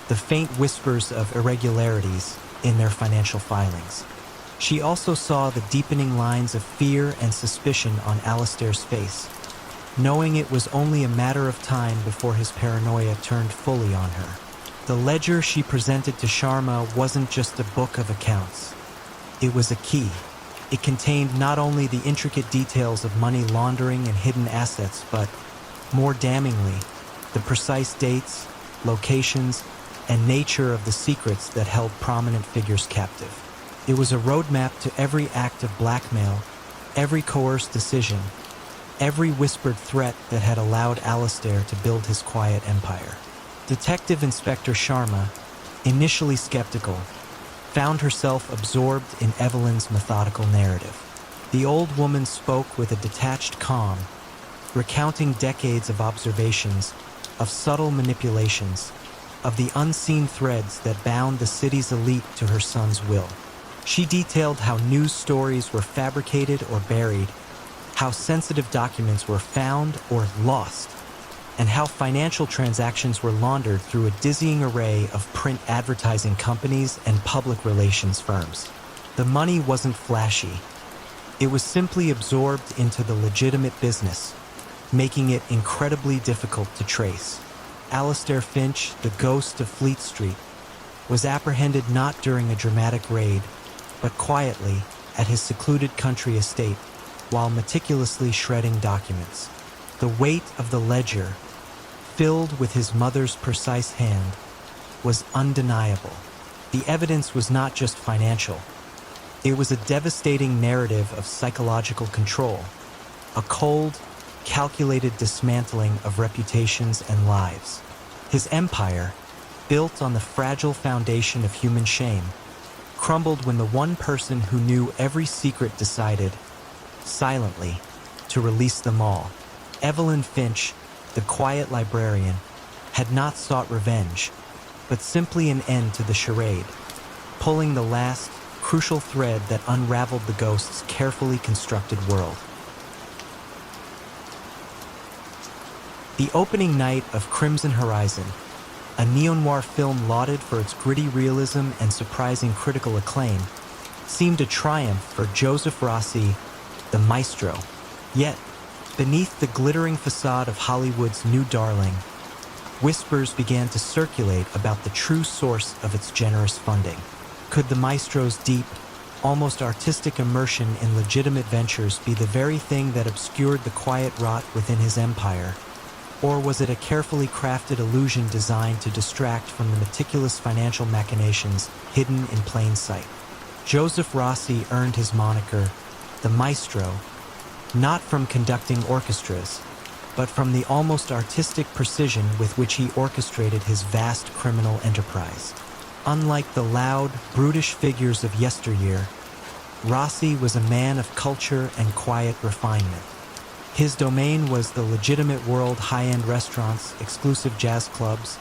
the faint whispers of irregularities in their financial filings. She also saw the deepening lines of fear and suspicion on Alistair's face, knowing it was only a matter of time before his paranoia turned fully on her. The ledger she presented to Sharma wasn't just a book of accounts. It was a key. It contained not only the intricate details of money laundering and hidden assets, but, more damningly, the precise dates, locations, and nature of the secrets that held prominent figures captive. It was a roadmap to every act of blackmail, every coerced decision, every whispered threat that had allowed Alistair to build his quiet empire. Detective Inspector Sharma, initially skeptical, found herself absorbed in Evelyn's methodical narrative. The old woman spoke with a detached calm, recounting decades of observations, of subtle manipulations, of the unseen threads that bound the city's elite to her son's will. She detailed how news stories were fabricated or buried, how sensitive documents were found or lost, and how financial transactions were laundered through a dizzying array of print advertising companies and public relations firms. The money wasn't flashy. It was simply absorbed into the legitimate business, making it incredibly difficult to trace. Alistair Finch, the ghost of Fleet Street, was apprehended not during a dramatic raid, but quietly at his secluded country estate while meticulously shredding documents. The weight of the ledger, filled with his mother's precise hand, was undeniable. The evidence was not just financial. It was a devastating narrative of psychological control, a cold, calculated dismantling of reputations and lives. His empire, built on the fragile foundation of human shame, crumbled when the one person who knew every secret decided, silently, to release them all. Evelyn Finch, the quiet librarian, had not sought revenge, but simply an end to the charade, pulling the last, crucial thread that unraveled the ghost's carefully constructed world. The opening night of Crimson Horizon, a neo-noir film lauded for its gritty realism and surprising critical acclaim, seemed a triumph for Joseph Rossi, the maestro. Yet, beneath the glittering facade of Hollywood's new darling, whispers began to circulate about the true source of its generous funding. Could the maestro's deep, almost artistic immersion in legitimate ventures be the very thing that obscured the quiet rot within his empire? Or was it a carefully crafted illusion designed to distract from the meticulous financial machinations hidden in plain sight? Joseph Rossi earned his moniker, the Maestro, not from conducting orchestras, but from the almost artistic precision with which he orchestrated his vast criminal enterprise. Unlike the loud, brutish figures of yesteryear, Rossi was a man of culture and quiet refinement. His domain was the legitimate world high-end restaurants, exclusive jazz clubs,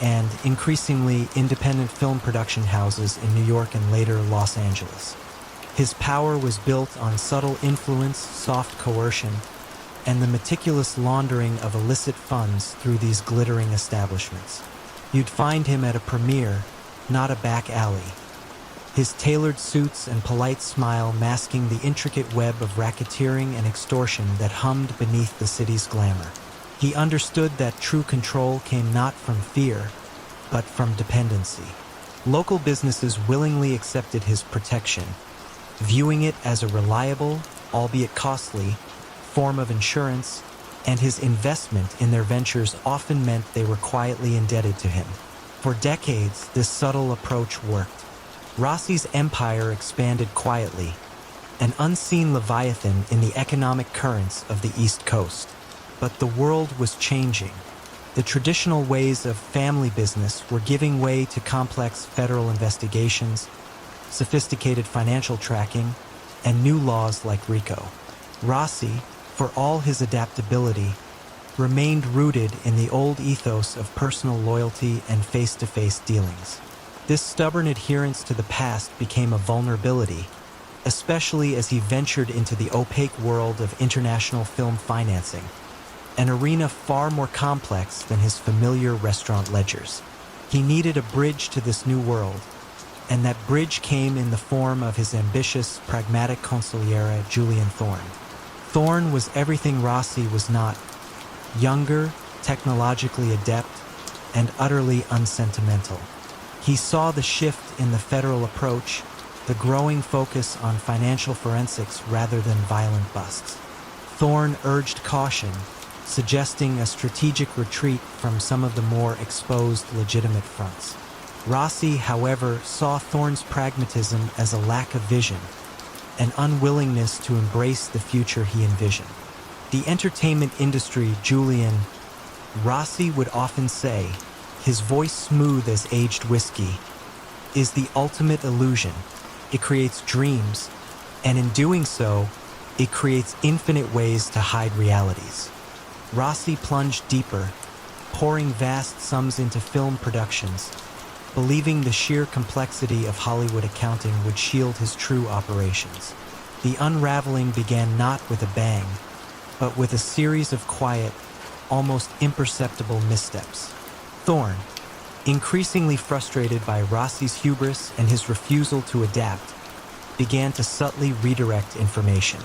and, increasingly, independent film production houses in New York and later Los Angeles. His power was built on subtle influence, soft coercion, and the meticulous laundering of illicit funds through these glittering establishments. You'd find him at a premiere, not a back alley. His tailored suits and polite smile masking the intricate web of racketeering and extortion that hummed beneath the city's glamour. He understood that true control came not from fear, but from dependency. Local businesses willingly accepted his protection, viewing it as a reliable, albeit costly, form of insurance, and his investment in their ventures often meant they were quietly indebted to him. For decades, this subtle approach worked. Rossi's empire expanded quietly, an unseen leviathan in the economic currents of the East Coast. But the world was changing. The traditional ways of family business were giving way to complex federal investigations, sophisticated financial tracking, and new laws like RICO. Rossi, for all his adaptability, remained rooted in the old ethos of personal loyalty and face-to-face dealings. This stubborn adherence to the past became a vulnerability, especially as he ventured into the opaque world of international film financing, an arena far more complex than his familiar restaurant ledgers. He needed a bridge to this new world, and that bridge came in the form of his ambitious, pragmatic consigliere, Julian Thorne. Thorne was everything Rossi was not, younger, technologically adept, and utterly unsentimental. He saw the shift in the federal approach, the growing focus on financial forensics rather than violent busts. Thorne urged caution, suggesting a strategic retreat from some of the more exposed legitimate fronts. Rossi, however, saw Thorne's pragmatism as a lack of vision, an unwillingness to embrace the future he envisioned. The entertainment industry, Julian, Rossi would often say, his voice smooth as aged whiskey, is the ultimate illusion. It creates dreams, and in doing so, it creates infinite ways to hide realities. Rossi plunged deeper, pouring vast sums into film productions, believing the sheer complexity of Hollywood accounting would shield his true operations. The unraveling began not with a bang, but with a series of quiet, almost imperceptible missteps. Thorne, increasingly frustrated by Rossi's hubris and his refusal to adapt, began to subtly redirect information.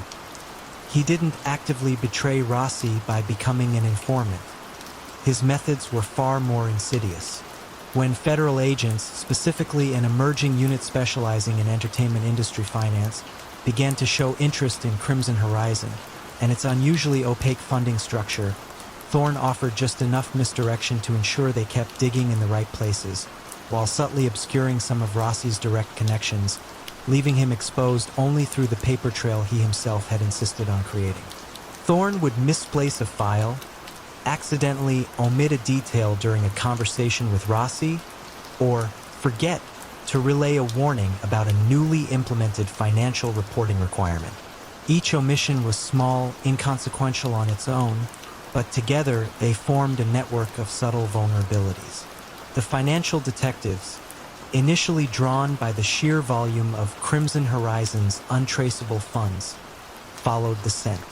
He didn't actively betray Rossi by becoming an informant. His methods were far more insidious. When federal agents, specifically an emerging unit specializing in entertainment industry finance, began to show interest in Crimson Horizon and its unusually opaque funding structure, Thorne offered just enough misdirection to ensure they kept digging in the right places, while subtly obscuring some of Rossi's direct connections, leaving him exposed only through the paper trail he himself had insisted on creating. Thorne would misplace a file, accidentally omit a detail during a conversation with Rossi, or forget to relay a warning about a newly implemented financial reporting requirement. Each omission was small, inconsequential on its own, but together they formed a network of subtle vulnerabilities. The financial detectives, initially drawn by the sheer volume of Crimson Horizon's untraceable funds, followed the scent.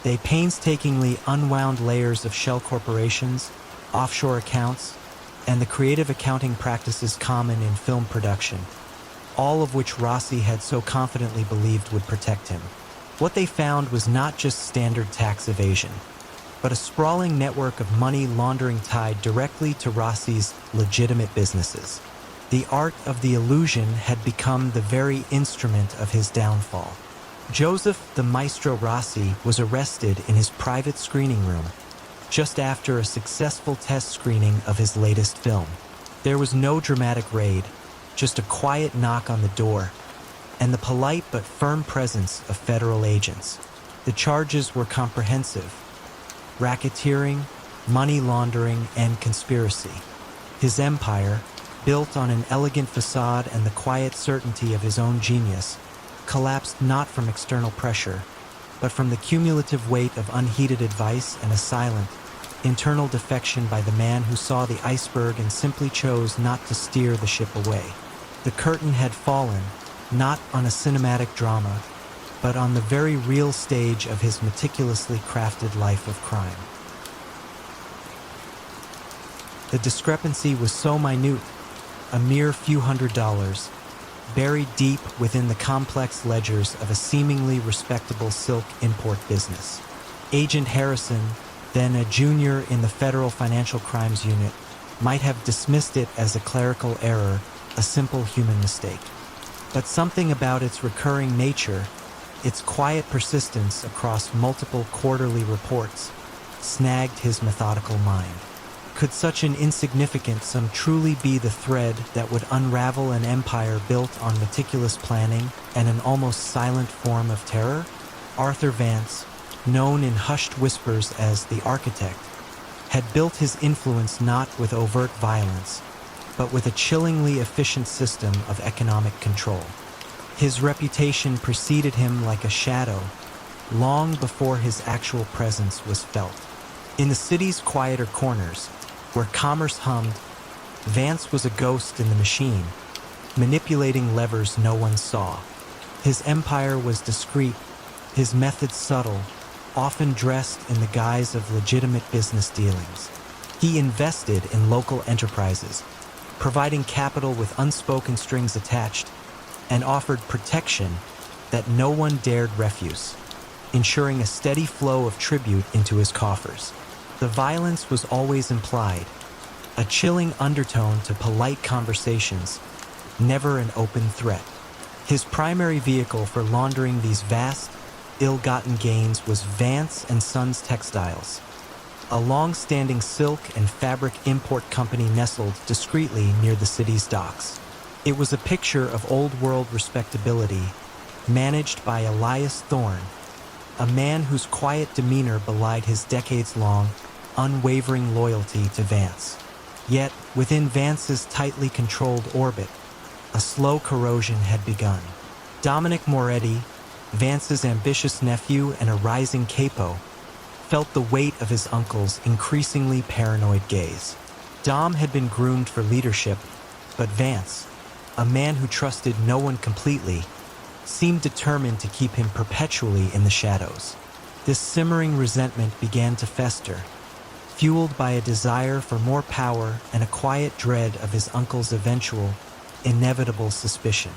They painstakingly unwound layers of shell corporations, offshore accounts, and the creative accounting practices common in film production, all of which Rossi had so confidently believed would protect him. What they found was not just standard tax evasion, but a sprawling network of money laundering tied directly to Rossi's legitimate businesses. The art of the illusion had become the very instrument of his downfall. Joseph the Maestro Rossi was arrested in his private screening room just after a successful test screening of his latest film. There was no dramatic raid, just a quiet knock on the door, and the polite but firm presence of federal agents. The charges were comprehensive: racketeering, money laundering, and conspiracy. His empire, built on an elegant facade and the quiet certainty of his own genius, collapsed not from external pressure, but from the cumulative weight of unheeded advice and a silent, internal defection by the man who saw the iceberg and simply chose not to steer the ship away. The curtain had fallen, not on a cinematic drama, but on the very real stage of his meticulously crafted life of crime. The discrepancy was so minute, a mere few $100s, buried deep within the complex ledgers of a seemingly respectable silk import business. Agent Harrison, then a junior in the Federal Financial Crimes Unit, might have dismissed it as a clerical error, a simple human mistake. But something about its recurring nature, its quiet persistence across multiple quarterly reports, snagged his methodical mind. Could such an insignificant sum truly be the thread that would unravel an empire built on meticulous planning and an almost silent form of terror? Arthur Vance, known in hushed whispers as the Architect, had built his influence not with overt violence, but with a chillingly efficient system of economic control. His reputation preceded him like a shadow, long before his actual presence was felt. In the city's quieter corners, where commerce hummed, Vance was a ghost in the machine, manipulating levers no one saw. His empire was discreet, his methods subtle, often dressed in the guise of legitimate business dealings. He invested in local enterprises, providing capital with unspoken strings attached, and offered protection that no one dared refuse, ensuring a steady flow of tribute into his coffers. The violence was always implied, a chilling undertone to polite conversations, never an open threat. His primary vehicle for laundering these vast, ill-gotten gains was Vance and Sons Textiles, a long-standing silk and fabric import company nestled discreetly near the city's docks. It was a picture of old-world respectability, managed by Elias Thorne, a man whose quiet demeanor belied his decades-long, unwavering loyalty to Vance. Yet, within Vance's tightly controlled orbit, a slow corrosion had begun. Dominic Moretti, Vance's ambitious nephew and a rising capo, felt the weight of his uncle's increasingly paranoid gaze. Dom had been groomed for leadership, but Vance, a man who trusted no one completely, seemed determined to keep him perpetually in the shadows. This simmering resentment began to fester, fueled by a desire for more power and a quiet dread of his uncle's eventual, inevitable suspicion.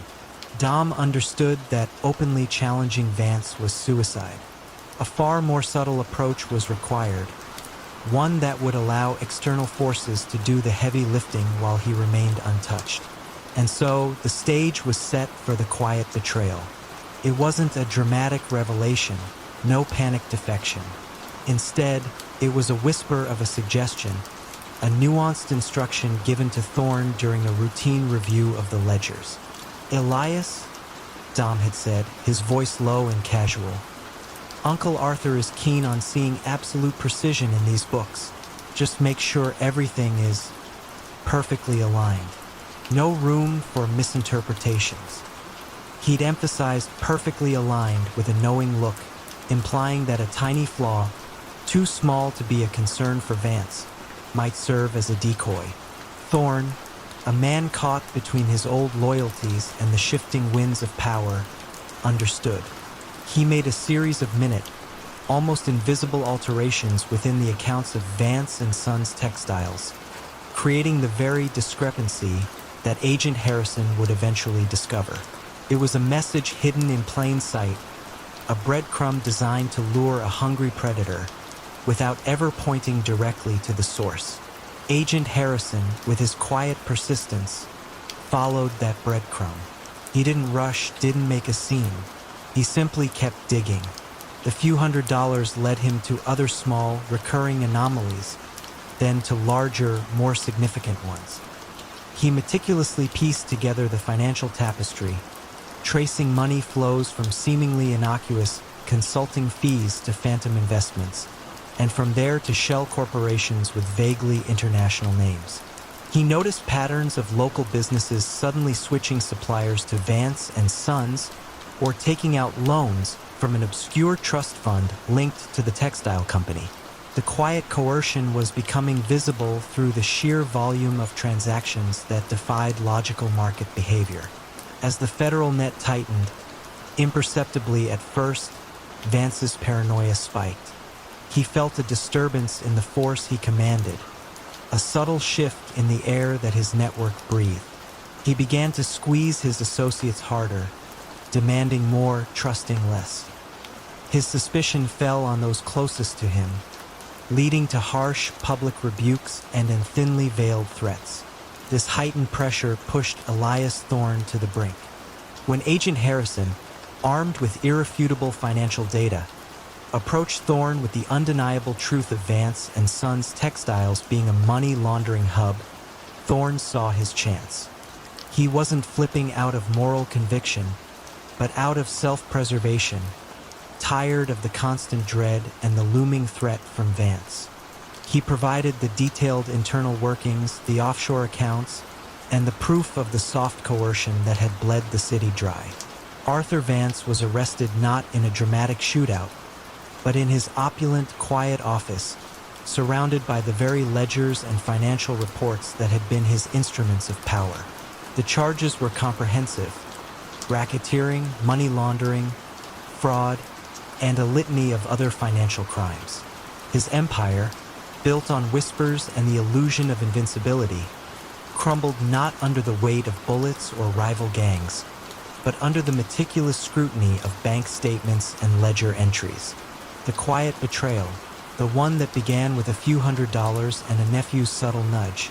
Dom understood that openly challenging Vance was suicide. A far more subtle approach was required, one that would allow external forces to do the heavy lifting while he remained untouched. And so, the stage was set for the quiet betrayal. It wasn't a dramatic revelation, no panic defection. Instead, it was a whisper of a suggestion, a nuanced instruction given to Thorne during a routine review of the ledgers. "Elias," Dom had said, his voice low and casual, "Uncle Arthur is keen on seeing absolute precision in these books. Just make sure everything is perfectly aligned. No room for misinterpretations." He'd emphasized perfectly aligned with a knowing look, implying that a tiny flaw, too small to be a concern for Vance, might serve as a decoy. Thorne, a man caught between his old loyalties and the shifting winds of power, understood. He made a series of almost invisible alterations within the accounts of Vance and Sons Textiles, creating the very discrepancy that Agent Harrison would eventually discover. It was a message hidden in plain sight, a breadcrumb designed to lure a hungry predator, without ever pointing directly to the source. Agent Harrison, with his quiet persistence, followed that breadcrumb. He didn't rush, didn't make a scene. He simply kept digging. The few $100s led him to other small, recurring anomalies, then to larger, more significant ones. He meticulously pieced together the financial tapestry, tracing money flows from seemingly innocuous consulting fees to phantom investments, and from there to shell corporations with vaguely international names. He noticed patterns of local businesses suddenly switching suppliers to Vance and Sons, or taking out loans from an obscure trust fund linked to the textile company. The quiet coercion was becoming visible through the sheer volume of transactions that defied logical market behavior. As the federal net tightened, imperceptibly at first, Vance's paranoia spiked. He felt a disturbance in the force he commanded, a subtle shift in the air that his network breathed. He began to squeeze his associates harder, demanding more, trusting less. His suspicion fell on those closest to him, leading to harsh public rebukes and in thinly veiled threats. This heightened pressure pushed Elias Thorne to the brink. When Agent Harrison, armed with irrefutable financial data, approached Thorne with the undeniable truth of Vance and Sons Textiles being a money laundering hub, Thorne saw his chance. He wasn't flipping out of moral conviction, but out of self-preservation, tired of the constant dread and the looming threat from Vance. He provided the detailed internal workings, the offshore accounts, and the proof of the soft coercion that had bled the city dry. Arthur Vance was arrested not in a dramatic shootout, but in his opulent, quiet office, surrounded by the very ledgers and financial reports that had been his instruments of power. The charges were comprehensive: racketeering, money laundering, fraud, and a litany of other financial crimes. His empire, built on whispers and the illusion of invincibility, crumbled not under the weight of bullets or rival gangs, but under the meticulous scrutiny of bank statements and ledger entries. The quiet betrayal, the one that began with a few $100s and a nephew's subtle nudge,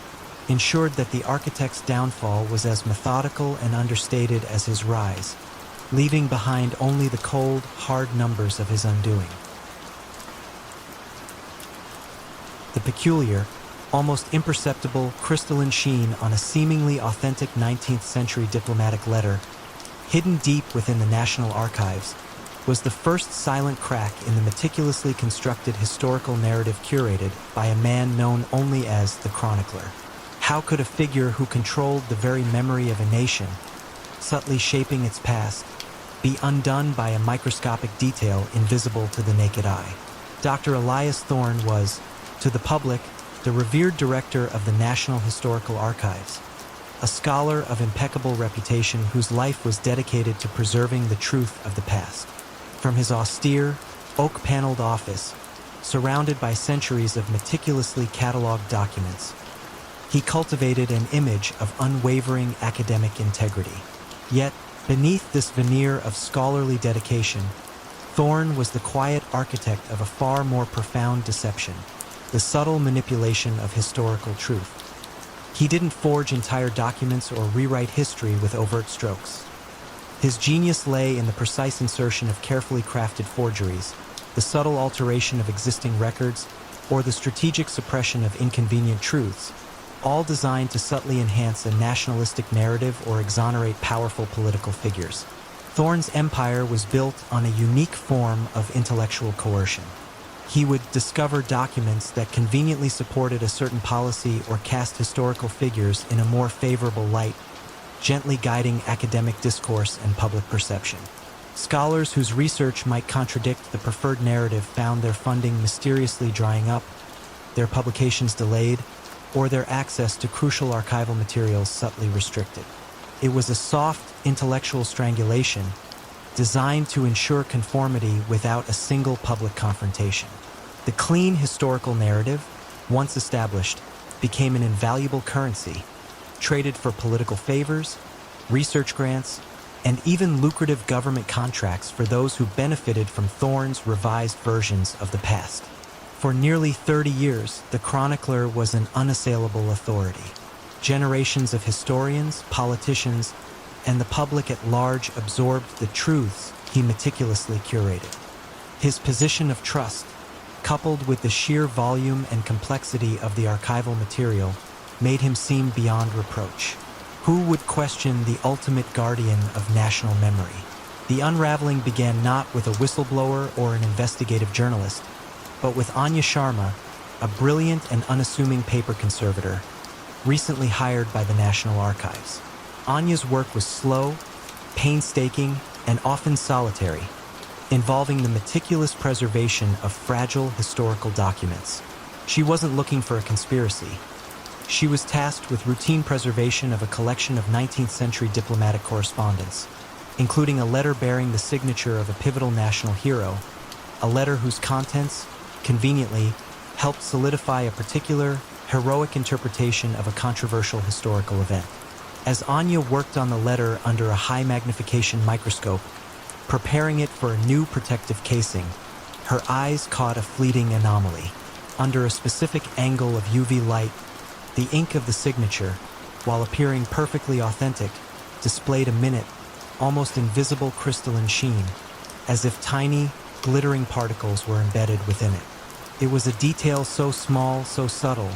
ensured that the architect's downfall was as methodical and understated as his rise, leaving behind only the cold, hard numbers of his undoing. The peculiar, almost imperceptible crystalline sheen on a seemingly authentic 19th century diplomatic letter, hidden deep within the National Archives, was the first silent crack in the meticulously constructed historical narrative curated by a man known only as the chronicler. How could a figure who controlled the very memory of a nation, subtly shaping its past, be undone by a microscopic detail invisible to the naked eye? Dr. Elias Thorne was, to the public, the revered director of the National Historical Archives, a scholar of impeccable reputation whose life was dedicated to preserving the truth of the past. From his austere, oak-paneled office, surrounded by centuries of meticulously catalogued documents, he cultivated an image of unwavering academic integrity. Yet, beneath this veneer of scholarly dedication, Thorne was the quiet architect of a far more profound deception, the subtle manipulation of historical truth. He didn't forge entire documents or rewrite history with overt strokes. His genius lay in the precise insertion of carefully crafted forgeries, the subtle alteration of existing records, or the strategic suppression of inconvenient truths, all designed to subtly enhance a nationalistic narrative or exonerate powerful political figures. Thorne's empire was built on a unique form of intellectual coercion. He would discover documents that conveniently supported a certain policy or cast historical figures in a more favorable light, gently guiding academic discourse and public perception. Scholars whose research might contradict the preferred narrative found their funding mysteriously drying up, their publications delayed, or their access to crucial archival materials subtly restricted. It was a soft, intellectual strangulation designed to ensure conformity without a single public confrontation. The clean historical narrative, once established, became an invaluable currency, traded for political favors, research grants, and even lucrative government contracts for those who benefited from Thorne's revised versions of the past. For nearly 30 years, the chronicler was an unassailable authority. Generations of historians, politicians, and the public at large absorbed the truths he meticulously curated. His position of trust, coupled with the sheer volume and complexity of the archival material, made him seem beyond reproach. Who would question the ultimate guardian of national memory? The unraveling began not with a whistleblower or an investigative journalist, but with Anya Sharma, a brilliant and unassuming paper conservator, recently hired by the National Archives. Anya's work was slow, painstaking, and often solitary, involving the meticulous preservation of fragile historical documents. She wasn't looking for a conspiracy. She was tasked with routine preservation of a collection of 19th century diplomatic correspondence, including a letter bearing the signature of a pivotal national hero, a letter whose contents, conveniently, helped solidify a particular, heroic interpretation of a controversial historical event. As Anya worked on the letter under a high magnification microscope, preparing it for a new protective casing, her eyes caught a fleeting anomaly. Under a specific angle of UV light, the ink of the signature, while appearing perfectly authentic, displayed a minute, almost invisible crystalline sheen, as if tiny, glittering particles were embedded within it. It was a detail so small, so subtle,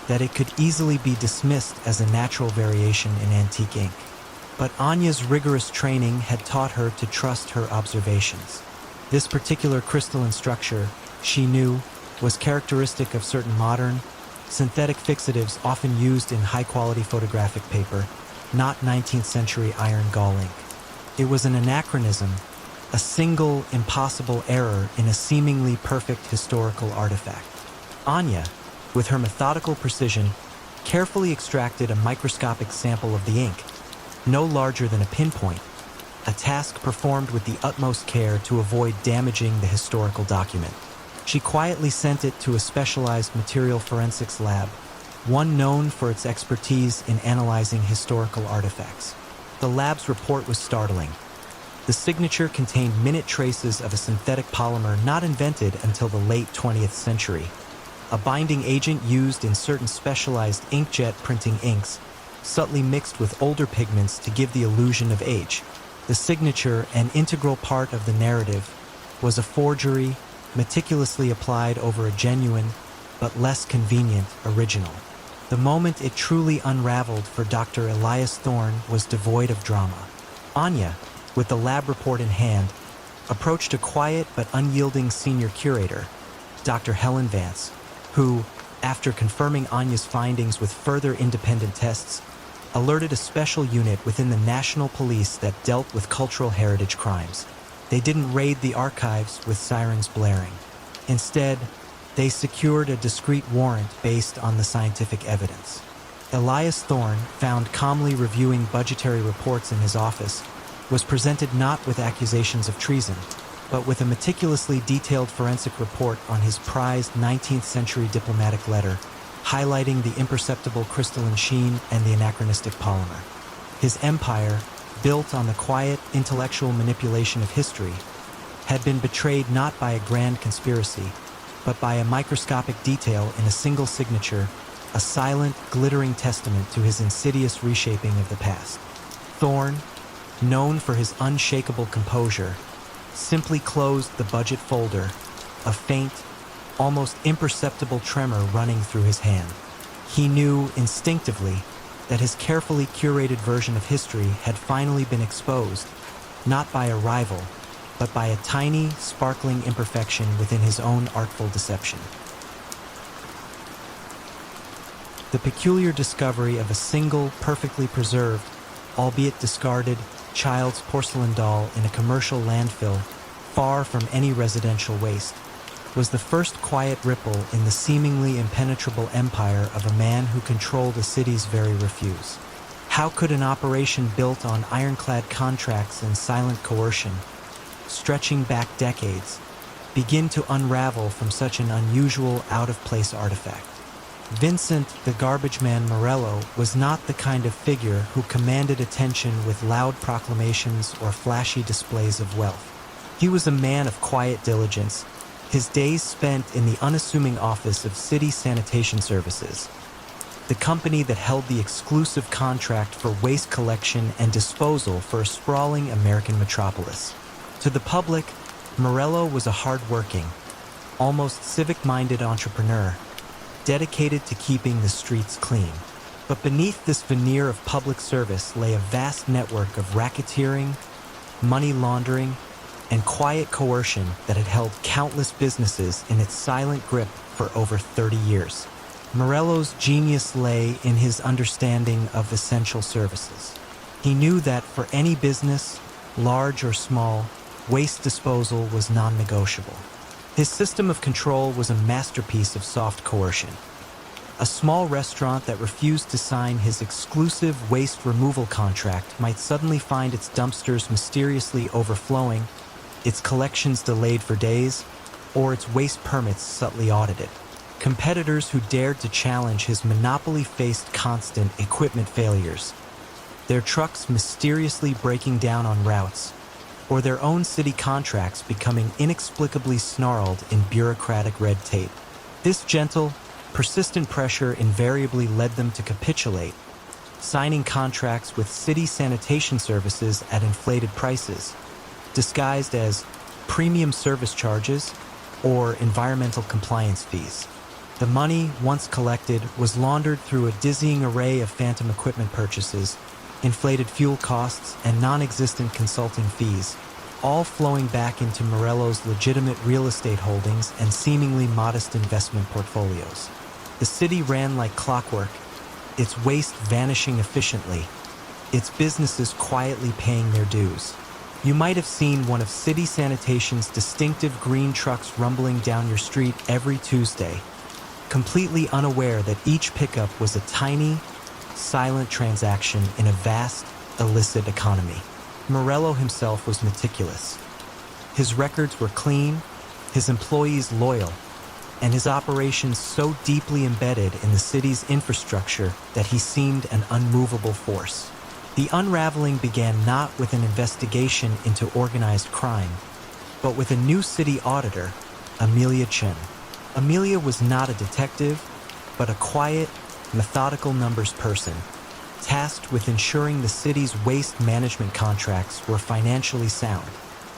that it could easily be dismissed as a natural variation in antique ink. But Anya's rigorous training had taught her to trust her observations. This particular crystalline structure, she knew, was characteristic of certain modern, synthetic fixatives often used in high-quality photographic paper, not 19th century iron gall ink. It was an anachronism, a single, impossible error in a seemingly perfect historical artifact. Anya, with her methodical precision, carefully extracted a microscopic sample of the ink, no larger than a pinpoint, a task performed with the utmost care to avoid damaging the historical document. She quietly sent it to a specialized material forensics lab, one known for its expertise in analyzing historical artifacts. The lab's report was startling. The signature contained minute traces of a synthetic polymer not invented until the late 20th century, a binding agent used in certain specialized inkjet printing inks, subtly mixed with older pigments to give the illusion of age. The signature, an integral part of the narrative, was a forgery meticulously applied over a genuine, but less convenient, original. The moment it truly unraveled for Dr. Elias Thorne was devoid of drama. Anya, with the lab report in hand, approached a quiet but unyielding senior curator, Dr. Helen Vance, who, after confirming Anya's findings with further independent tests, alerted a special unit within the National Police that dealt with cultural heritage crimes. They didn't raid the archives with sirens blaring. Instead, they secured a discreet warrant based on the scientific evidence. Elias Thorne, found calmly reviewing budgetary reports in his office, was presented not with accusations of treason, but with a meticulously detailed forensic report on his prized 19th century diplomatic letter, highlighting the imperceptible crystalline sheen and the anachronistic polymer. His empire, built on the quiet, intellectual manipulation of history, had been betrayed not by a grand conspiracy, but by a microscopic detail in a single signature, a silent, glittering testament to his insidious reshaping of the past. Thorne, known for his unshakable composure, simply closed the budget folder, a faint, almost imperceptible tremor running through his hand. He knew instinctively that his carefully curated version of history had finally been exposed, not by a rival, but by a tiny, sparkling imperfection within his own artful deception. The peculiar discovery of a single, perfectly preserved, albeit discarded, child's porcelain doll in a commercial landfill, far from any residential waste, was the first quiet ripple in the seemingly impenetrable empire of a man who controlled a city's very refuse. How could an operation built on ironclad contracts and silent coercion, stretching back decades, begin to unravel from such an unusual, out-of-place artifact? Vincent the Garbage Man Morello was not the kind of figure who commanded attention with loud proclamations or flashy displays of wealth. He was a man of quiet diligence, his days spent in the unassuming office of City Sanitation Services, the company that held the exclusive contract for waste collection and disposal for a sprawling American metropolis. To the public, Morello was a hard-working, almost civic-minded entrepreneur, dedicated to keeping the streets clean. But beneath this veneer of public service lay a vast network of racketeering, money laundering, and quiet coercion that had held countless businesses in its silent grip for over 30 years. Morello's genius lay in his understanding of essential services. He knew that for any business, large or small, waste disposal was non-negotiable. His system of control was a masterpiece of soft coercion. A small restaurant that refused to sign his exclusive waste removal contract might suddenly find its dumpsters mysteriously overflowing, its collections delayed for days, or its waste permits subtly audited. Competitors who dared to challenge his monopoly faced constant equipment failures, their trucks mysteriously breaking down on routes, or their own city contracts becoming inexplicably snarled in bureaucratic red tape. This gentle, persistent pressure invariably led them to capitulate, signing contracts with city sanitation services at inflated prices, disguised as premium service charges or environmental compliance fees. The money, once collected, was laundered through a dizzying array of phantom equipment purchases, inflated fuel costs, and non-existent consulting fees, all flowing back into Morello's legitimate real estate holdings and seemingly modest investment portfolios. The city ran like clockwork, its waste vanishing efficiently, its businesses quietly paying their dues. You might have seen one of City Sanitation's distinctive green trucks rumbling down your street every Tuesday, completely unaware that each pickup was a tiny, silent transaction in a vast, illicit economy. Morello himself was meticulous. His records were clean, his employees loyal, and his operations so deeply embedded in the city's infrastructure that he seemed an unmovable force. The unraveling began not with an investigation into organized crime, but with a new city auditor, Amelia Chen. Amelia was not a detective, but a quiet, methodical numbers person, tasked with ensuring the city's waste management contracts were financially sound.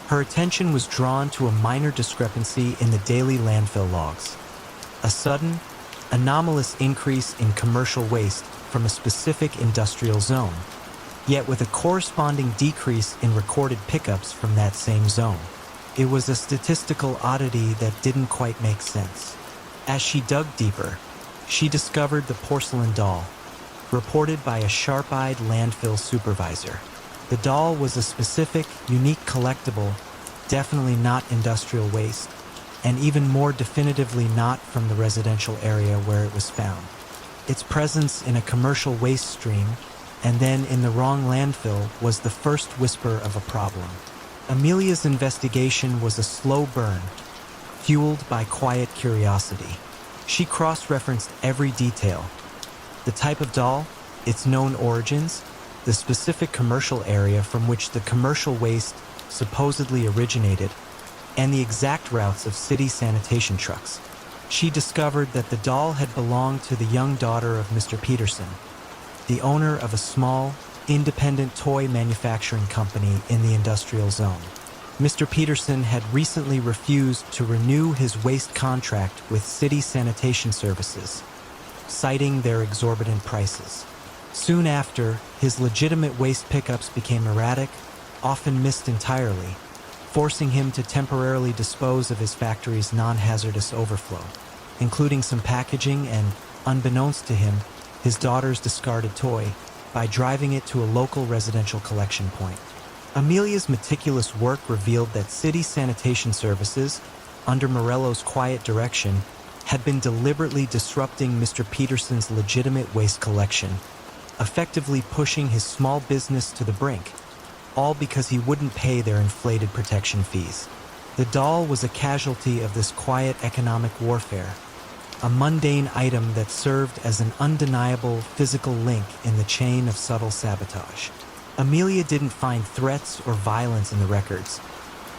Her attention was drawn to a minor discrepancy in the daily landfill logs. A sudden, anomalous increase in commercial waste from a specific industrial zone, yet with a corresponding decrease in recorded pickups from that same zone. It was a statistical oddity that didn't quite make sense. As she dug deeper, she discovered the porcelain doll, reported by a sharp-eyed landfill supervisor. The doll was a specific, unique collectible, definitely not industrial waste, and even more definitively not from the residential area where it was found. Its presence in a commercial waste stream, and then in the wrong landfill, was the first whisper of a problem. Amelia's investigation was a slow burn, fueled by quiet curiosity. She cross-referenced every detail: the type of doll, its known origins, the specific commercial area from which the commercial waste supposedly originated, and the exact routes of city sanitation trucks. She discovered that the doll had belonged to the young daughter of Mr. Peterson, the owner of a small, independent toy manufacturing company in the industrial zone. Mr. Peterson had recently refused to renew his waste contract with city sanitation services, citing their exorbitant prices. Soon after, his legitimate waste pickups became erratic, often missed entirely, forcing him to temporarily dispose of his factory's non-hazardous overflow, including some packaging and, unbeknownst to him, his daughter's discarded toy, by driving it to a local residential collection point. Amelia's meticulous work revealed that city sanitation services, under Morello's quiet direction, had been deliberately disrupting Mr. Peterson's legitimate waste collection, effectively pushing his small business to the brink, all because he wouldn't pay their inflated protection fees. The doll was a casualty of this quiet economic warfare, a mundane item that served as an undeniable physical link in the chain of subtle sabotage. Amelia didn't find threats or violence in the records.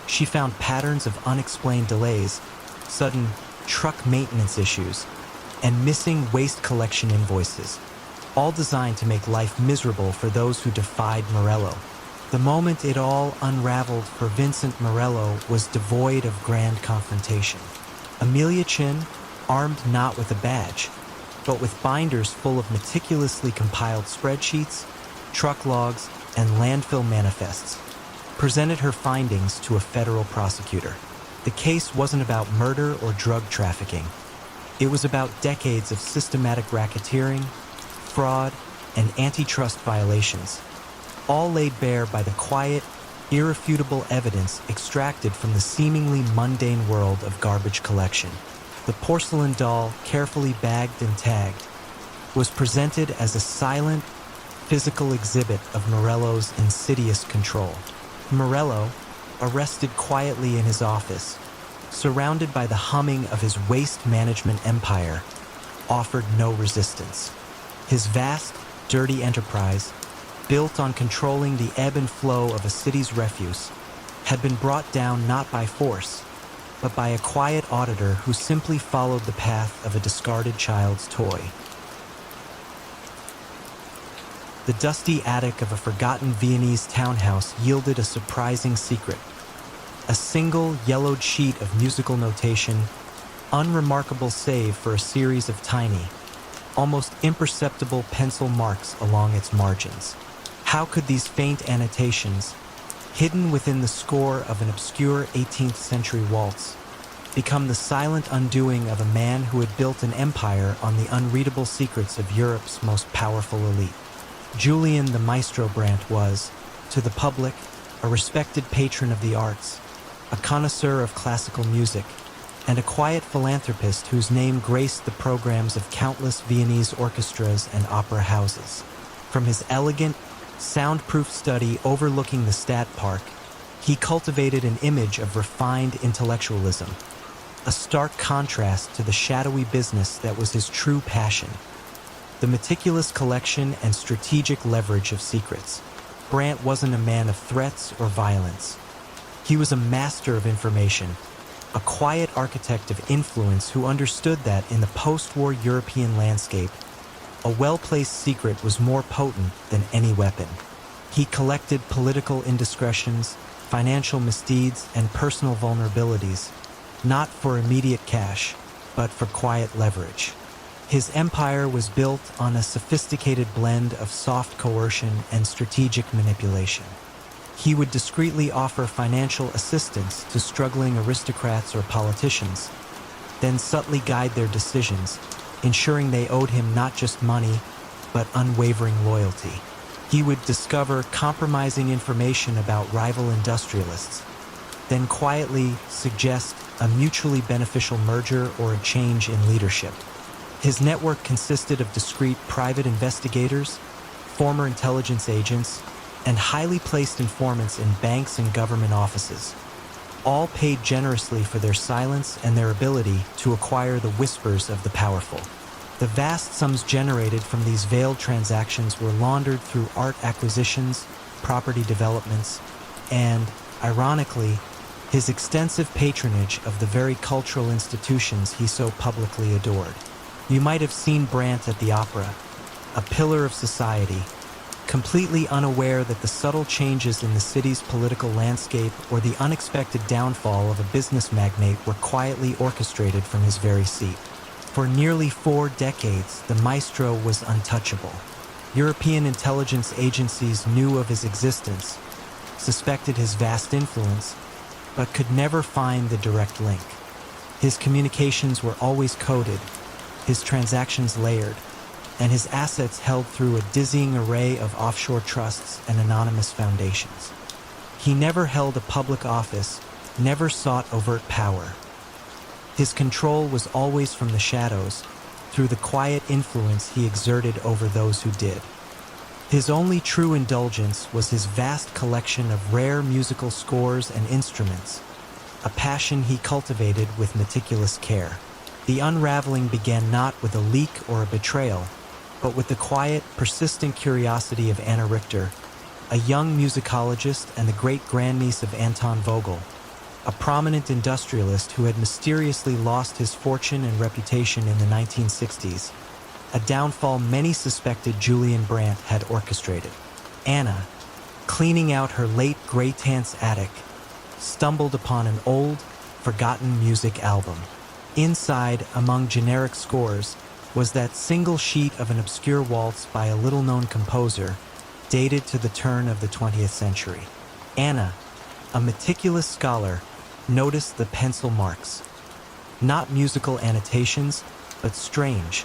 She found patterns of unexplained delays, sudden truck maintenance issues, and missing waste collection invoices, all designed to make life miserable for those who defied Morello. The moment it all unraveled for Vincent Morello was devoid of grand confrontation. Amelia Chin, armed not with a badge, but with binders full of meticulously compiled spreadsheets, truck logs, and landfill manifests, presented her findings to a federal prosecutor. The case wasn't about murder or drug trafficking. It was about decades of systematic racketeering, fraud, and antitrust violations, all laid bare by the quiet, irrefutable evidence extracted from the seemingly mundane world of garbage collection. The porcelain doll, carefully bagged and tagged, was presented as a silent, physical exhibit of Morello's insidious control. Morello, arrested quietly in his office, surrounded by the humming of his waste management empire, offered no resistance. His vast, dirty enterprise, built on controlling the ebb and flow of a city's refuse, had been brought down not by force, but by a quiet auditor who simply followed the path of a discarded child's toy. The dusty attic of a forgotten Viennese townhouse yielded a surprising secret. A single yellowed sheet of musical notation, unremarkable save for a series of tiny, almost imperceptible pencil marks along its margins. How could these faint annotations, hidden within the score of an obscure 18th century waltz, become the silent undoing of a man who had built an empire on the unreadable secrets of Europe's most powerful elite? Julian the Maestro Brandt was, to the public, a respected patron of the arts, a connoisseur of classical music, and a quiet philanthropist whose name graced the programs of countless Viennese orchestras and opera houses. From his elegant, soundproof study overlooking the Stadtpark, he cultivated an image of refined intellectualism, a stark contrast to the shadowy business that was his true passion. the meticulous collection and strategic leverage of secrets. Brandt wasn't a man of threats or violence. He was a master of information, a quiet architect of influence who understood that in the post-war European landscape, a well-placed secret was more potent than any weapon. He collected political indiscretions, financial misdeeds, and personal vulnerabilities, not for immediate cash, but for quiet leverage. His empire was built on a sophisticated blend of soft coercion and strategic manipulation. He would discreetly offer financial assistance to struggling aristocrats or politicians, then subtly guide their decisions, ensuring they owed him not just money, but unwavering loyalty. He would discover compromising information about rival industrialists, then quietly suggest a mutually beneficial merger or a change in leadership. His network consisted of discreet private investigators, former intelligence agents, and highly placed informants in banks and government offices, all paid generously for their silence and their ability to acquire the whispers of the powerful. The vast sums generated from these veiled transactions were laundered through art acquisitions, property developments, and, ironically, his extensive patronage of the very cultural institutions he so publicly adored. You might have seen Brandt at the opera, a pillar of society, completely unaware that the subtle changes in the city's political landscape or the unexpected downfall of a business magnate were quietly orchestrated from his very seat. For nearly 4 decades, the maestro was untouchable. European intelligence agencies knew of his existence, suspected his vast influence, but could never find the direct link. His communications were always coded, his transactions layered, and his assets held through a dizzying array of offshore trusts and anonymous foundations. He never held a public office, never sought overt power. His control was always from the shadows, through the quiet influence he exerted over those who did. His only true indulgence was his vast collection of rare musical scores and instruments, a passion he cultivated with meticulous care. The unraveling began not with a leak or a betrayal, but with the quiet, persistent curiosity of Anna Richter, a young musicologist and the great-grandniece of Anton Vogel, a prominent industrialist who had mysteriously lost his fortune and reputation in the 1960s, a downfall many suspected Julian Brandt had orchestrated. Anna, cleaning out her late Greytant's attic, stumbled upon an old, forgotten music album. Inside, among generic scores, was that single sheet of an obscure waltz by a little-known composer, dated to the turn of the 20th century. Anna, a meticulous scholar, noticed the pencil marks. Not musical annotations, but strange,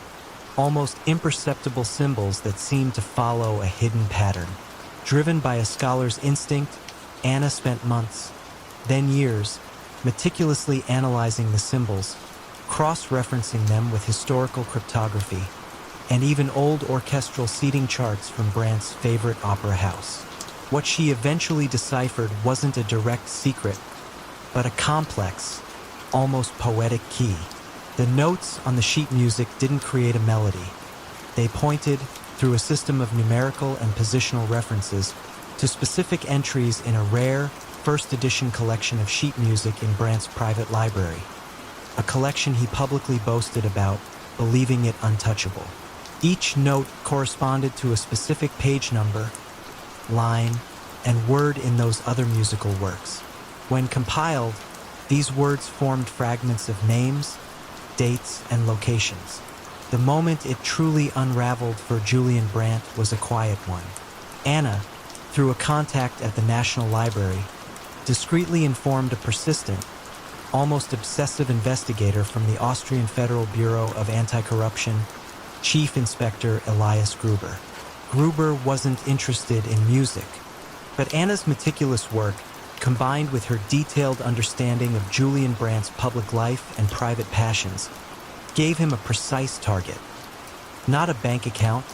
almost imperceptible symbols that seemed to follow a hidden pattern. Driven by a scholar's instinct, Anna spent months, then years, meticulously analyzing the symbols, cross-referencing them with historical cryptography, and even old orchestral seating charts from Brandt's favorite opera house. What she eventually deciphered wasn't a direct secret, but a complex, almost poetic key. The notes on the sheet music didn't create a melody. They pointed, through a system of numerical and positional references, to specific entries in a rare, first-edition collection of sheet music in Brandt's private library, a collection he publicly boasted about, believing it untouchable. Each note corresponded to a specific page number, line, and word in those other musical works. When compiled, these words formed fragments of names, dates, and locations. The moment it truly unraveled for Julian Brandt was a quiet one. Anna, through a contact at the National Library, discreetly informed a persistent, almost obsessive investigator from the Austrian Federal Bureau of Anti-Corruption, Chief Inspector Elias Gruber. Gruber wasn't interested in music, but Anna's meticulous work, combined with her detailed understanding of Julian Brandt's public life and private passions, gave him a precise target. Not a bank account,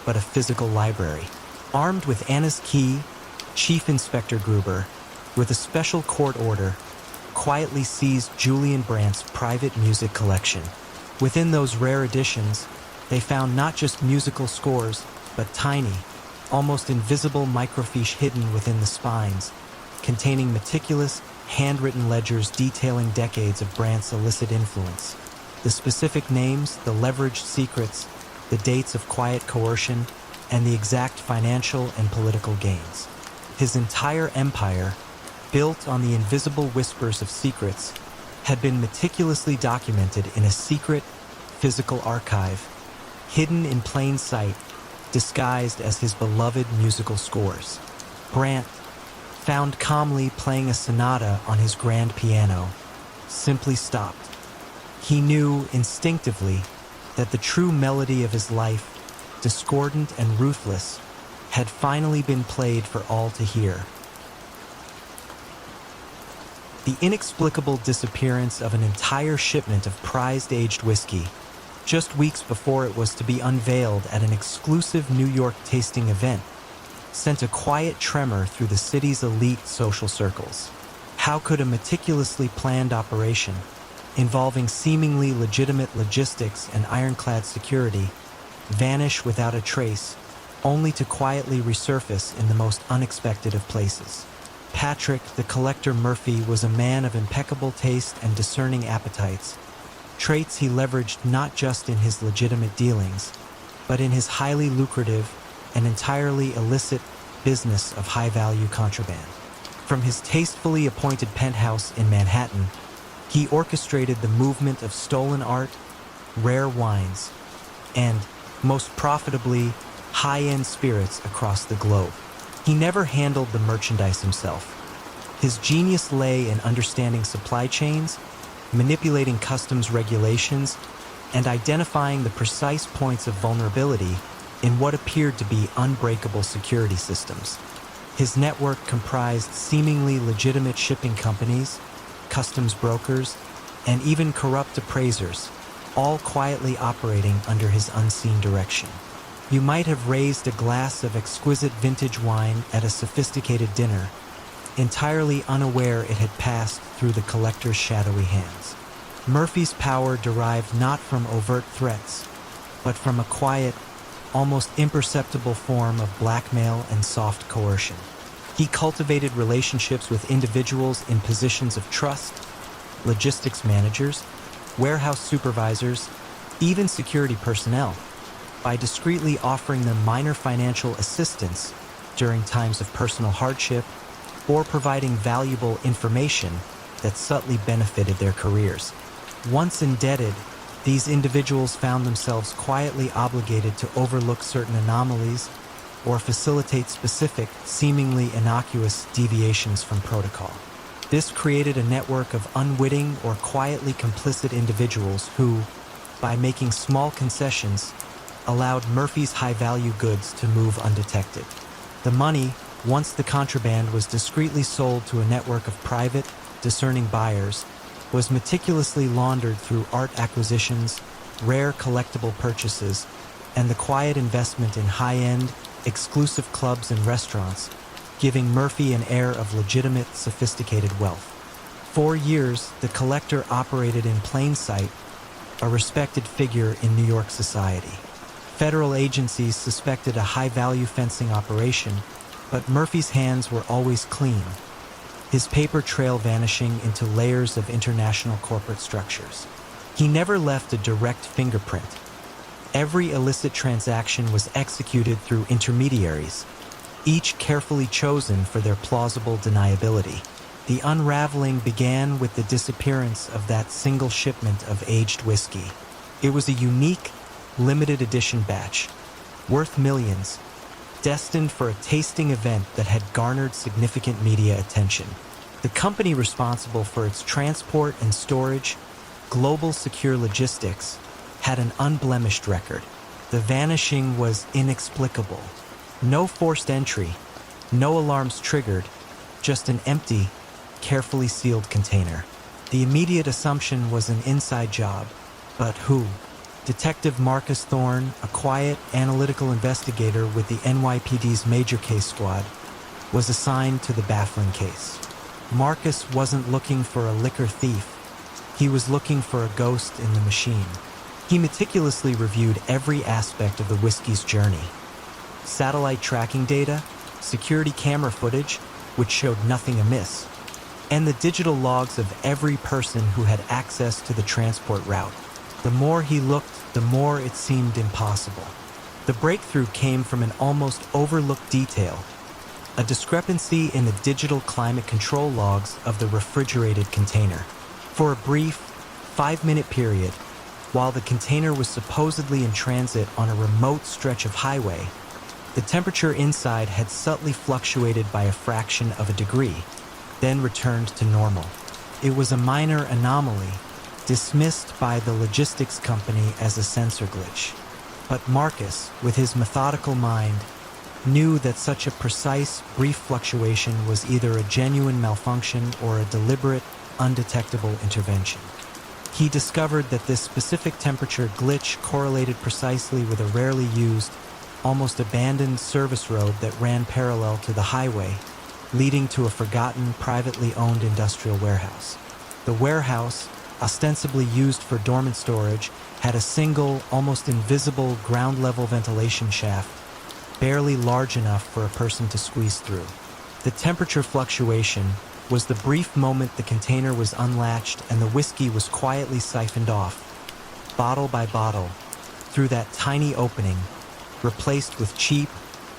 but a physical library. Armed with Anna's key, Chief Inspector Gruber, with a special court order, quietly seized Julian Brandt's private music collection. Within those rare editions, They found not just musical scores, but tiny, almost invisible microfiche hidden within the spines, containing meticulous, handwritten ledgers detailing decades of Brandt's illicit influence. The specific names, the leveraged secrets, the dates of quiet coercion, and the exact financial and political gains. His entire empire, built on the invisible whispers of secrets, had been meticulously documented in a secret, physical archive, hidden in plain sight, disguised as his beloved musical scores. Brandt, found calmly playing a sonata on his grand piano, simply stopped. He knew instinctively that the true melody of his life, discordant and ruthless, had finally been played for all to hear. The inexplicable disappearance of an entire shipment of prized aged whiskey, just weeks before it was to be unveiled at an exclusive New York tasting event, sent a quiet tremor through the city's elite social circles. How could a meticulously planned operation, involving seemingly legitimate logistics and ironclad security, vanish without a trace, only to quietly resurface in the most unexpected of places? Patrick, the collector Murphy, was a man of impeccable taste and discerning appetites, traits he leveraged not just in his legitimate dealings, but in his highly lucrative and entirely illicit business of high-value contraband. From his tastefully appointed penthouse in Manhattan, he orchestrated the movement of stolen art, rare wines, and, most profitably, high-end spirits across the globe. He never handled the merchandise himself. His genius lay in understanding supply chains, manipulating customs regulations, and identifying the precise points of vulnerability in what appeared to be unbreakable security systems. His network comprised seemingly legitimate shipping companies, customs brokers, and even corrupt appraisers, all quietly operating under his unseen direction. You might have raised a glass of exquisite vintage wine at a sophisticated dinner, entirely unaware it had passed through the collector's shadowy hands. Murphy's power derived not from overt threats, but from a quiet, almost imperceptible form of blackmail and soft coercion. He cultivated relationships with individuals in positions of trust, logistics managers, warehouse supervisors, even security personnel, by discreetly offering them minor financial assistance during times of personal hardship or providing valuable information that subtly benefited their careers. Once indebted, these individuals found themselves quietly obligated to overlook certain anomalies or facilitate specific, seemingly innocuous deviations from protocol. This created a network of unwitting or quietly complicit individuals who, by making small concessions, allowed Murphy's high-value goods to move undetected. The money, once the contraband was discreetly sold to a network of private, discerning buyers, was meticulously laundered through art acquisitions, rare collectible purchases, and the quiet investment in high-end, exclusive clubs and restaurants, giving Murphy an air of legitimate, sophisticated wealth. For years, the collector operated in plain sight, a respected figure in New York society. Federal agencies suspected a high-value fencing operation, but Murphy's hands were always clean, his paper trail vanishing into layers of international corporate structures. He never left a direct fingerprint. Every illicit transaction was executed through intermediaries, each carefully chosen for their plausible deniability. The unraveling began with the disappearance of that single shipment of aged whiskey. It was a unique, limited edition batch, worth millions, destined for a tasting event that had garnered significant media attention. The company responsible for its transport and storage, global secure logistics, had an unblemished record. The vanishing was inexplicable. No forced entry, no alarms triggered, just an empty, carefully sealed container. The immediate assumption was an inside job, but who? Detective Marcus Thorne, a quiet, analytical investigator with the NYPD's major case squad, was assigned to the baffling case. Marcus wasn't looking for a liquor thief. He was looking for a ghost in the machine. He meticulously reviewed every aspect of the whiskey's journey. Satellite tracking data, security camera footage, which showed nothing amiss, and the digital logs of every person who had access to the transport route. The more he looked, the more it seemed impossible. The breakthrough came from an almost overlooked detail, a discrepancy in the digital climate control logs of the refrigerated container. For a brief, 5-minute period, while the container was supposedly in transit on a remote stretch of highway, the temperature inside had subtly fluctuated by a fraction of a degree, then returned to normal. It was a minor anomaly, dismissed by the logistics company as a sensor glitch. But Marcus, with his methodical mind, knew that such a precise, brief fluctuation was either a genuine malfunction or a deliberate, undetectable intervention. He discovered that this specific temperature glitch correlated precisely with a rarely used, almost abandoned service road that ran parallel to the highway, leading to a forgotten, privately owned industrial warehouse. The warehouse, ostensibly used for dormant storage, had a single, almost invisible ground-level ventilation shaft, barely large enough for a person to squeeze through. The temperature fluctuation was the brief moment the container was unlatched and the whiskey was quietly siphoned off, bottle by bottle, through that tiny opening, replaced with cheap,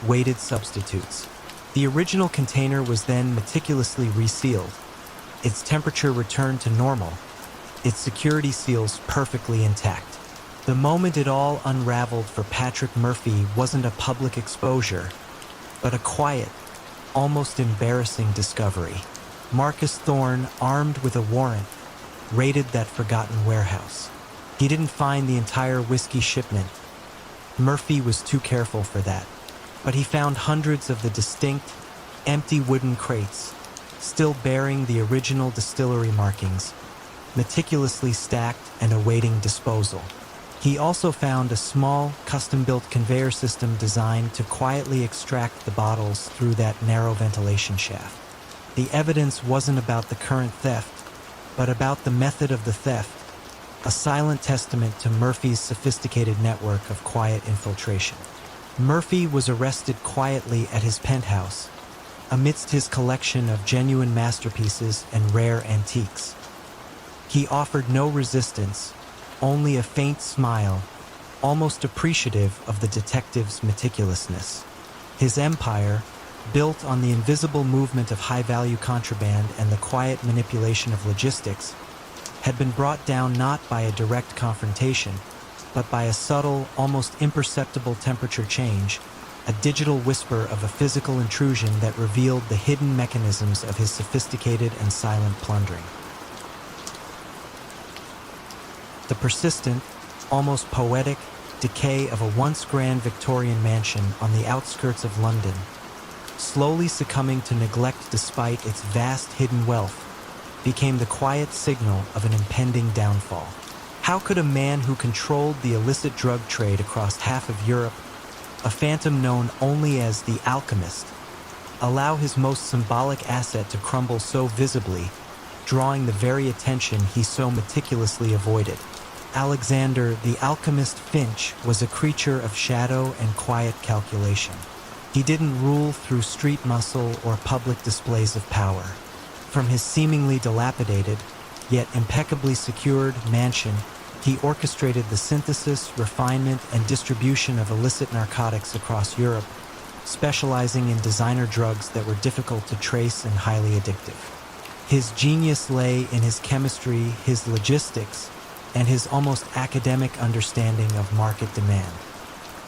weighted substitutes. The original container was then meticulously resealed, its temperature returned to normal, its security seals perfectly intact. The moment it all unraveled for Patrick Murphy wasn't a public exposure, but a quiet, almost embarrassing discovery. Marcus Thorne, armed with a warrant, raided that forgotten warehouse. He didn't find the entire whiskey shipment. Murphy was too careful for that. But he found hundreds of the distinct, empty wooden crates, still bearing the original distillery markings, meticulously stacked and awaiting disposal. He also found a small, custom-built conveyor system designed to quietly extract the bottles through that narrow ventilation shaft. The evidence wasn't about the current theft, but about the method of the theft, a silent testament to Murphy's sophisticated network of quiet infiltration. Murphy was arrested quietly at his penthouse, amidst his collection of genuine masterpieces and rare antiques. He offered no resistance, only a faint smile, almost appreciative of the detective's meticulousness. His empire, built on the invisible movement of high-value contraband and the quiet manipulation of logistics, had been brought down not by a direct confrontation, but by a subtle, almost imperceptible temperature change, a digital whisper of a physical intrusion that revealed the hidden mechanisms of his sophisticated and silent plundering. The persistent, almost poetic, decay of a once grand Victorian mansion on the outskirts of London, slowly succumbing to neglect despite its vast hidden wealth, became the quiet signal of an impending downfall. How could a man who controlled the illicit drug trade across half of Europe, a phantom known only as the Alchemist, allow his most symbolic asset to crumble so visibly, drawing the very attention he so meticulously avoided? Alexander the Alchemist Finch was a creature of shadow and quiet calculation. He didn't rule through street muscle or public displays of power. From his seemingly dilapidated, yet impeccably secured mansion, he orchestrated the synthesis, refinement, and distribution of illicit narcotics across Europe, specializing in designer drugs that were difficult to trace and highly addictive. His genius lay in his chemistry, his logistics, and his almost academic understanding of market demand.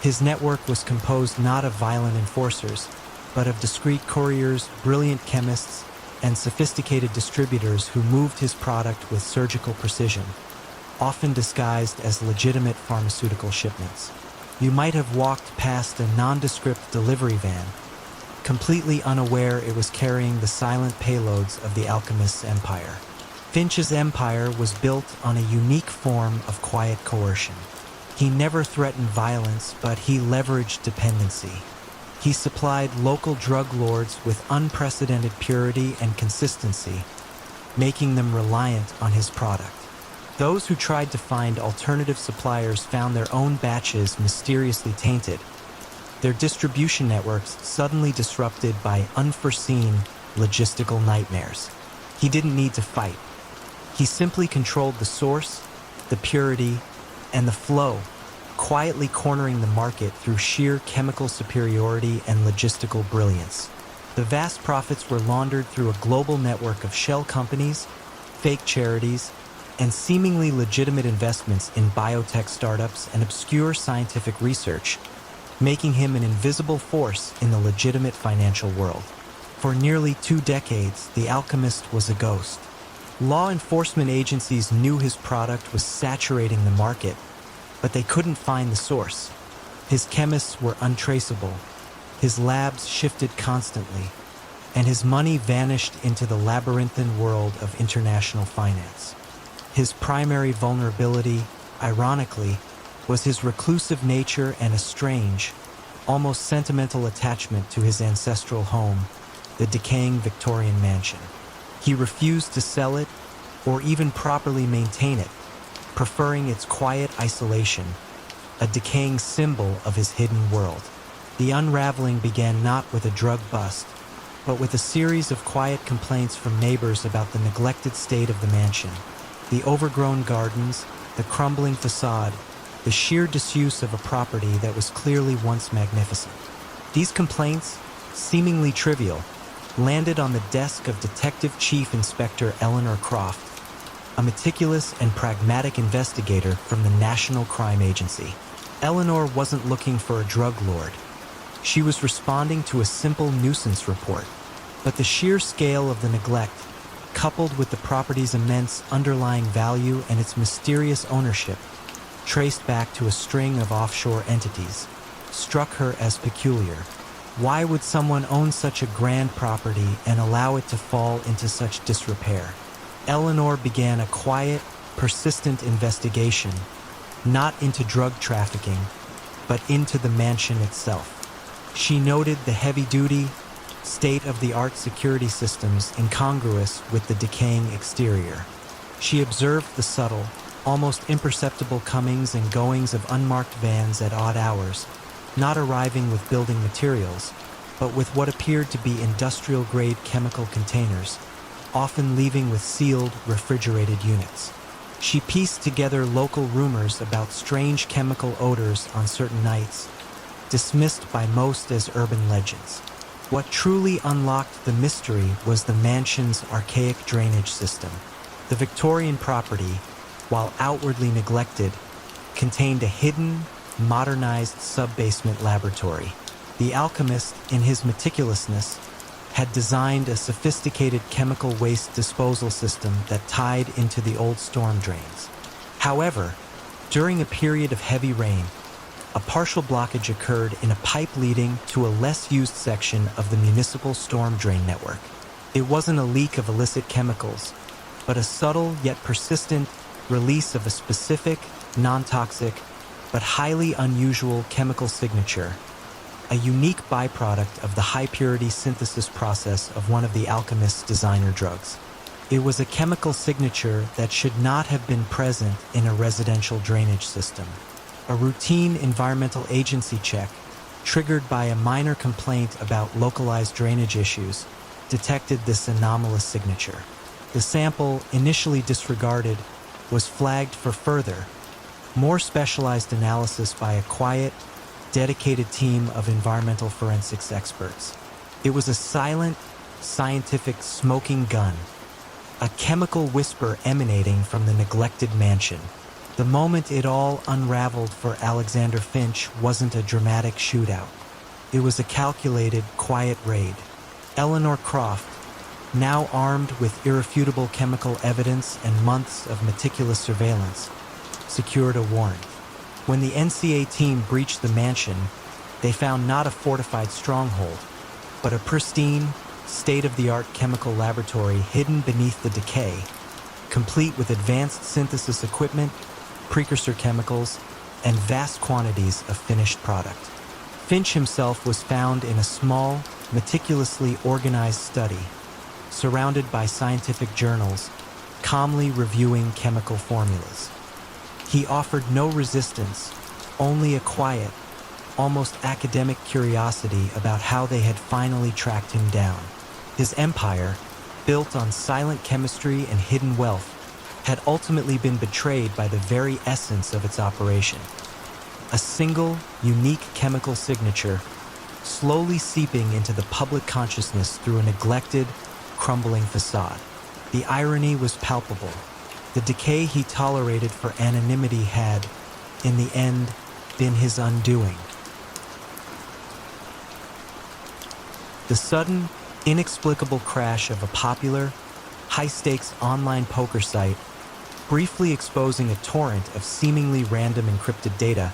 His network was composed not of violent enforcers, but of discreet couriers, brilliant chemists, and sophisticated distributors who moved his product with surgical precision, often disguised as legitimate pharmaceutical shipments. You might have walked past a nondescript delivery van, completely unaware it was carrying the silent payloads of the Alchemist's empire. Finch's empire was built on a unique form of quiet coercion. He never threatened violence, but he leveraged dependency. He supplied local drug lords with unprecedented purity and consistency, making them reliant on his product. Those who tried to find alternative suppliers found their own batches mysteriously tainted, their distribution networks suddenly disrupted by unforeseen logistical nightmares. He didn't need to fight. He simply controlled the source, the purity, and the flow, quietly cornering the market through sheer chemical superiority and logistical brilliance. The vast profits were laundered through a global network of shell companies, fake charities, and seemingly legitimate investments in biotech startups and obscure scientific research, making him an invisible force in the legitimate financial world. For nearly 2 decades, the alchemist was a ghost. Law enforcement agencies knew his product was saturating the market, but they couldn't find the source. His chemists were untraceable, his labs shifted constantly, and his money vanished into the labyrinthine world of international finance. His primary vulnerability, ironically, was his reclusive nature and a strange, almost sentimental attachment to his ancestral home, the decaying Victorian mansion. He refused to sell it or even properly maintain it, preferring its quiet isolation, a decaying symbol of his hidden world. The unraveling began not with a drug bust, but with a series of quiet complaints from neighbors about the neglected state of the mansion, the overgrown gardens, the crumbling facade, the sheer disuse of a property that was clearly once magnificent. These complaints, seemingly trivial, landed on the desk of Detective Chief Inspector Eleanor Croft, a meticulous and pragmatic investigator from the National Crime Agency. Eleanor wasn't looking for a drug lord. She was responding to a simple nuisance report, but the sheer scale of the neglect, coupled with the property's immense underlying value and its mysterious ownership, traced back to a string of offshore entities, struck her as peculiar. Why would someone own such a grand property and allow it to fall into such disrepair? Eleanor began a quiet, persistent investigation, not into drug trafficking, but into the mansion itself. She noted the heavy-duty, state-of-the-art security systems incongruous with the decaying exterior. She observed the subtle, almost imperceptible comings and goings of unmarked vans at odd hours, not arriving with building materials, but with what appeared to be industrial-grade chemical containers, often leaving with sealed, refrigerated units. She pieced together local rumors about strange chemical odors on certain nights, dismissed by most as urban legends. What truly unlocked the mystery was the mansion's archaic drainage system. The Victorian property, while outwardly neglected, contained a hidden, modernized sub-basement laboratory. The alchemist, in his meticulousness, had designed a sophisticated chemical waste disposal system that tied into the old storm drains. However, during a period of heavy rain, a partial blockage occurred in a pipe leading to a less used section of the municipal storm drain network. It wasn't a leak of illicit chemicals, but a subtle yet persistent release of a specific, non-toxic, but highly unusual chemical signature, a unique byproduct of the high-purity synthesis process of one of the alchemist's designer drugs. It was a chemical signature that should not have been present in a residential drainage system. A routine environmental agency check, triggered by a minor complaint about localized drainage issues, detected this anomalous signature. The sample, initially disregarded, was flagged for further, more specialized analysis by a quiet, dedicated team of environmental forensics experts. It was a silent, scientific smoking gun, a chemical whisper emanating from the neglected mansion. The moment it all unraveled for Alexander Finch wasn't a dramatic shootout. It was a calculated, quiet raid. Eleanor Croft, now armed with irrefutable chemical evidence and months of meticulous surveillance, secured a warrant. When the NCA team breached the mansion, they found not a fortified stronghold, but a pristine, state-of-the-art chemical laboratory hidden beneath the decay, complete with advanced synthesis equipment, precursor chemicals, and vast quantities of finished product. Finch himself was found in a small, meticulously organized study, surrounded by scientific journals, calmly reviewing chemical formulas. He offered no resistance, only a quiet, almost academic curiosity about how they had finally tracked him down. His empire, built on silent chemistry and hidden wealth, had ultimately been betrayed by the very essence of its operation. A single, unique chemical signature, slowly seeping into the public consciousness through a neglected, crumbling facade. The irony was palpable. The decay he tolerated for anonymity had, in the end, been his undoing. The sudden, inexplicable crash of a popular, high-stakes online poker site, briefly exposing a torrent of seemingly random encrypted data,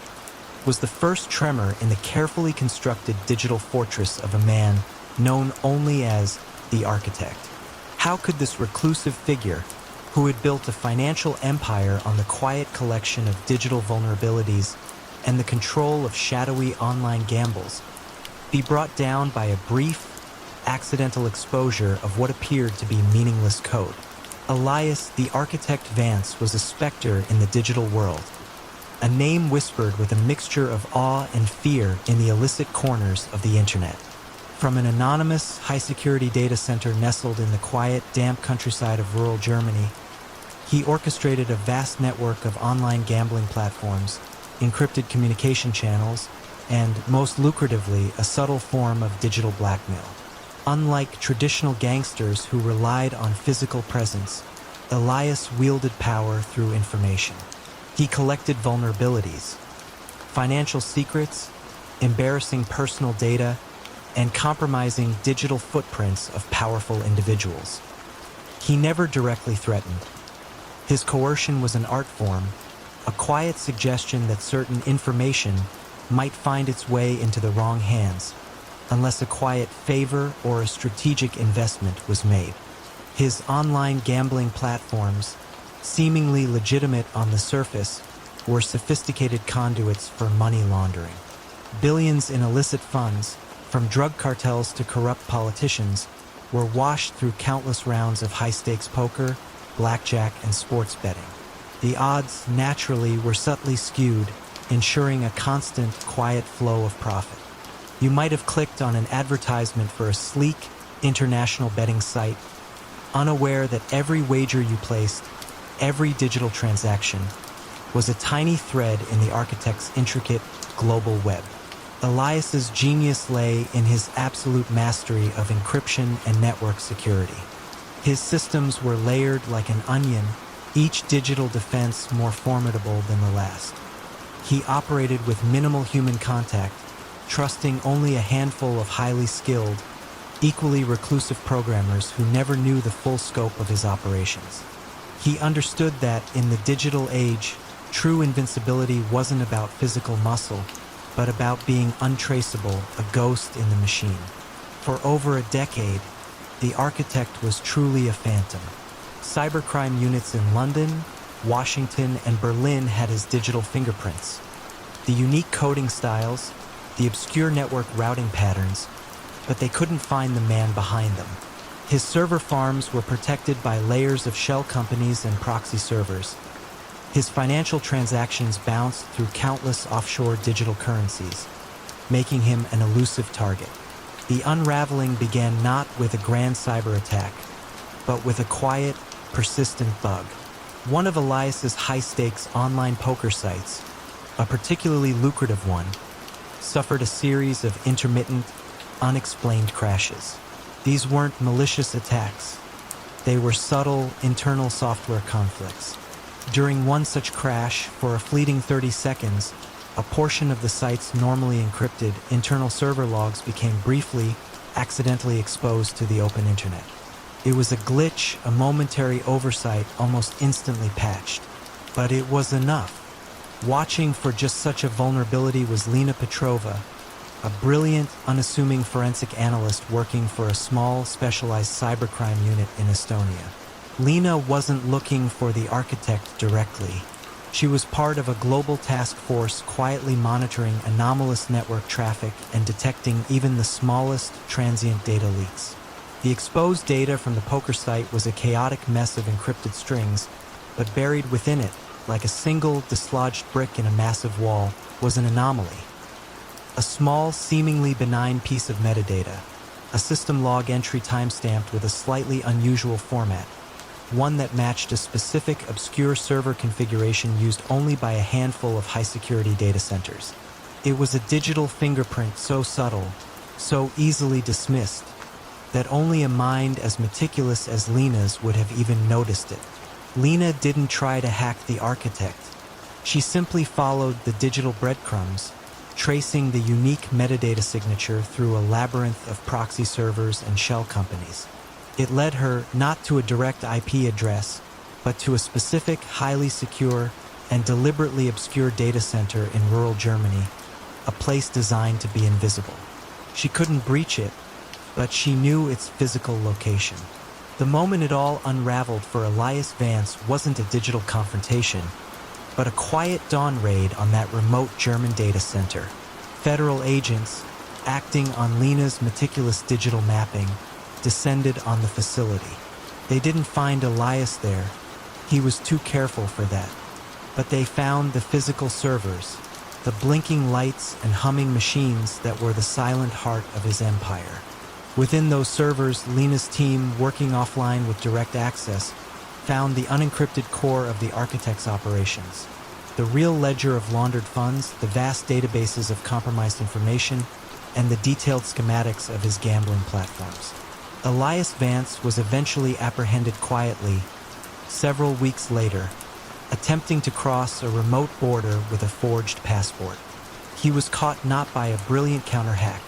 was the first tremor in the carefully constructed digital fortress of a man known only as the Architect. How could this reclusive figure, who had built a financial empire on the quiet collection of digital vulnerabilities and the control of shadowy online gambles, be brought down by a brief, accidental exposure of what appeared to be meaningless code? Elias the Architect Vance was a specter in the digital world, a name whispered with a mixture of awe and fear in the illicit corners of the internet. From an anonymous, high-security data center nestled in the quiet, damp countryside of rural Germany, he orchestrated a vast network of online gambling platforms, encrypted communication channels, and, most lucratively, a subtle form of digital blackmail. Unlike traditional gangsters who relied on physical presence, Elias wielded power through information. He collected vulnerabilities, financial secrets, embarrassing personal data, and compromising digital footprints of powerful individuals. He never directly threatened. His coercion was an art form, a quiet suggestion that certain information might find its way into the wrong hands, unless a quiet favor or a strategic investment was made. His online gambling platforms, seemingly legitimate on the surface, were sophisticated conduits for money laundering. Billions in illicit funds, from drug cartels to corrupt politicians, were washed through countless rounds of high-stakes poker, blackjack, and sports betting. The odds, naturally, were subtly skewed, ensuring a constant, quiet flow of profit. You might have clicked on an advertisement for a sleek, international betting site, unaware that every wager you placed, every digital transaction, was a tiny thread in the Architect's intricate global web. Elias's genius lay in his absolute mastery of encryption and network security. His systems were layered like an onion, each digital defense more formidable than the last. He operated with minimal human contact, trusting only a handful of highly skilled, equally reclusive programmers who never knew the full scope of his operations. He understood that, in the digital age, true invincibility wasn't about physical muscle, but about being untraceable, a ghost in the machine. For over a decade, the Architect was truly a phantom. Cybercrime units in London, Washington, and Berlin had his digital fingerprints. The unique coding styles, the obscure network routing patterns, but they couldn't find the man behind them. His server farms were protected by layers of shell companies and proxy servers. His financial transactions bounced through countless offshore digital currencies, making him an elusive target. The unraveling began not with a grand cyber attack, but with a quiet, persistent bug. One of Elias's high-stakes online poker sites, a particularly lucrative one, suffered a series of intermittent, unexplained crashes. These weren't malicious attacks. They were subtle, internal software conflicts. During one such crash, for a fleeting 30 seconds, a portion of the site's normally encrypted internal server logs became briefly, accidentally exposed to the open internet. It was a glitch, a momentary oversight, almost instantly patched. But it was enough. Watching for just such a vulnerability was Lena Petrova, a brilliant, unassuming forensic analyst working for a small, specialized cybercrime unit in Estonia. Lena wasn't looking for the Architect directly. She was part of a global task force quietly monitoring anomalous network traffic and detecting even the smallest transient data leaks. The exposed data from the poker site was a chaotic mess of encrypted strings, but buried within it, like a single dislodged brick in a massive wall, was an anomaly. A small, seemingly benign piece of metadata, a system log entry timestamped with a slightly unusual format, one that matched a specific obscure server configuration used only by a handful of high-security data centers. It was a digital fingerprint so subtle, so easily dismissed, that only a mind as meticulous as Lena's would have even noticed it. Lena didn't try to hack the architect. She simply followed the digital breadcrumbs, tracing the unique metadata signature through a labyrinth of proxy servers and shell companies. It led her not to a direct IP address, but to a specific, highly secure, and deliberately obscure data center in rural Germany, a place designed to be invisible. She couldn't breach it, but she knew its physical location. The moment it all unraveled for Elias Vance wasn't a digital confrontation, but a quiet dawn raid on that remote German data center. Federal agents, acting on Lena's meticulous digital mapping, descended on the facility. They didn't find Elias there. He was too careful for that. But they found the physical servers, the blinking lights and humming machines that were the silent heart of his empire. Within those servers, Lena's team, working offline with direct access, found the unencrypted core of the architect's operations. The real ledger of laundered funds, the vast databases of compromised information, and the detailed schematics of his gambling platforms. Elias Vance was eventually apprehended quietly, several weeks later, attempting to cross a remote border with a forged passport. He was caught not by a brilliant counter-hack,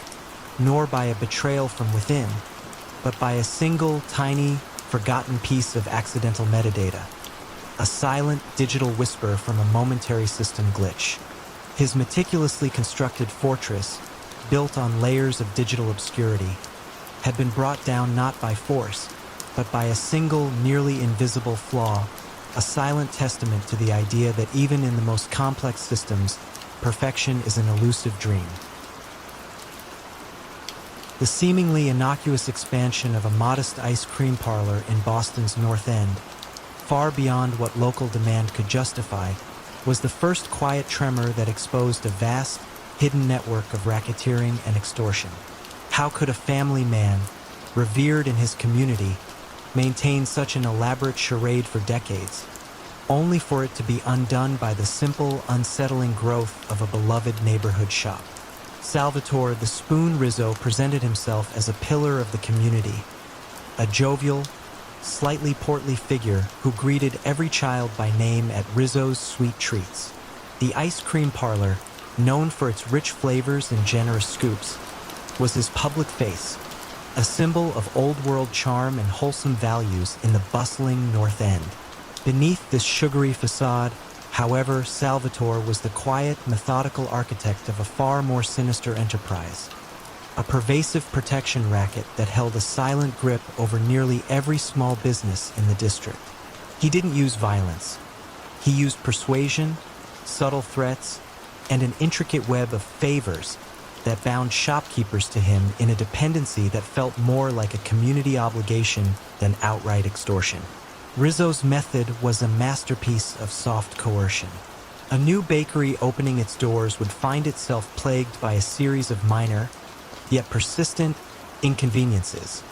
nor by a betrayal from within, but by a single, tiny, forgotten piece of accidental metadata, a silent digital whisper from a momentary system glitch. His meticulously constructed fortress, built on layers of digital obscurity, had been brought down not by force, but by a single, nearly invisible flaw, a silent testament to the idea that even in the most complex systems, perfection is an elusive dream. The seemingly innocuous expansion of a modest ice cream parlor in Boston's North End, far beyond what local demand could justify, was the first quiet tremor that exposed a vast, hidden network of racketeering and extortion. How could a family man, revered in his community, maintain such an elaborate charade for decades, only for it to be undone by the simple, unsettling growth of a beloved neighborhood shop? Salvatore the Spoon Rizzo presented himself as a pillar of the community, a jovial, slightly portly figure who greeted every child by name at Rizzo's Sweet Treats. The ice cream parlor, known for its rich flavors and generous scoops, was his public face, a symbol of old-world charm and wholesome values in the bustling North End. Beneath this sugary facade, however, Salvatore was the quiet, methodical architect of a far more sinister enterprise, a pervasive protection racket that held a silent grip over nearly every small business in the district. He didn't use violence. He used persuasion, subtle threats, and an intricate web of favors that bound shopkeepers to him in a dependency that felt more like a community obligation than outright extortion. Rizzo's method was a masterpiece of soft coercion. A new bakery opening its doors would find itself plagued by a series of minor, yet persistent, inconveniences.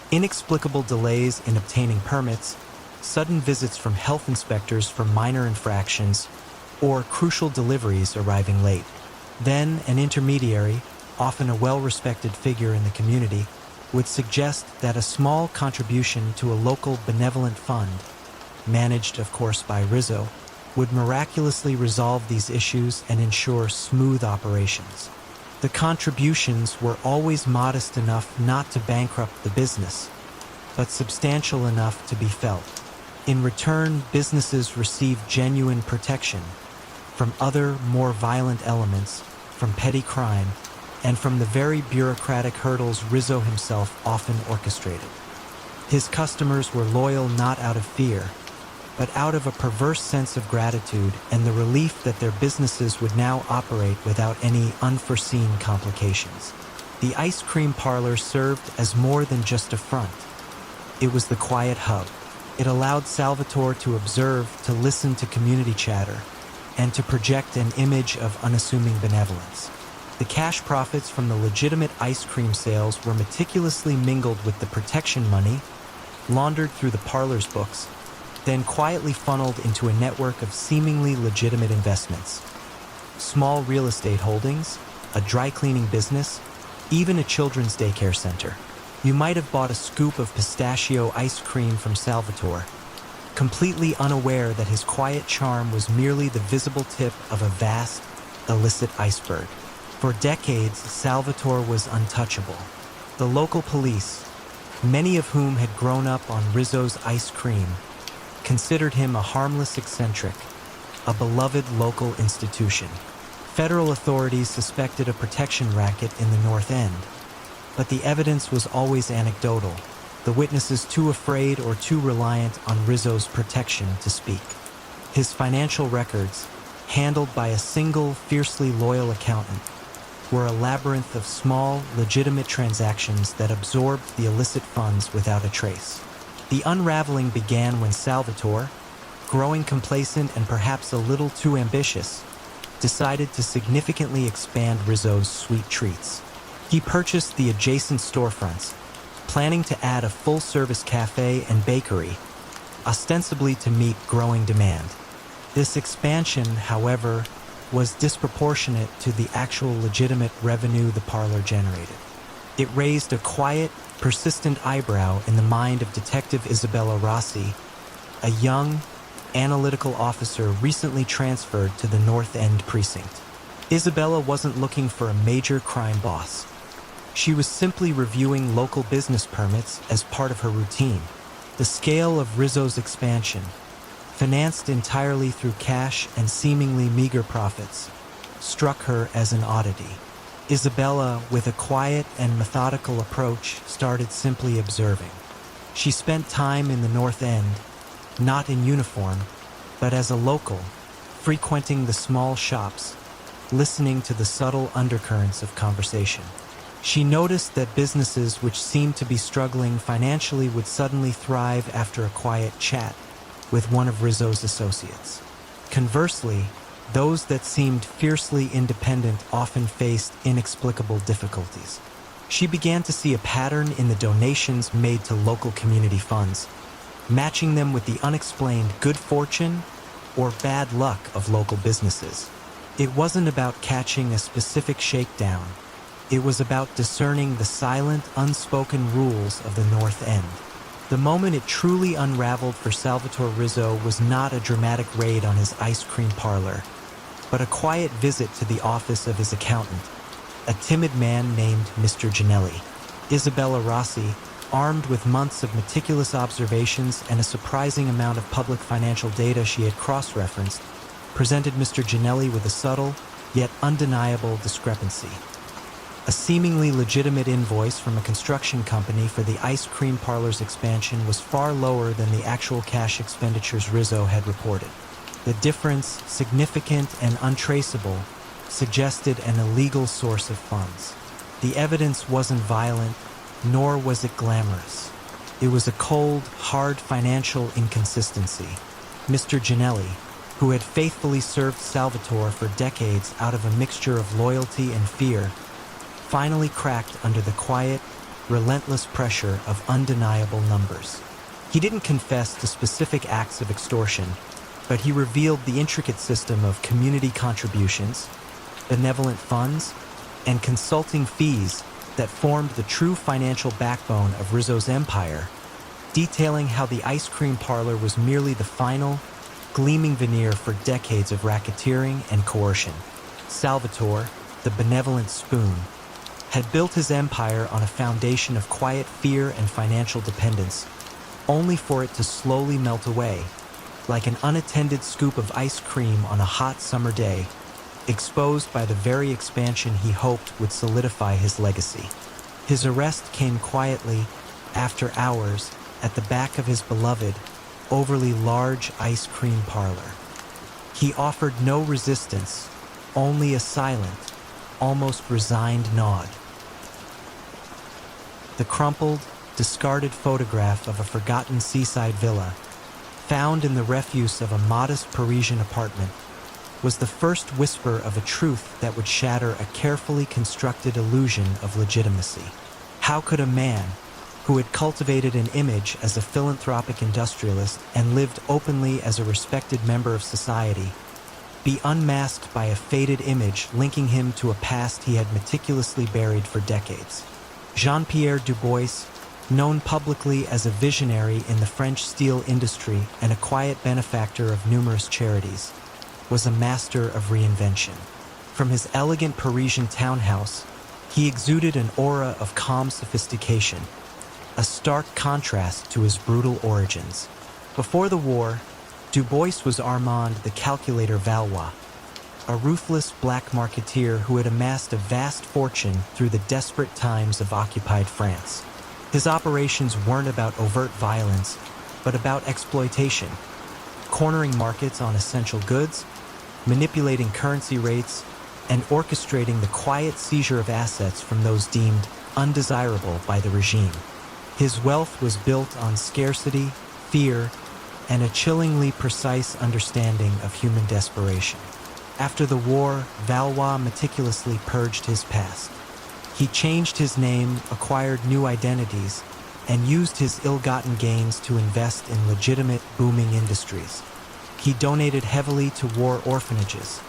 Inexplicable delays in obtaining permits, sudden visits from health inspectors for minor infractions, or crucial deliveries arriving late. Then an intermediary, often a well-respected figure in the community, would suggest that a small contribution to a local benevolent fund, managed of course by Rizzo, would miraculously resolve these issues and ensure smooth operations. The contributions were always modest enough not to bankrupt the business, but substantial enough to be felt. In return, businesses received genuine protection from other, more violent elements, from petty crime, and from the very bureaucratic hurdles Rizzo himself often orchestrated. His customers were loyal not out of fear, but out of a perverse sense of gratitude and the relief that their businesses would now operate without any unforeseen complications. The ice cream parlor served as more than just a front. It was the quiet hub. It allowed Salvatore to observe, to listen to community chatter, and to project an image of unassuming benevolence. The cash profits from the legitimate ice cream sales were meticulously mingled with the protection money, laundered through the parlor's books, then quietly funneled into a network of seemingly legitimate investments. Small real estate holdings, a dry cleaning business, even a children's daycare center. You might have bought a scoop of pistachio ice cream from Salvatore, completely unaware that his quiet charm was merely the visible tip of a vast, illicit iceberg. For decades, Salvatore was untouchable. The local police, many of whom had grown up on Rizzo's ice cream, considered him a harmless eccentric, a beloved local institution. Federal authorities suspected a protection racket in the North End, but the evidence was always anecdotal, the witnesses too afraid or too reliant on Rizzo's protection to speak. His financial records, handled by a single, fiercely loyal accountant, were a labyrinth of small, legitimate transactions that absorbed the illicit funds without a trace. The unraveling began when Salvatore, growing complacent and perhaps a little too ambitious, decided to significantly expand Rizzo's sweet treats. He purchased the adjacent storefronts, planning to add a full-service cafe and bakery, ostensibly to meet growing demand. This expansion, however, was disproportionate to the actual legitimate revenue the parlor generated. It raised a quiet, persistent eyebrow in the mind of Detective Isabella Rossi, a young, analytical officer recently transferred to the North End precinct. Isabella wasn't looking for a major crime boss. She was simply reviewing local business permits as part of her routine. The scale of Rizzo's expansion, financed entirely through cash and seemingly meager profits, struck her as an oddity. Isabella, with a quiet and methodical approach, started simply observing. She spent time in the North End, not in uniform, but as a local, frequenting the small shops, listening to the subtle undercurrents of conversation. She noticed that businesses which seemed to be struggling financially would suddenly thrive after a quiet chat with one of Rizzo's associates. Conversely, those that seemed fiercely independent often faced inexplicable difficulties. She began to see a pattern in the donations made to local community funds, matching them with the unexplained good fortune or bad luck of local businesses. It wasn't about catching a specific shakedown. It was about discerning the silent, unspoken rules of the North End. The moment it truly unraveled for Salvatore Rizzo was not a dramatic raid on his ice cream parlor, but a quiet visit to the office of his accountant, a timid man named Mr. Ginelli. Isabella Rossi, armed with months of meticulous observations and a surprising amount of public financial data she had cross-referenced, presented Mr. Ginelli with a subtle, yet undeniable discrepancy. A seemingly legitimate invoice from a construction company for the ice cream parlor's expansion was far lower than the actual cash expenditures Rizzo had reported. The difference, significant and untraceable, suggested an illegal source of funds. The evidence wasn't violent, nor was it glamorous. It was a cold, hard financial inconsistency. Mr. Ginelli, who had faithfully served Salvatore for decades out of a mixture of loyalty and fear, finally cracked under the quiet, relentless pressure of undeniable numbers. He didn't confess to specific acts of extortion, but he revealed the intricate system of community contributions, benevolent funds, and consulting fees that formed the true financial backbone of Rizzo's empire, detailing how the ice cream parlor was merely the final, gleaming veneer for decades of racketeering and coercion. Salvatore, the benevolent spoon, had built his empire on a foundation of quiet fear and financial dependence, only for it to slowly melt away, like an unattended scoop of ice cream on a hot summer day, exposed by the very expansion he hoped would solidify his legacy. His arrest came quietly, after hours, at the back of his beloved, overly large ice cream parlor. He offered no resistance, only a silent, almost resigned nod. The crumpled, discarded photograph of a forgotten seaside villa, found in the refuse of a modest Parisian apartment, was the first whisper of a truth that would shatter a carefully constructed illusion of legitimacy. How could a man, who had cultivated an image as a philanthropic industrialist and lived openly as a respected member of society, be unmasked by a faded image linking him to a past he had meticulously buried for decades? Jean-Pierre Dubois, known publicly as a visionary in the French steel industry and a quiet benefactor of numerous charities, was a master of reinvention. From his elegant Parisian townhouse, he exuded an aura of calm sophistication, a stark contrast to his brutal origins. Before the war, Dubois was Armand the Calculator Valois, a ruthless black marketeer who had amassed a vast fortune through the desperate times of occupied France. His operations weren't about overt violence, but about exploitation, cornering markets on essential goods, manipulating currency rates, and orchestrating the quiet seizure of assets from those deemed undesirable by the regime. His wealth was built on scarcity, fear, and a chillingly precise understanding of human desperation. After the war, Valois meticulously purged his past. He changed his name, acquired new identities, and used his ill-gotten gains to invest in legitimate, booming industries. He donated heavily to war orphanages,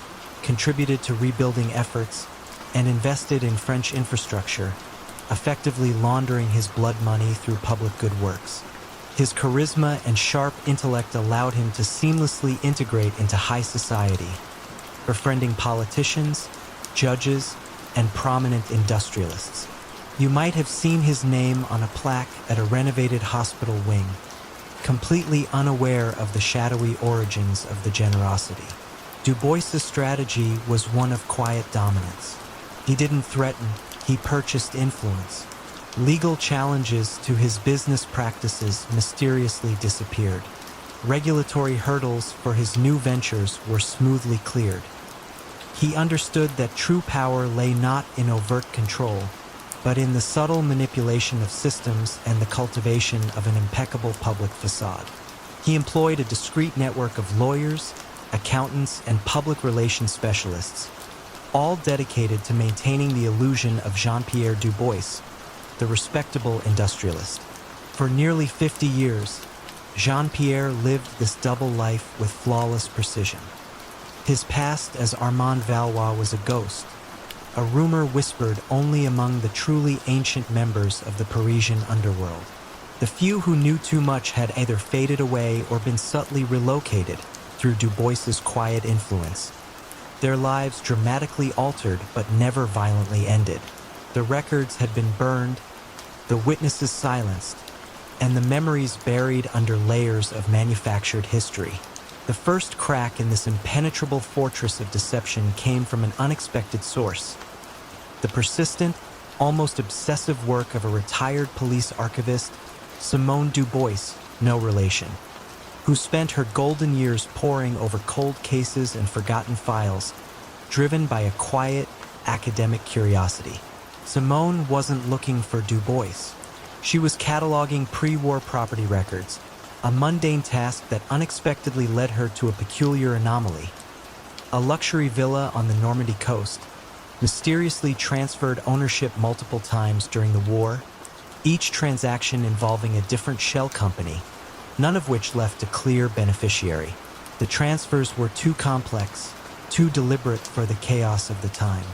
contributed to rebuilding efforts, and invested in French infrastructure, effectively laundering his blood money through public good works. His charisma and sharp intellect allowed him to seamlessly integrate into high society, befriending politicians, judges, and prominent industrialists. You might have seen his name on a plaque at a renovated hospital wing, completely unaware of the shadowy origins of the generosity. Dubois's strategy was one of quiet dominance. He didn't threaten, he purchased influence. Legal challenges to his business practices mysteriously disappeared. Regulatory hurdles for his new ventures were smoothly cleared. He understood that true power lay not in overt control, but in the subtle manipulation of systems and the cultivation of an impeccable public facade. He employed a discreet network of lawyers, accountants, and public relations specialists, all dedicated to maintaining the illusion of Jean-Pierre Dubois, the respectable industrialist. For nearly 50 years, Jean-Pierre lived this double life with flawless precision. His past as Armand Valois was a ghost, a rumor whispered only among the truly ancient members of the Parisian underworld. The few who knew too much had either faded away or been subtly relocated through Dubois's quiet influence. Their lives dramatically altered but never violently ended. The records had been burned, the witnesses silenced, and the memories buried under layers of manufactured history. The first crack in this impenetrable fortress of deception came from an unexpected source: the persistent, almost obsessive work of a retired police archivist, Simone Dubois, no relation, who spent her golden years poring over cold cases and forgotten files, driven by a quiet, academic curiosity. Simone wasn't looking for Dubois. She was cataloging pre-war property records, a mundane task that unexpectedly led her to a peculiar anomaly. A luxury villa on the Normandy coast, mysteriously transferred ownership multiple times during the war, each transaction involving a different shell company, none of which left a clear beneficiary. The transfers were too complex, too deliberate for the chaos of the time.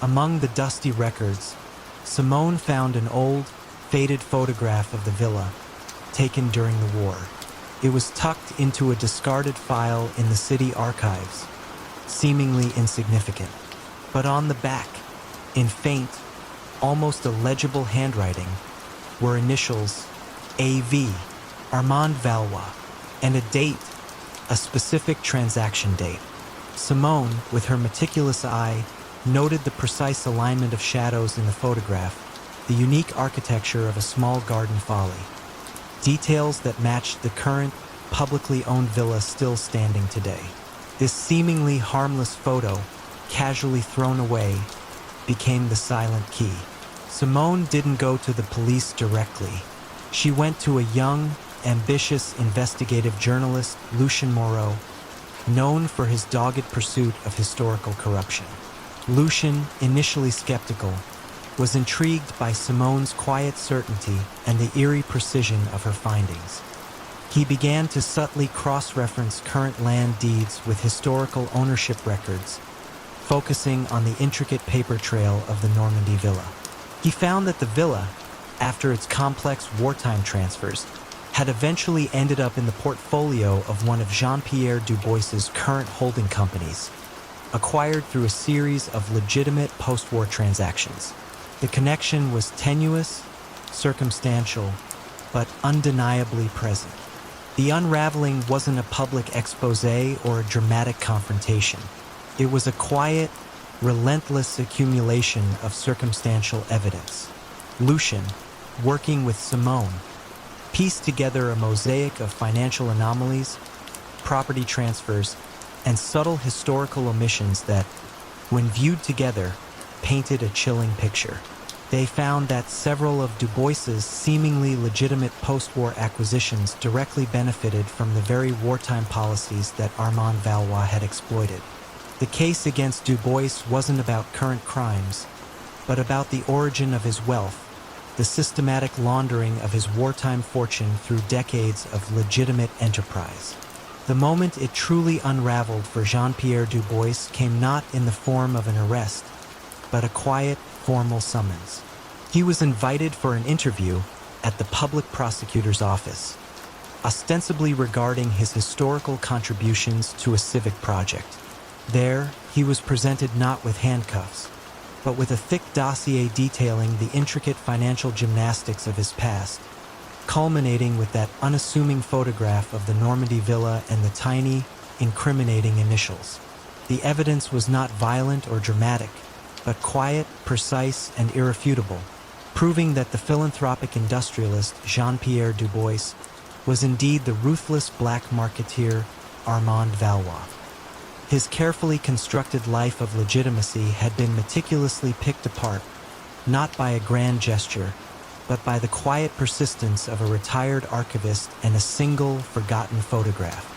Among the dusty records, Simone found an old, faded photograph of the villa, taken during the war. It was tucked into a discarded file in the city archives, seemingly insignificant. But on the back, in faint, almost illegible handwriting, were initials AV, Armand Valois, and a date, a specific transaction date. Simone, with her meticulous eye, noted the precise alignment of shadows in the photograph, the unique architecture of a small garden folly. Details that matched the current, publicly owned villa still standing today. This seemingly harmless photo, casually thrown away, became the silent key. Simone didn't go to the police directly. She went to a young, ambitious investigative journalist, Lucien Moreau, known for his dogged pursuit of historical corruption. Lucien, initially skeptical, was intrigued by Simone's quiet certainty and the eerie precision of her findings. He began to subtly cross-reference current land deeds with historical ownership records, focusing on the intricate paper trail of the Normandy villa. He found that the villa, after its complex wartime transfers, had eventually ended up in the portfolio of one of Jean-Pierre Dubois's current holding companies, acquired through a series of legitimate post-war transactions. The connection was tenuous, circumstantial, but undeniably present. The unraveling wasn't a public exposé or a dramatic confrontation. It was a quiet, relentless accumulation of circumstantial evidence. Lucien, working with Simone, pieced together a mosaic of financial anomalies, property transfers, and subtle historical omissions that, when viewed together, painted a chilling picture. They found that several of Dubois's seemingly legitimate post-war acquisitions directly benefited from the very wartime policies that Armand Valois had exploited. The case against Dubois wasn't about current crimes, but about the origin of his wealth, the systematic laundering of his wartime fortune through decades of legitimate enterprise. The moment it truly unraveled for Jean-Pierre Dubois came not in the form of an arrest, but a quiet, formal summons. He was invited for an interview at the public prosecutor's office, ostensibly regarding his historical contributions to a civic project. There, he was presented not with handcuffs, but with a thick dossier detailing the intricate financial gymnastics of his past, culminating with that unassuming photograph of the Normandy villa and the tiny, incriminating initials. The evidence was not violent or dramatic, but quiet, precise, and irrefutable, proving that the philanthropic industrialist Jean-Pierre Dubois was indeed the ruthless black marketeer Armand Valois. His carefully constructed life of legitimacy had been meticulously picked apart, not by a grand gesture, but by the quiet persistence of a retired archivist and a single, forgotten photograph.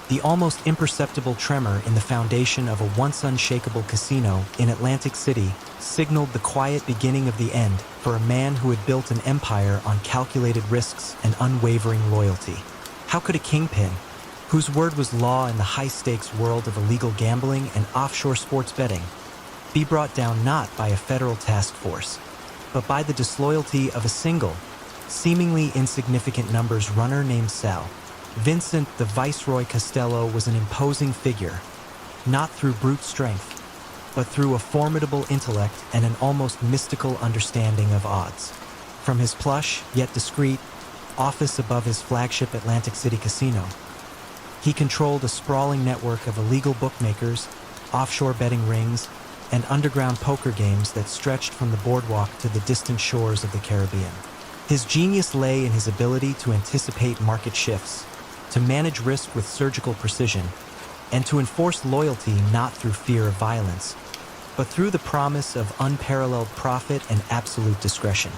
The almost imperceptible tremor in the foundation of a once unshakable casino in Atlantic City signaled the quiet beginning of the end for a man who had built an empire on calculated risks and unwavering loyalty. How could a kingpin, whose word was law in the high-stakes world of illegal gambling and offshore sports betting, be brought down not by a federal task force, but by the disloyalty of a single, seemingly insignificant numbers runner named Sal? Vincent the Viceroy Costello was an imposing figure, not through brute strength, but through a formidable intellect and an almost mystical understanding of odds. From his plush, yet discreet, office above his flagship Atlantic City casino, he controlled a sprawling network of illegal bookmakers, offshore betting rings, and underground poker games that stretched from the boardwalk to the distant shores of the Caribbean. His genius lay in his ability to anticipate market shifts, to manage risk with surgical precision, and to enforce loyalty not through fear of violence, but through the promise of unparalleled profit and absolute discretion.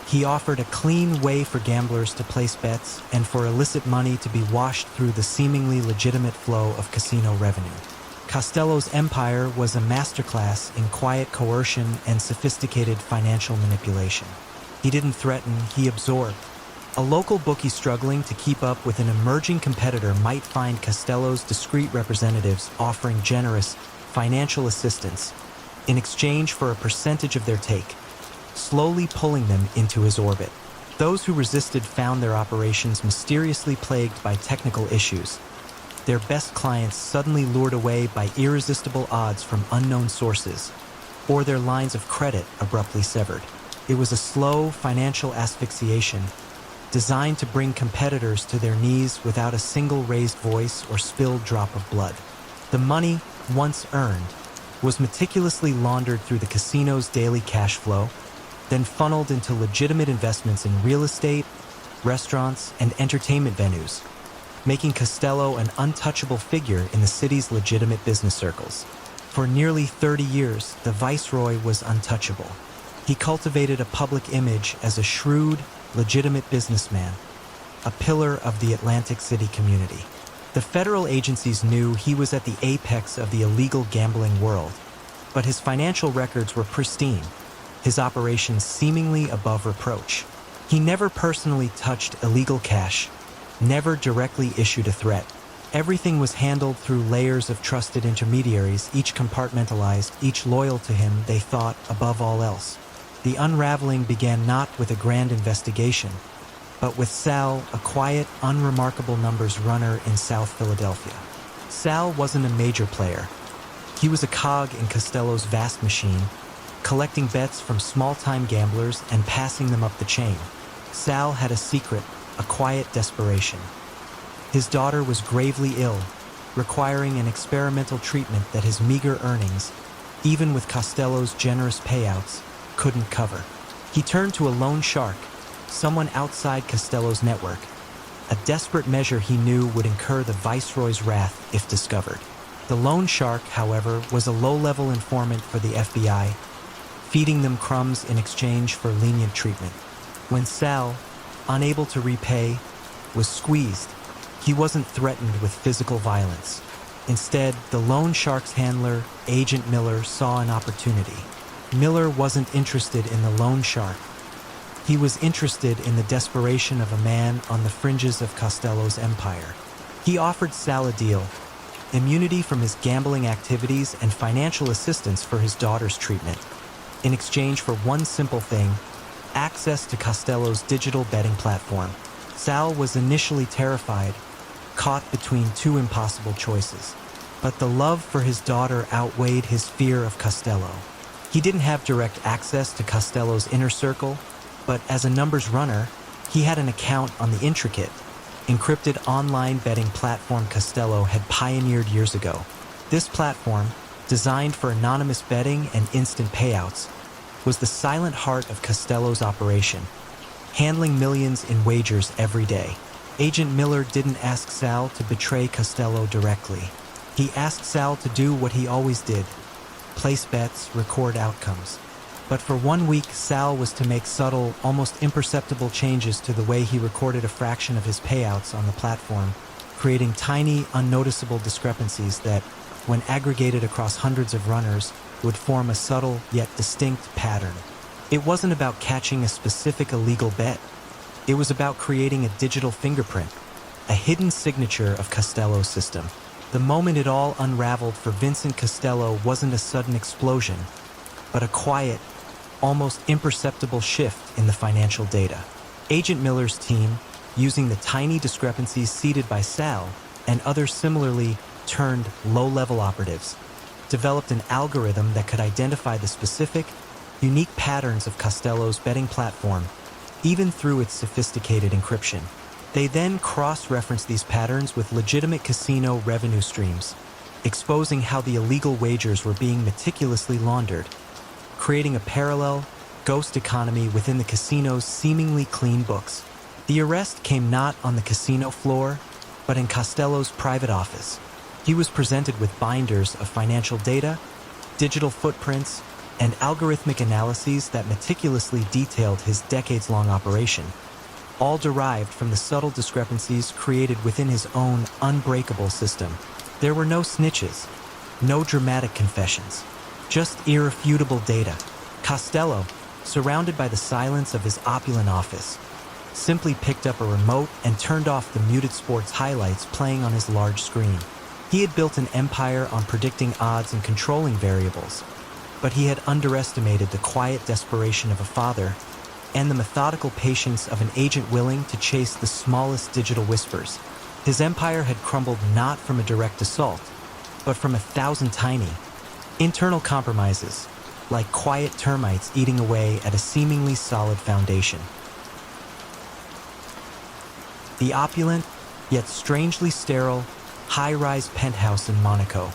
He offered a clean way for gamblers to place bets and for illicit money to be washed through the seemingly legitimate flow of casino revenue. Costello's empire was a masterclass in quiet coercion and sophisticated financial manipulation. He didn't threaten, he absorbed. A local bookie struggling to keep up with an emerging competitor might find Costello's discreet representatives offering generous financial assistance in exchange for a percentage of their take, slowly pulling them into his orbit. Those who resisted found their operations mysteriously plagued by technical issues, their best clients suddenly lured away by irresistible odds from unknown sources, or their lines of credit abruptly severed. It was a slow financial asphyxiation, designed to bring competitors to their knees without a single raised voice or spilled drop of blood. The money, once earned, was meticulously laundered through the casino's daily cash flow, then funneled into legitimate investments in real estate, restaurants, and entertainment venues, making Costello an untouchable figure in the city's legitimate business circles. For nearly 30 years, the viceroy was untouchable. He cultivated a public image as a shrewd, legitimate businessman, a pillar of the Atlantic City community. The federal agencies knew he was at the apex of the illegal gambling world, but his financial records were pristine, his operations seemingly above reproach. He never personally touched illegal cash, never directly issued a threat. Everything was handled through layers of trusted intermediaries, each compartmentalized, each loyal to him, they thought, above all else. The unraveling began not with a grand investigation, but with Sal, a quiet, unremarkable numbers runner in South Philadelphia. Sal wasn't a major player. He was a cog in Costello's vast machine, collecting bets from small-time gamblers and passing them up the chain. Sal had a secret, a quiet desperation. His daughter was gravely ill, requiring an experimental treatment that his meager earnings, even with Costello's generous payouts, couldn't cover. He turned to a loan shark, someone outside Costello's network, a desperate measure he knew would incur the viceroy's wrath if discovered. The loan shark, however, was a low-level informant for the FBI, feeding them crumbs in exchange for lenient treatment. When Sal, unable to repay, was squeezed, he wasn't threatened with physical violence. Instead, the loan shark's handler, Agent Miller, saw an opportunity. Miller wasn't interested in the loan shark. He was interested in the desperation of a man on the fringes of Costello's empire. He offered Sal a deal: immunity from his gambling activities and financial assistance for his daughter's treatment. In exchange for one simple thing: access to Costello's digital betting platform. Sal was initially terrified, caught between two impossible choices. But the love for his daughter outweighed his fear of Costello. He didn't have direct access to Costello's inner circle, but as a numbers runner, he had an account on the intricate, encrypted online betting platform Costello had pioneered years ago. This platform, designed for anonymous betting and instant payouts, was the silent heart of Costello's operation, handling millions in wagers every day. Agent Miller didn't ask Sal to betray Costello directly. He asked Sal to do what he always did: place bets, record outcomes. But for 1 week, Sal was to make subtle, almost imperceptible changes to the way he recorded a fraction of his payouts on the platform, creating tiny, unnoticeable discrepancies that, when aggregated across hundreds of runners, would form a subtle yet distinct pattern. It wasn't about catching a specific illegal bet. It was about creating a digital fingerprint, a hidden signature of Costello's system. The moment it all unraveled for Vincent Costello wasn't a sudden explosion, but a quiet, almost imperceptible shift in the financial data. Agent Miller's team, using the tiny discrepancies seeded by Sal and other similarly turned low-level operatives, developed an algorithm that could identify the specific, unique patterns of Costello's betting platform, even through its sophisticated encryption. They then cross-referenced these patterns with legitimate casino revenue streams, exposing how the illegal wagers were being meticulously laundered, creating a parallel, ghost economy within the casino's seemingly clean books. The arrest came not on the casino floor, but in Costello's private office. He was presented with binders of financial data, digital footprints, and algorithmic analyses that meticulously detailed his decades-long operation, all derived from the subtle discrepancies created within his own unbreakable system. There were no snitches, no dramatic confessions, just irrefutable data. Costello, surrounded by the silence of his opulent office, simply picked up a remote and turned off the muted sports highlights playing on his large screen. He had built an empire on predicting odds and controlling variables, but he had underestimated the quiet desperation of a father and the methodical patience of an agent willing to chase the smallest digital whispers. His empire had crumbled not from a direct assault, but from 1,000 tiny, internal compromises, like quiet termites eating away at a seemingly solid foundation. The opulent, yet strangely sterile, high-rise penthouse in Monaco,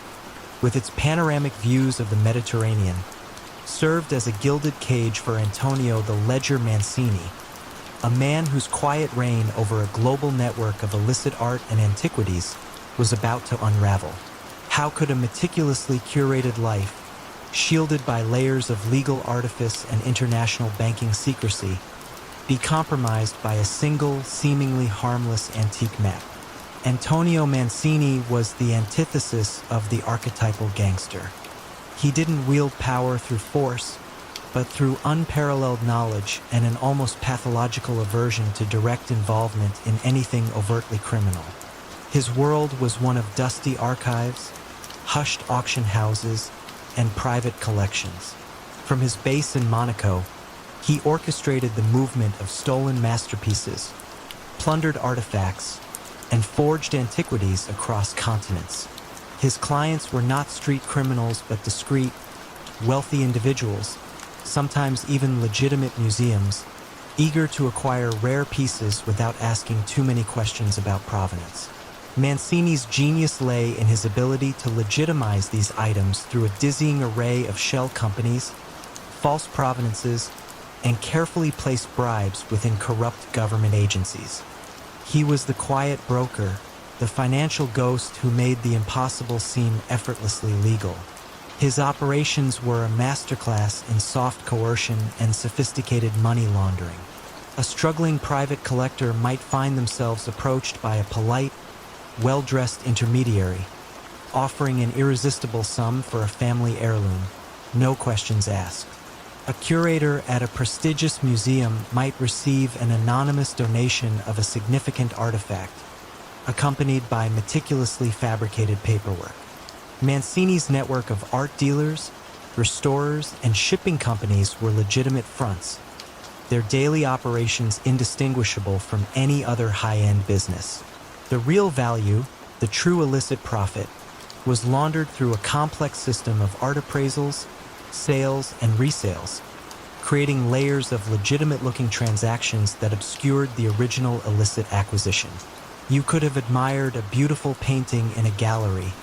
with its panoramic views of the Mediterranean, served as a gilded cage for Antonio the Ledger Mancini, a man whose quiet reign over a global network of illicit art and antiquities was about to unravel. How could a meticulously curated life, shielded by layers of legal artifice and international banking secrecy, be compromised by a single, seemingly harmless antique map? Antonio Mancini was the antithesis of the archetypal gangster. He didn't wield power through force, but through unparalleled knowledge and an almost pathological aversion to direct involvement in anything overtly criminal. His world was one of dusty archives, hushed auction houses, and private collections. From his base in Monaco, he orchestrated the movement of stolen masterpieces, plundered artifacts, and forged antiquities across continents. His clients were not street criminals but discreet, wealthy individuals, sometimes even legitimate museums, eager to acquire rare pieces without asking too many questions about provenance. Mancini's genius lay in his ability to legitimize these items through a dizzying array of shell companies, false provenances, and carefully placed bribes within corrupt government agencies. He was the quiet broker, the financial ghost who made the impossible seem effortlessly legal. His operations were a masterclass in soft coercion and sophisticated money laundering. A struggling private collector might find themselves approached by a polite, well-dressed intermediary, offering an irresistible sum for a family heirloom, no questions asked. A curator at a prestigious museum might receive an anonymous donation of a significant artifact, accompanied by meticulously fabricated paperwork. Mancini's network of art dealers, restorers, and shipping companies were legitimate fronts, their daily operations indistinguishable from any other high-end business. The real value, the true illicit profit, was laundered through a complex system of art appraisals, sales, and resales, creating layers of legitimate-looking transactions that obscured the original illicit acquisition. You could have admired a beautiful painting in a gallery,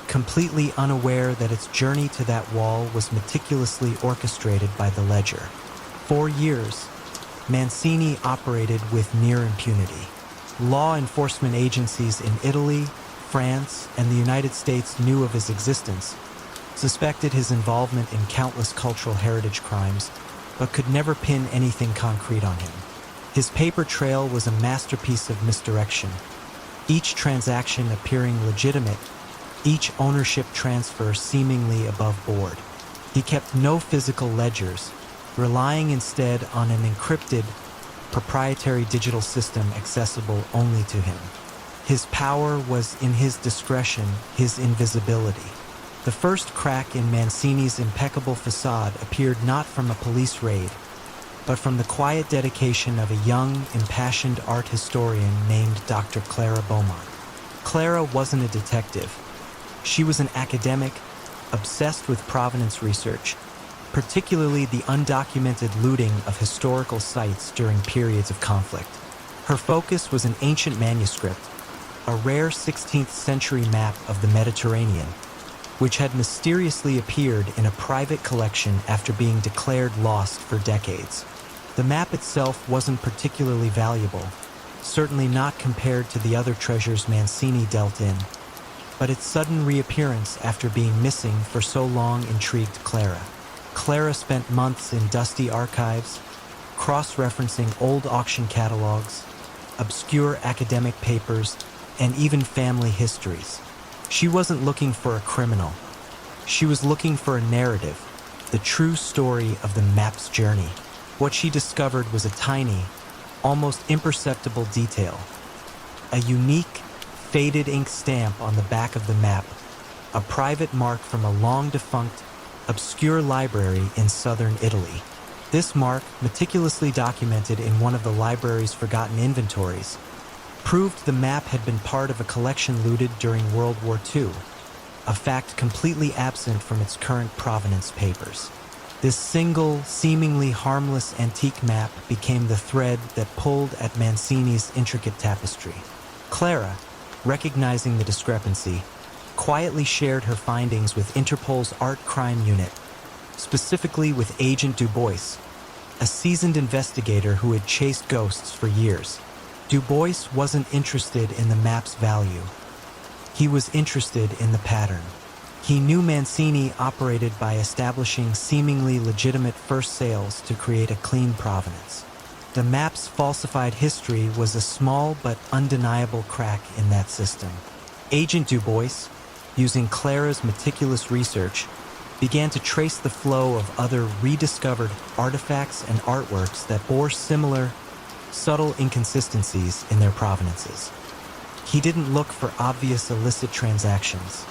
completely unaware that its journey to that wall was meticulously orchestrated by the ledger. For years, Mancini operated with near impunity. Law enforcement agencies in Italy, France, and the United States knew of his existence, suspected his involvement in countless cultural heritage crimes, but could never pin anything concrete on him. His paper trail was a masterpiece of misdirection, each transaction appearing legitimate, each ownership transfer seemingly above board. He kept no physical ledgers, relying instead on an encrypted, proprietary digital system accessible only to him. His power was in his discretion, his invisibility. The first crack in Mancini's impeccable facade appeared not from a police raid, but from the quiet dedication of a young, impassioned art historian named Dr. Clara Beaumont. Clara wasn't a detective. She was an academic, obsessed with provenance research, particularly the undocumented looting of historical sites during periods of conflict. Her focus was an ancient manuscript, a rare 16th century map of the Mediterranean, which had mysteriously appeared in a private collection after being declared lost for decades. The map itself wasn't particularly valuable, certainly not compared to the other treasures Mancini dealt in, but its sudden reappearance after being missing for so long intrigued Clara. Clara spent months in dusty archives, cross-referencing old auction catalogs, obscure academic papers, and even family histories. She wasn't looking for a criminal. She was looking for a narrative, the true story of the map's journey. What she discovered was a tiny, almost imperceptible detail. A unique, faded ink stamp on the back of the map, a private mark from a long-defunct, obscure library in southern Italy. This mark, meticulously documented in one of the library's forgotten inventories, proved the map had been part of a collection looted during World War II, a fact completely absent from its current provenance papers. This single, seemingly harmless antique map became the thread that pulled at Mancini's intricate tapestry. Clara, recognizing the discrepancy, quietly shared her findings with Interpol's Art Crime Unit, specifically with Agent Dubois, a seasoned investigator who had chased ghosts for years. Dubois wasn't interested in the map's value. He was interested in the pattern. He knew Mancini operated by establishing seemingly legitimate first sales to create a clean provenance. The map's falsified history was a small but undeniable crack in that system. Agent Dubois, using Clara's meticulous research, began to trace the flow of other rediscovered artifacts and artworks that bore similar, subtle inconsistencies in their provenances. He didn't look for obvious illicit transactions.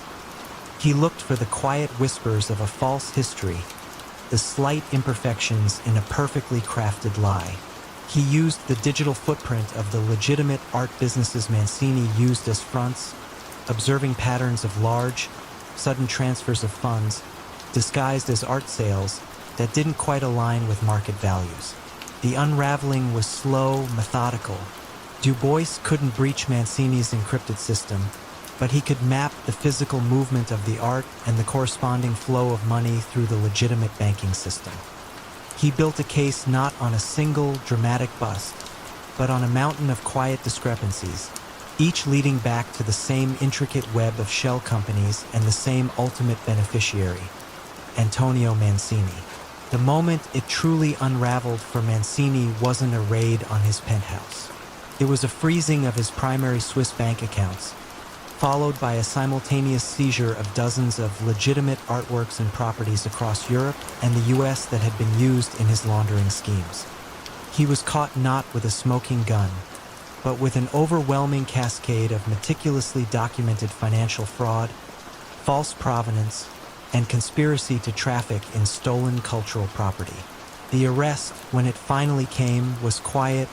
He looked for the quiet whispers of a false history, the slight imperfections in a perfectly crafted lie. He used the digital footprint of the legitimate art businesses Mancini used as fronts, observing patterns of large, sudden transfers of funds, disguised as art sales that didn't quite align with market values. The unraveling was slow, methodical. Dubois couldn't breach Mancini's encrypted system, but he could map the physical movement of the art and the corresponding flow of money through the legitimate banking system. He built a case not on a single dramatic bust, but on a mountain of quiet discrepancies, each leading back to the same intricate web of shell companies and the same ultimate beneficiary, Antonio Mancini. The moment it truly unraveled for Mancini wasn't a raid on his penthouse. It was a freezing of his primary Swiss bank accounts, followed by a simultaneous seizure of dozens of legitimate artworks and properties across Europe and the US that had been used in his laundering schemes. He was caught not with a smoking gun, but with an overwhelming cascade of meticulously documented financial fraud, false provenance, and conspiracy to traffic in stolen cultural property. The arrest, when it finally came, was quiet,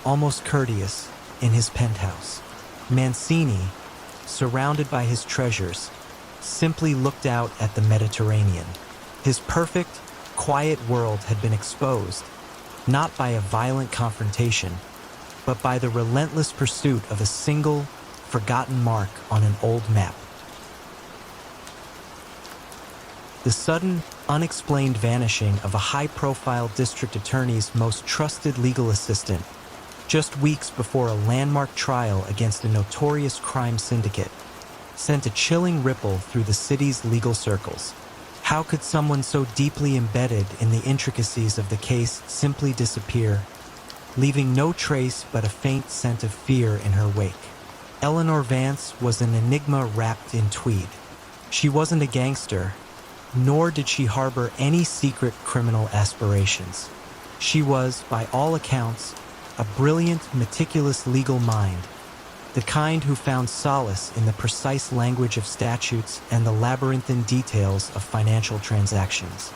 almost courteous, in his penthouse. Mancini, surrounded by his treasures, simply looked out at the Mediterranean. His perfect, quiet world had been exposed, not by a violent confrontation, but by the relentless pursuit of a single, forgotten mark on an old map. The sudden, unexplained vanishing of a high-profile district attorney's most trusted legal assistant, just weeks before a landmark trial against a notorious crime syndicate, sent a chilling ripple through the city's legal circles. How could someone so deeply embedded in the intricacies of the case simply disappear, leaving no trace but a faint scent of fear in her wake? Eleanor Vance was an enigma wrapped in tweed. She wasn't a gangster, nor did she harbor any secret criminal aspirations. She was, by all accounts, a brilliant, meticulous legal mind, the kind who found solace in the precise language of statutes and the labyrinthine details of financial transactions.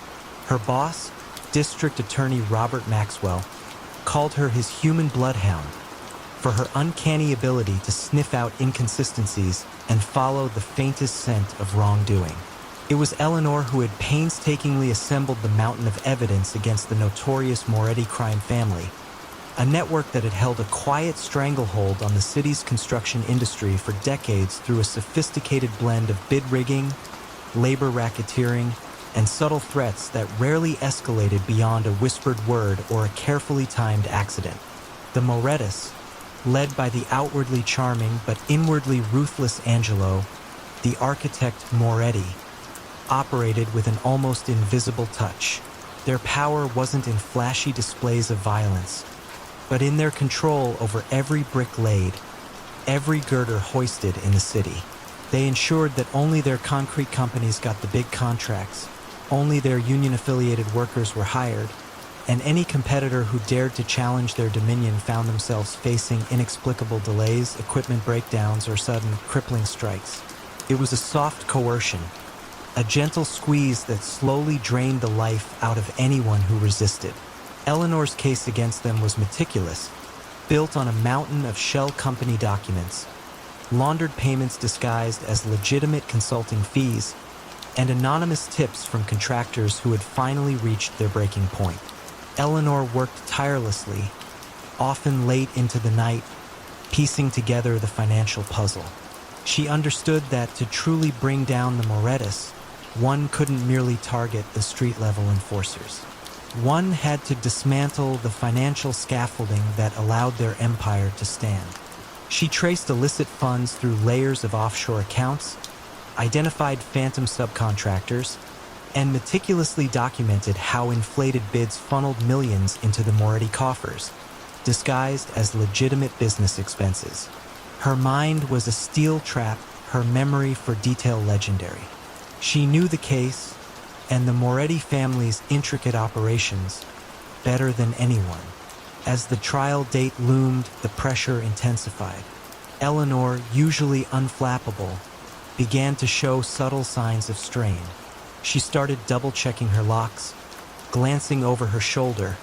Her boss, District Attorney Robert Maxwell, called her his human bloodhound for her uncanny ability to sniff out inconsistencies and follow the faintest scent of wrongdoing. It was Eleanor who had painstakingly assembled the mountain of evidence against the notorious Moretti crime family, a network that had held a quiet stranglehold on the city's construction industry for decades through a sophisticated blend of bid rigging, labor racketeering, and subtle threats that rarely escalated beyond a whispered word or a carefully timed accident. The Morettis, led by the outwardly charming but inwardly ruthless Angelo, the architect Moretti, operated with an almost invisible touch. Their power wasn't in flashy displays of violence, but in their control over every brick laid, every girder hoisted in the city. They ensured that only their concrete companies got the big contracts, only their union-affiliated workers were hired, and any competitor who dared to challenge their dominion found themselves facing inexplicable delays, equipment breakdowns, or sudden, crippling strikes. It was a soft coercion, a gentle squeeze that slowly drained the life out of anyone who resisted. Eleanor's case against them was meticulous, built on a mountain of shell company documents, laundered payments disguised as legitimate consulting fees, and anonymous tips from contractors who had finally reached their breaking point. Eleanor worked tirelessly, often late into the night, piecing together the financial puzzle. She understood that to truly bring down the Morettis, one couldn't merely target the street-level enforcers. One had to dismantle the financial scaffolding that allowed their empire to stand. She traced illicit funds through layers of offshore accounts, identified phantom subcontractors, and meticulously documented how inflated bids funneled millions into the Moretti coffers, disguised as legitimate business expenses. Her mind was a steel trap, her memory for detail legendary. She knew the case and the Moretti family's intricate operations better than anyone. As the trial date loomed, the pressure intensified. Eleanor, usually unflappable, began to show subtle signs of strain. She started double-checking her locks, glancing over her shoulder,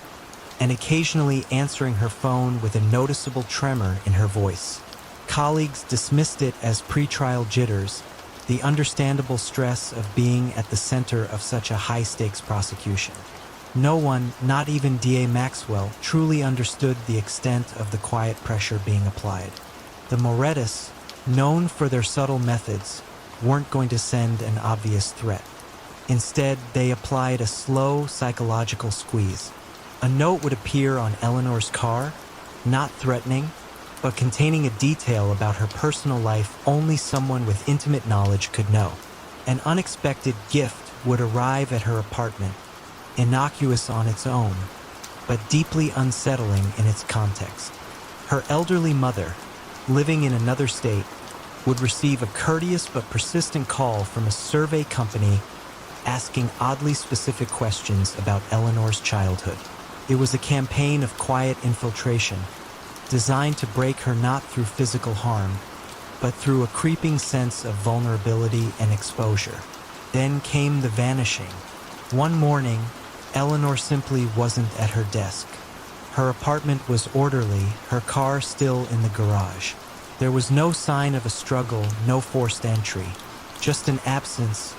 and occasionally answering her phone with a noticeable tremor in her voice. Colleagues dismissed it as pretrial jitters, the understandable stress of being at the center of such a high-stakes prosecution. No one, not even D.A. Maxwell, truly understood the extent of the quiet pressure being applied. The Morettis, known for their subtle methods, weren't going to send an obvious threat. Instead, they applied a slow psychological squeeze. A note would appear on Eleanor's car, not threatening, but containing a detail about her personal life only someone with intimate knowledge could know. An unexpected gift would arrive at her apartment, innocuous on its own, but deeply unsettling in its context. Her elderly mother, living in another state, would receive a courteous but persistent call from a survey company asking oddly specific questions about Eleanor's childhood. It was a campaign of quiet infiltration, designed to break her not through physical harm, but through a creeping sense of vulnerability and exposure. Then came the vanishing. One morning, Eleanor simply wasn't at her desk. Her apartment was orderly, her car still in the garage. There was no sign of a struggle, no forced entry, just an absence,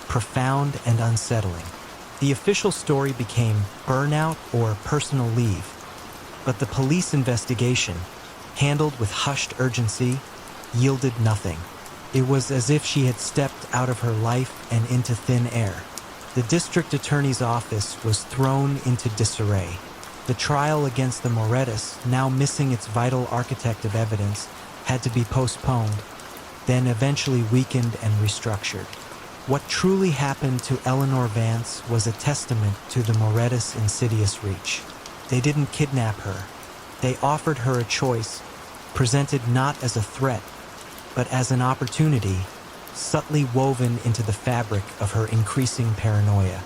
profound and unsettling. The official story became burnout or personal leave, but the police investigation, handled with hushed urgency, yielded nothing. It was as if she had stepped out of her life and into thin air. The district attorney's office was thrown into disarray. The trial against the Morettis, now missing its vital architect of evidence, had to be postponed, then eventually weakened and restructured. What truly happened to Eleanor Vance was a testament to the Morettis' insidious reach. They didn't kidnap her. They offered her a choice, presented not as a threat, but as an opportunity, subtly woven into the fabric of her increasing paranoia.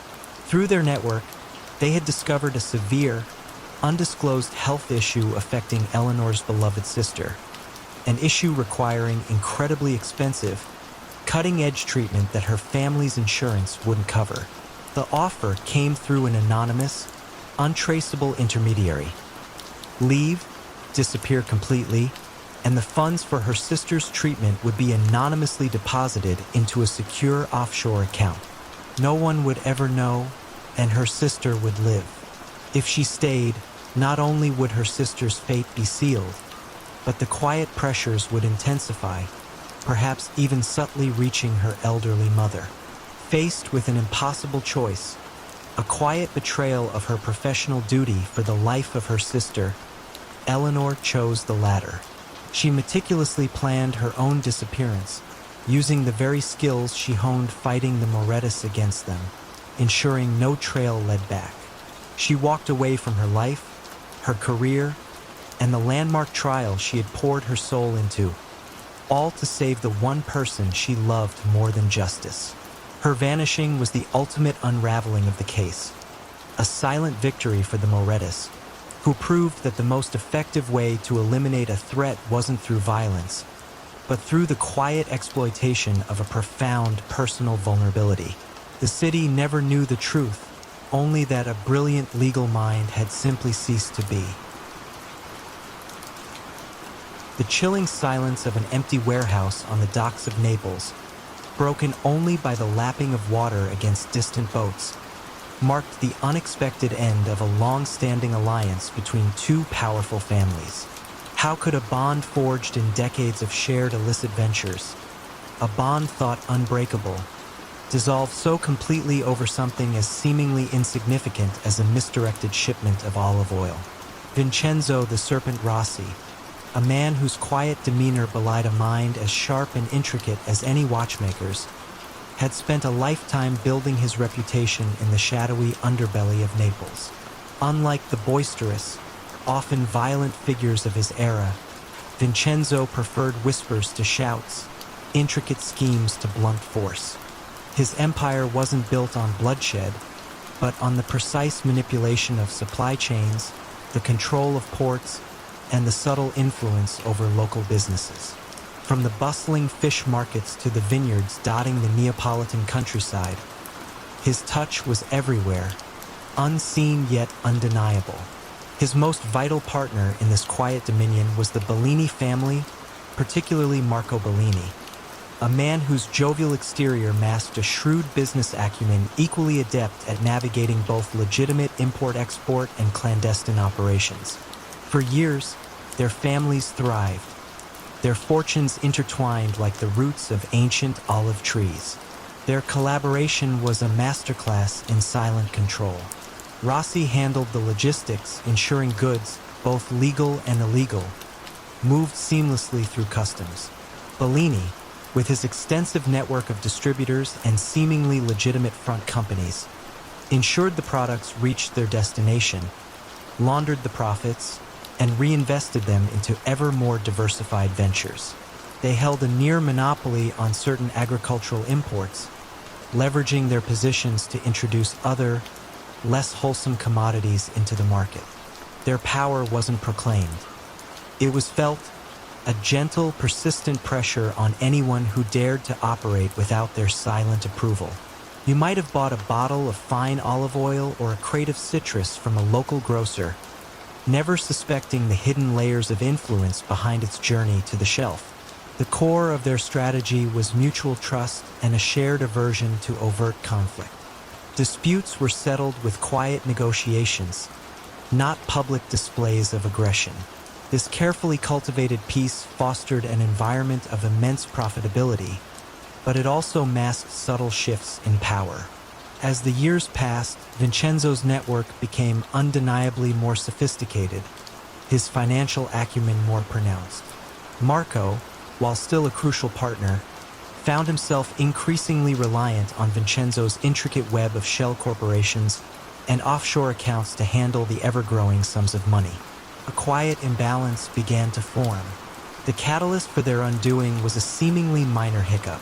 Through their network, they had discovered a severe, undisclosed health issue affecting Eleanor's beloved sister, an issue requiring incredibly expensive, cutting-edge treatment that her family's insurance wouldn't cover. The offer came through an anonymous, untraceable intermediary. Leave, disappear completely, and the funds for her sister's treatment would be anonymously deposited into a secure offshore account. No one would ever know, and her sister would live. If she stayed, not only would her sister's fate be sealed, but the quiet pressures would intensify, perhaps even subtly reaching her elderly mother. Faced with an impossible choice, a quiet betrayal of her professional duty for the life of her sister, Eleanor chose the latter. She meticulously planned her own disappearance, using the very skills she honed fighting the Morettis against them, ensuring no trail led back. She walked away from her life, her career, and the landmark trial she had poured her soul into, all to save the one person she loved more than justice. Her vanishing was the ultimate unraveling of the case, a silent victory for the Morettis, who proved that the most effective way to eliminate a threat wasn't through violence, but through the quiet exploitation of a profound personal vulnerability. The city never knew the truth, only that a brilliant legal mind had simply ceased to be. The chilling silence of an empty warehouse on the docks of Naples, broken only by the lapping of water against distant boats, marked the unexpected end of a long-standing alliance between two powerful families. How could a bond forged in decades of shared illicit ventures, a bond thought unbreakable, dissolve so completely over something as seemingly insignificant as a misdirected shipment of olive oil? Vincenzo the Serpent Rossi, a man whose quiet demeanor belied a mind as sharp and intricate as any watchmaker's, had spent a lifetime building his reputation in the shadowy underbelly of Naples. Unlike the boisterous, often violent figures of his era, Vincenzo preferred whispers to shouts, intricate schemes to blunt force. His empire wasn't built on bloodshed, but on the precise manipulation of supply chains, the control of ports, and the subtle influence over local businesses. From the bustling fish markets to the vineyards dotting the Neapolitan countryside, his touch was everywhere, unseen yet undeniable. His most vital partner in this quiet dominion was the Bellini family, particularly Marco Bellini, a man whose jovial exterior masked a shrewd business acumen equally adept at navigating both legitimate import-export and clandestine operations. For years, their families thrived, their fortunes intertwined like the roots of ancient olive trees. Their collaboration was a masterclass in silent control. Rossi handled the logistics, ensuring goods, both legal and illegal, moved seamlessly through customs. Bellini, with his extensive network of distributors and seemingly legitimate front companies, ensured the products reached their destination, laundered the profits, and reinvested them into ever more diversified ventures. They held a near monopoly on certain agricultural imports, leveraging their positions to introduce other, less wholesome commodities into the market. Their power wasn't proclaimed. It was felt, a gentle, persistent pressure on anyone who dared to operate without their silent approval. You might have bought a bottle of fine olive oil or a crate of citrus from a local grocer, never suspecting the hidden layers of influence behind its journey to the shelf. The core of their strategy was mutual trust and a shared aversion to overt conflict. Disputes were settled with quiet negotiations, not public displays of aggression. This carefully cultivated peace fostered an environment of immense profitability, but it also masked subtle shifts in power. As the years passed, Vincenzo's network became undeniably more sophisticated, his financial acumen more pronounced. Marco, while still a crucial partner, found himself increasingly reliant on Vincenzo's intricate web of shell corporations and offshore accounts to handle the ever-growing sums of money. A quiet imbalance began to form. The catalyst for their undoing was a seemingly minor hiccup.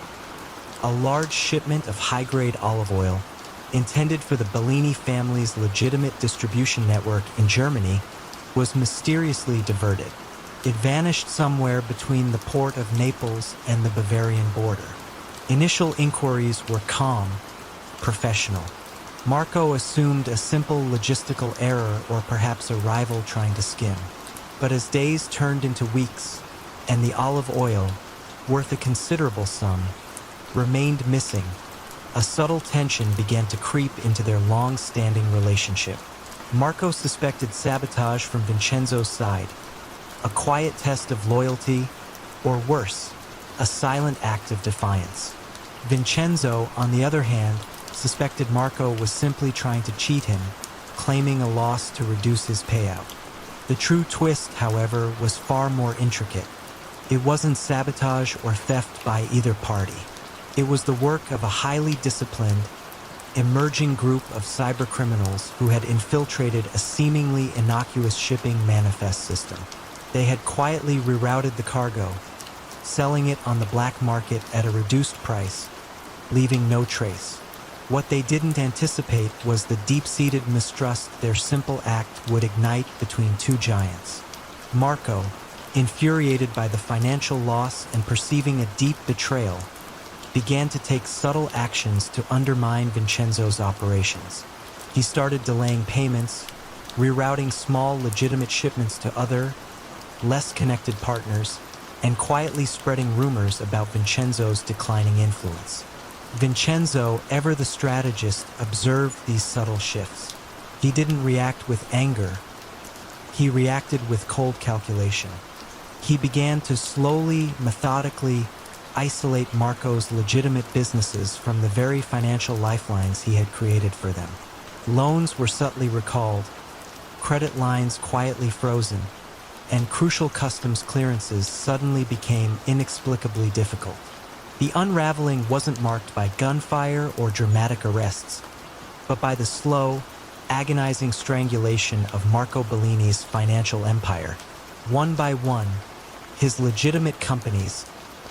A large shipment of high-grade olive oil, intended for the Bellini family's legitimate distribution network in Germany, was mysteriously diverted. It vanished somewhere between the port of Naples and the Bavarian border. Initial inquiries were calm, professional. Marco assumed a simple logistical error or perhaps a rival trying to skim. But as days turned into weeks, and the olive oil, worth a considerable sum, remained missing, a subtle tension began to creep into their long-standing relationship. Marco suspected sabotage from Vincenzo's side, a quiet test of loyalty, or worse, a silent act of defiance. Vincenzo, on the other hand, suspected Marco was simply trying to cheat him, claiming a loss to reduce his payout. The true twist, however, was far more intricate. It wasn't sabotage or theft by either party. It was the work of a highly disciplined, emerging group of cybercriminals who had infiltrated a seemingly innocuous shipping manifest system. They had quietly rerouted the cargo, selling it on the black market at a reduced price, leaving no trace. What they didn't anticipate was the deep-seated mistrust their simple act would ignite between two giants. Marco, infuriated by the financial loss and perceiving a deep betrayal, began to take subtle actions to undermine Vincenzo's operations. He started delaying payments, rerouting small legitimate shipments to other, less connected partners, and quietly spreading rumors about Vincenzo's declining influence. Vincenzo, ever the strategist, observed these subtle shifts. He didn't react with anger. He reacted with cold calculation. He began to slowly, methodically, isolate Marco's legitimate businesses from the very financial lifelines he had created for them. Loans were subtly recalled, credit lines quietly frozen, and crucial customs clearances suddenly became inexplicably difficult. The unraveling wasn't marked by gunfire or dramatic arrests, but by the slow, agonizing strangulation of Marco Bellini's financial empire. One by one, his legitimate companies,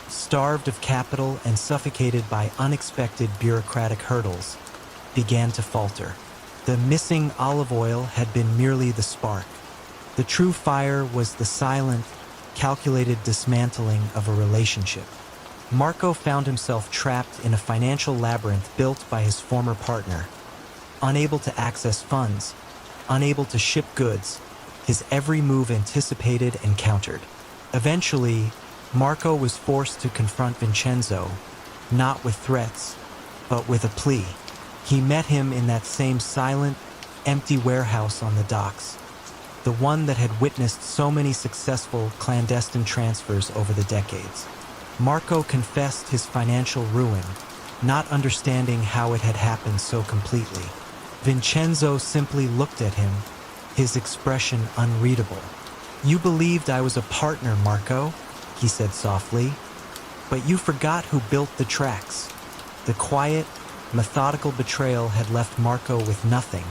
starved of capital and suffocated by unexpected bureaucratic hurdles, began to falter. The missing olive oil had been merely the spark. The true fire was the silent, calculated dismantling of a relationship. Marco found himself trapped in a financial labyrinth built by his former partner. Unable to access funds, unable to ship goods, his every move anticipated and countered. Eventually, Marco was forced to confront Vincenzo, not with threats, but with a plea. He met him in that same silent, empty warehouse on the docks, the one that had witnessed so many successful clandestine transfers over the decades. Marco confessed his financial ruin, not understanding how it had happened so completely. Vincenzo simply looked at him, his expression unreadable. "You believed I was a partner, Marco," he said softly, "but you forgot who built the tracks." The quiet, methodical betrayal had left Marco with nothing,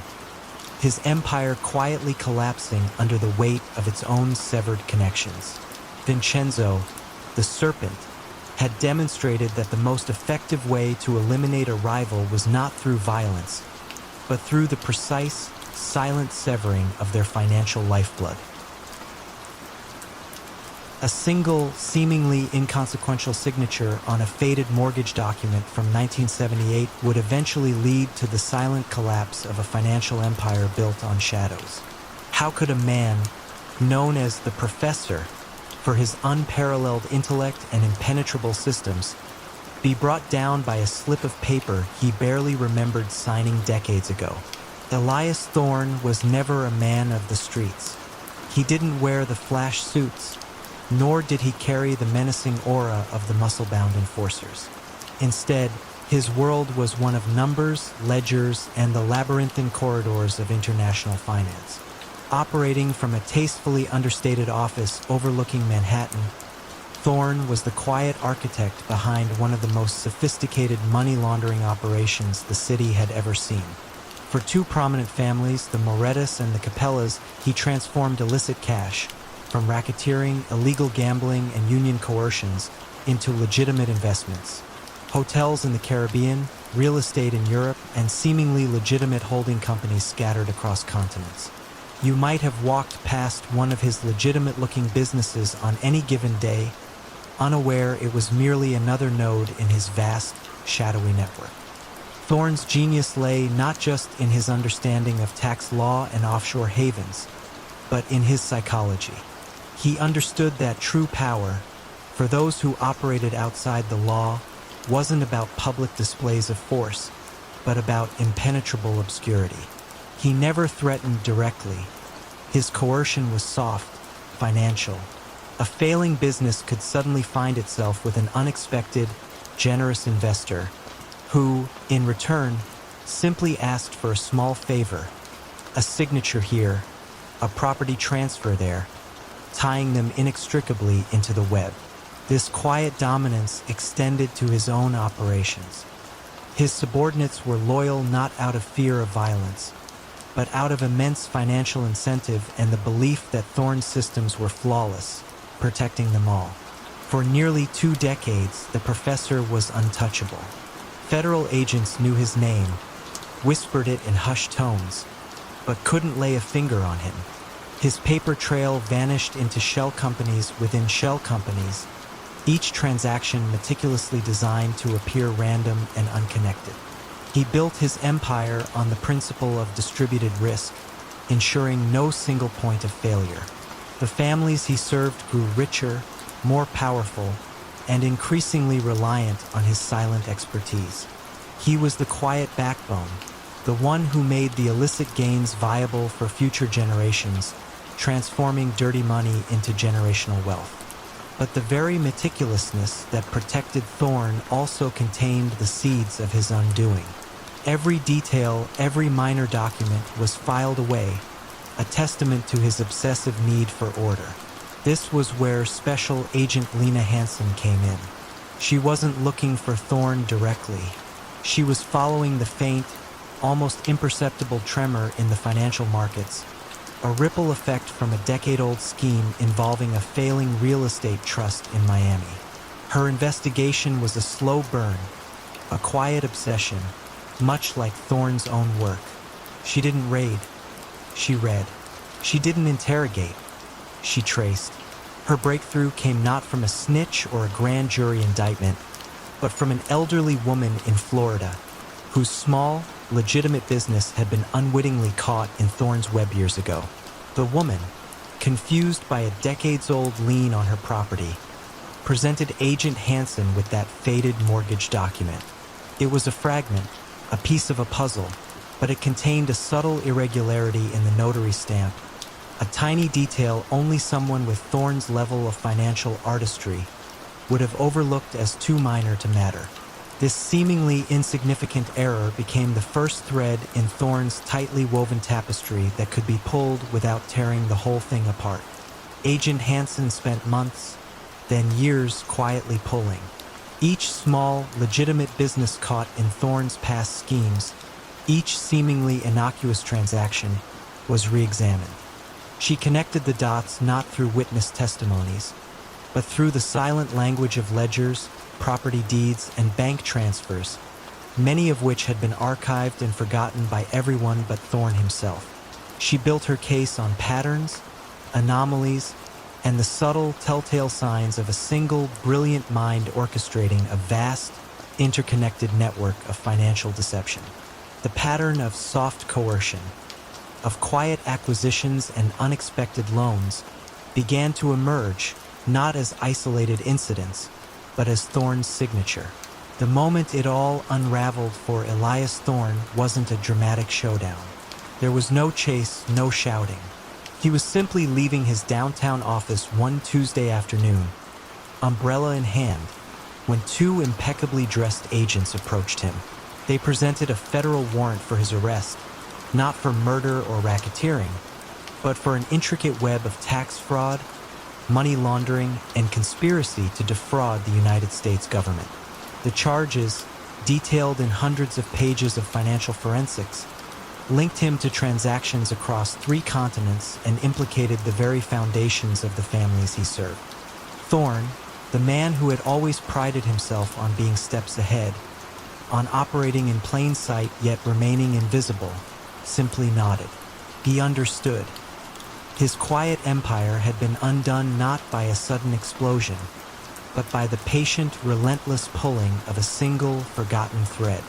his empire quietly collapsing under the weight of its own severed connections. Vincenzo, the serpent, had demonstrated that the most effective way to eliminate a rival was not through violence, but through the precise, silent severing of their financial lifeblood. A single, seemingly inconsequential signature on a faded mortgage document from 1978 would eventually lead to the silent collapse of a financial empire built on shadows. How could a man, known as the Professor for his unparalleled intellect and impenetrable systems, be brought down by a slip of paper he barely remembered signing decades ago? Elias Thorne was never a man of the streets. He didn't wear the flash suits, nor did he carry the menacing aura of the muscle-bound enforcers. Instead, his world was one of numbers, ledgers, and the labyrinthine corridors of international finance. Operating from a tastefully understated office overlooking Manhattan, Thorne was the quiet architect behind one of the most sophisticated money laundering operations the city had ever seen. For two prominent families, the Morettas and the Capellas, he transformed illicit cash, from racketeering, illegal gambling, and union coercions, into legitimate investments. Hotels in the Caribbean, real estate in Europe, and seemingly legitimate holding companies scattered across continents. You might have walked past one of his legitimate-looking businesses on any given day, unaware it was merely another node in his vast, shadowy network. Thorne's genius lay not just in his understanding of tax law and offshore havens, but in his psychology. He understood that true power, for those who operated outside the law, wasn't about public displays of force, but about impenetrable obscurity. He never threatened directly. His coercion was soft, financial. A failing business could suddenly find itself with an unexpected, generous investor who, in return, simply asked for a small favor, a signature here, a property transfer there, tying them inextricably into the web. This quiet dominance extended to his own operations. His subordinates were loyal not out of fear of violence, but out of immense financial incentive and the belief that Thorne's systems were flawless, protecting them all. For nearly 2 decades, the Professor was untouchable. Federal agents knew his name, whispered it in hushed tones, but couldn't lay a finger on him. His paper trail vanished into shell companies within shell companies, each transaction meticulously designed to appear random and unconnected. He built his empire on the principle of distributed risk, ensuring no single point of failure. The families he served grew richer, more powerful, and increasingly reliant on his silent expertise. He was the quiet backbone, the one who made the illicit gains viable for future generations, transforming dirty money into generational wealth. But the very meticulousness that protected Thorne also contained the seeds of his undoing. Every detail, every minor document was filed away, a testament to his obsessive need for order. This was where Special Agent Lena Hansen came in. She wasn't looking for Thorne directly. She was following the faint, almost imperceptible tremor in the financial markets, a ripple effect from a decade-old scheme involving a failing real estate trust in Miami. Her investigation was a slow burn, a quiet obsession, much like Thorne's own work. She didn't raid. She read. She didn't interrogate. She traced. Her breakthrough came not from a snitch or a grand jury indictment, but from an elderly woman in Florida whose small, legitimate business had been unwittingly caught in Thorne's web years ago. The woman, confused by a decades-old lien on her property, presented Agent Hansen with that faded mortgage document. It was a fragment, a piece of a puzzle, but it contained a subtle irregularity in the notary stamp, a tiny detail only someone with Thorne's level of financial artistry would have overlooked as too minor to matter. This seemingly insignificant error became the first thread in Thorne's tightly woven tapestry that could be pulled without tearing the whole thing apart. Agent Hansen spent months, then years quietly pulling. Each small, legitimate business caught in Thorne's past schemes, each seemingly innocuous transaction, was re-examined. She connected the dots not through witness testimonies, but through the silent language of ledgers, property deeds, and bank transfers, many of which had been archived and forgotten by everyone but Thorne himself. She built her case on patterns, anomalies, and the subtle, telltale signs of a single, brilliant mind orchestrating a vast, interconnected network of financial deception. The pattern of soft coercion, of quiet acquisitions and unexpected loans, began to emerge not as isolated incidents, but as Thorne's signature. The moment it all unraveled for Elias Thorne wasn't a dramatic showdown. There was no chase, no shouting. He was simply leaving his downtown office one Tuesday afternoon, umbrella in hand, when two impeccably dressed agents approached him. They presented a federal warrant for his arrest, not for murder or racketeering, but for an intricate web of tax fraud, money laundering, and conspiracy to defraud the United States government. The charges, detailed in hundreds of pages of financial forensics, linked him to transactions across 3 continents and implicated the very foundations of the families he served. Thorne, the man who had always prided himself on being steps ahead, on operating in plain sight yet remaining invisible, simply nodded. He understood. His quiet empire had been undone not by a sudden explosion, but by the patient, relentless pulling of a single, forgotten thread.